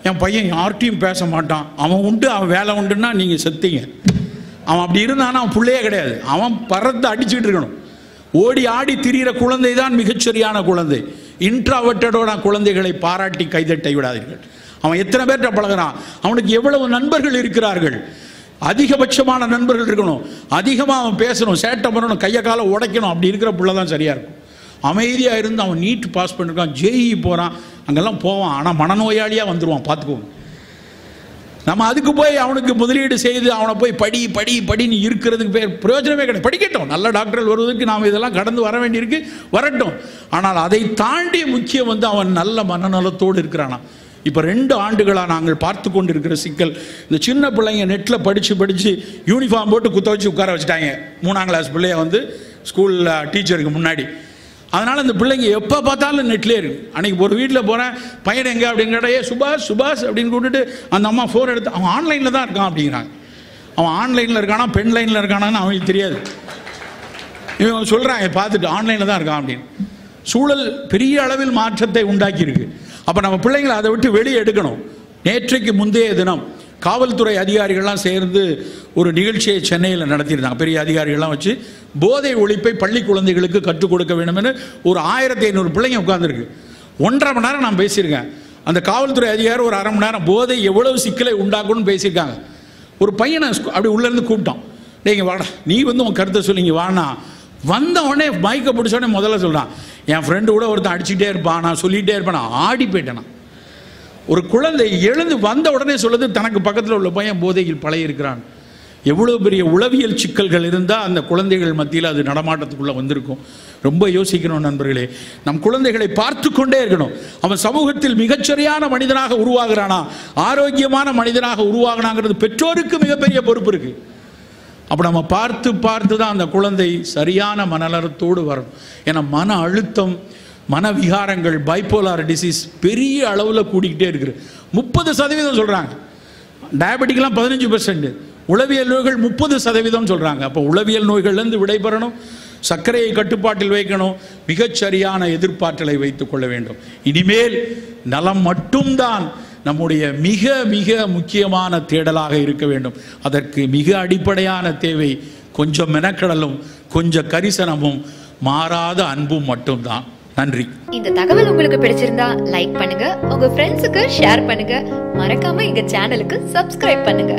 என் பையன் யார்கிட்டையும் பேச மாட்டான், அவன் உண்டு அவன் வேலை உண்டுன்னா நீங்கள் செத்தீங்க. அவன் அப்படி இருந்தானா அவன் பிள்ளையே கிடையாது. அவன் பறந்து அடிச்சுக்கிட்டு இருக்கணும். ஓடி ஆடி திரிகிற குழந்தை தான் மிகச்சரியான குழந்தை. இன்ட்ராவர்ட்டடோட குழந்தைகளை பாராட்டி கைதட்டை விடாதீர்கள். அவன் எத்தனை பேர்கிட்ட பழகிறான், அவனுக்கு எவ்வளவு நண்பர்கள் இருக்கிறார்கள். அதிகபட்சமான நண்பர்கள் இருக்கணும், அதிகமாக அவன் பேசணும், சேட்டை பண்ணணும், கையை காலை உடைக்கணும். அப்படி இருக்கிற பிள்ளை தான் சரியாக இருக்கும். அமைதியாக இருந்து அவன் நீட் பாஸ் பண்ணிருக்கான், ஜேஇ போகிறான், அங்கெல்லாம் போவான், ஆனால் மனநோயாளியாக வந்துடுவான். பார்த்துக்குவோம். நம்ம அதுக்கு போய் அவனுக்கு முதலீடு செய்து அவனை போய் படி படி படின்னு இருக்கிறதுக்கு பேர் பிரயோஜனமே கிடையாது. படிக்கட்டும், நல்ல டாக்டர்கள் வருவதற்கு நாம் இதெல்லாம் கடந்து வர வேண்டியிருக்கு, வரட்டும். ஆனால் அதை தாண்டி முக்கியம் அவன் நல்ல மனநலத்தோடு இருக்கிறானா. இப்போ 2 ஆண்டுகளாக நாங்கள் பார்த்து கொண்டு இருக்கிற சிக்கல், இந்த சின்ன பிள்ளைங்க நெட்டில் படித்து யூனிஃபார்ம் போட்டு குத்த வச்சு உட்கார வச்சுட்டாங்க. 3ஆம் கிளாஸ் பிள்ளைய ஸ்கூலில் டீச்சருக்கு முன்னாடி. அதனால் இந்த பிள்ளைங்க எப்போ பார்த்தாலும் நெட்லேயே இருக்குது. அன்றைக்கி ஒரு வீட்டில் போகிறேன், பையன் எங்கே அப்படின்னு கேட்டால், சுபாஷ் சுபாஷ் அப்படின்னு கூப்பிட்டுட்டு அந்த அம்மா ஃபோன் எடுத்து, அவன் ஆன்லைனில் தான் இருக்கான் அப்படிங்கிறாங்க. அவன் ஆன்லைனில் இருக்கானா பெண் லைனில் இருக்கானான்னு அவங்களுக்கு தெரியாது. இவங்க சொல்கிறாங்க பார்த்துட்டு ஆன்லைனில் தான் இருக்கான் அப்படின்னு. சூழல் பெரிய அளவில் மாற்றத்தை உண்டாக்கியிருக்கு. அப்போ நம்ம பிள்ளைங்களை அதை விட்டு வெளியே எடுக்கணும். நேற்றைக்கு முந்தைய தினம் காவல்துறை அதிகாரிகள்லாம் சேர்ந்து ஒரு நிகழ்ச்சியை சென்னையில் நடத்தியிருந்தாங்க. பெரிய அதிகாரிகள்லாம் வச்சு போதை ஒழிப்பை பள்ளி குழந்தைகளுக்கு கற்றுக் கொடுக்க வேண்டும் என்று ஒரு 1500 பிள்ளைங்க உட்காந்துருக்கு. 1.5 மணி நேரம் நான் பேசியிருக்கேன். அந்த காவல்துறை அதிகாரி ஒரு அரை மணி நேரம் போதை எவ்வளவு சிக்கலை உண்டாக்கும்னு பேசியிருக்காங்க. ஒரு பையனை அப்படி உள்ளேருந்து கூப்பிட்டோம், நீங்கள் வாடா, நீ வந்து உன் கருத்தை சொல்லிங்க வானா. வந்த உடனே மைக்கை பிடிச்சோடனே முதல்ல சொல்கிறான், என் ஃப்ரெண்டு கூட ஒருத்தன் அடிச்சுட்டே இருப்பான், நான் சொல்லிகிட்டே இருப்பேன், நான் ஆடி போயிட்டேனா. ஒரு குழந்தை எழுந்து வந்த உடனே சொல்லுது தனக்கு பக்கத்தில் உள்ள பையன் போதையில் பழகியிருக்கிறான். எவ்வளோ பெரிய உளவியல் சிக்கல்கள் இருந்தால் அந்த குழந்தைகள் மத்தியில் அது நடமாட்டத்துக்குள்ளே வந்திருக்கும். ரொம்ப யோசிக்கணும் நண்பர்களே. நம் குழந்தைகளை பார்த்து கொண்டே இருக்கணும். அவன் சமூகத்தில் மிகச்சரியான மனிதனாக உருவாகிறானா, ஆரோக்கியமான மனிதனாக உருவாகினாங்கிறது பெற்றோருக்கு மிகப்பெரிய பொறுப்பு இருக்குது. அப்போ நம்ம பார்த்து பார்த்து தான் அந்த குழந்தை சரியான மனநலத்தோடு வரணும். ஏன்னா மன அழுத்தம், மனவிகாரங்கள், பைப்போலார் டிசீஸ் பெரிய அளவில் கூடிக்கிட்டே இருக்குது. 30% சொல்கிறாங்க. டயபெட்டிக்லாம் 15%, உளவியல் நோய்கள் 30% சொல்கிறாங்க. அப்போ உளவியல் நோய்கள்லேருந்து விடைபெறணும், சர்க்கரையை கட்டுப்பாட்டில் வைக்கணும், மிகச்சரியான எதிர்ப்பாற்றலை வைத்துக் கொள்ள வேண்டும். இனிமேல் நலம் மட்டும்தான் நம்முடைய மிக மிக முக்கியமான தேடலாக இருக்க வேண்டும். அதற்கு மிக அடிப்படையான தேவை கொஞ்சம் மெனக்கடலும், கொஞ்சம் கரிசனமும், மாறாத அன்பும் மட்டும்தான். நன்றி. இந்த தகவல் உங்களுக்கு பிடிச்சிருந்தா லைக் பண்ணுங்க, உங்க ஃப்ரெண்ட்ஸுக்கு ஷேர் பண்ணுங்க, மறக்காம எங்க சேனலுக்கு சப்ஸ்கிரைப் பண்ணுங்க.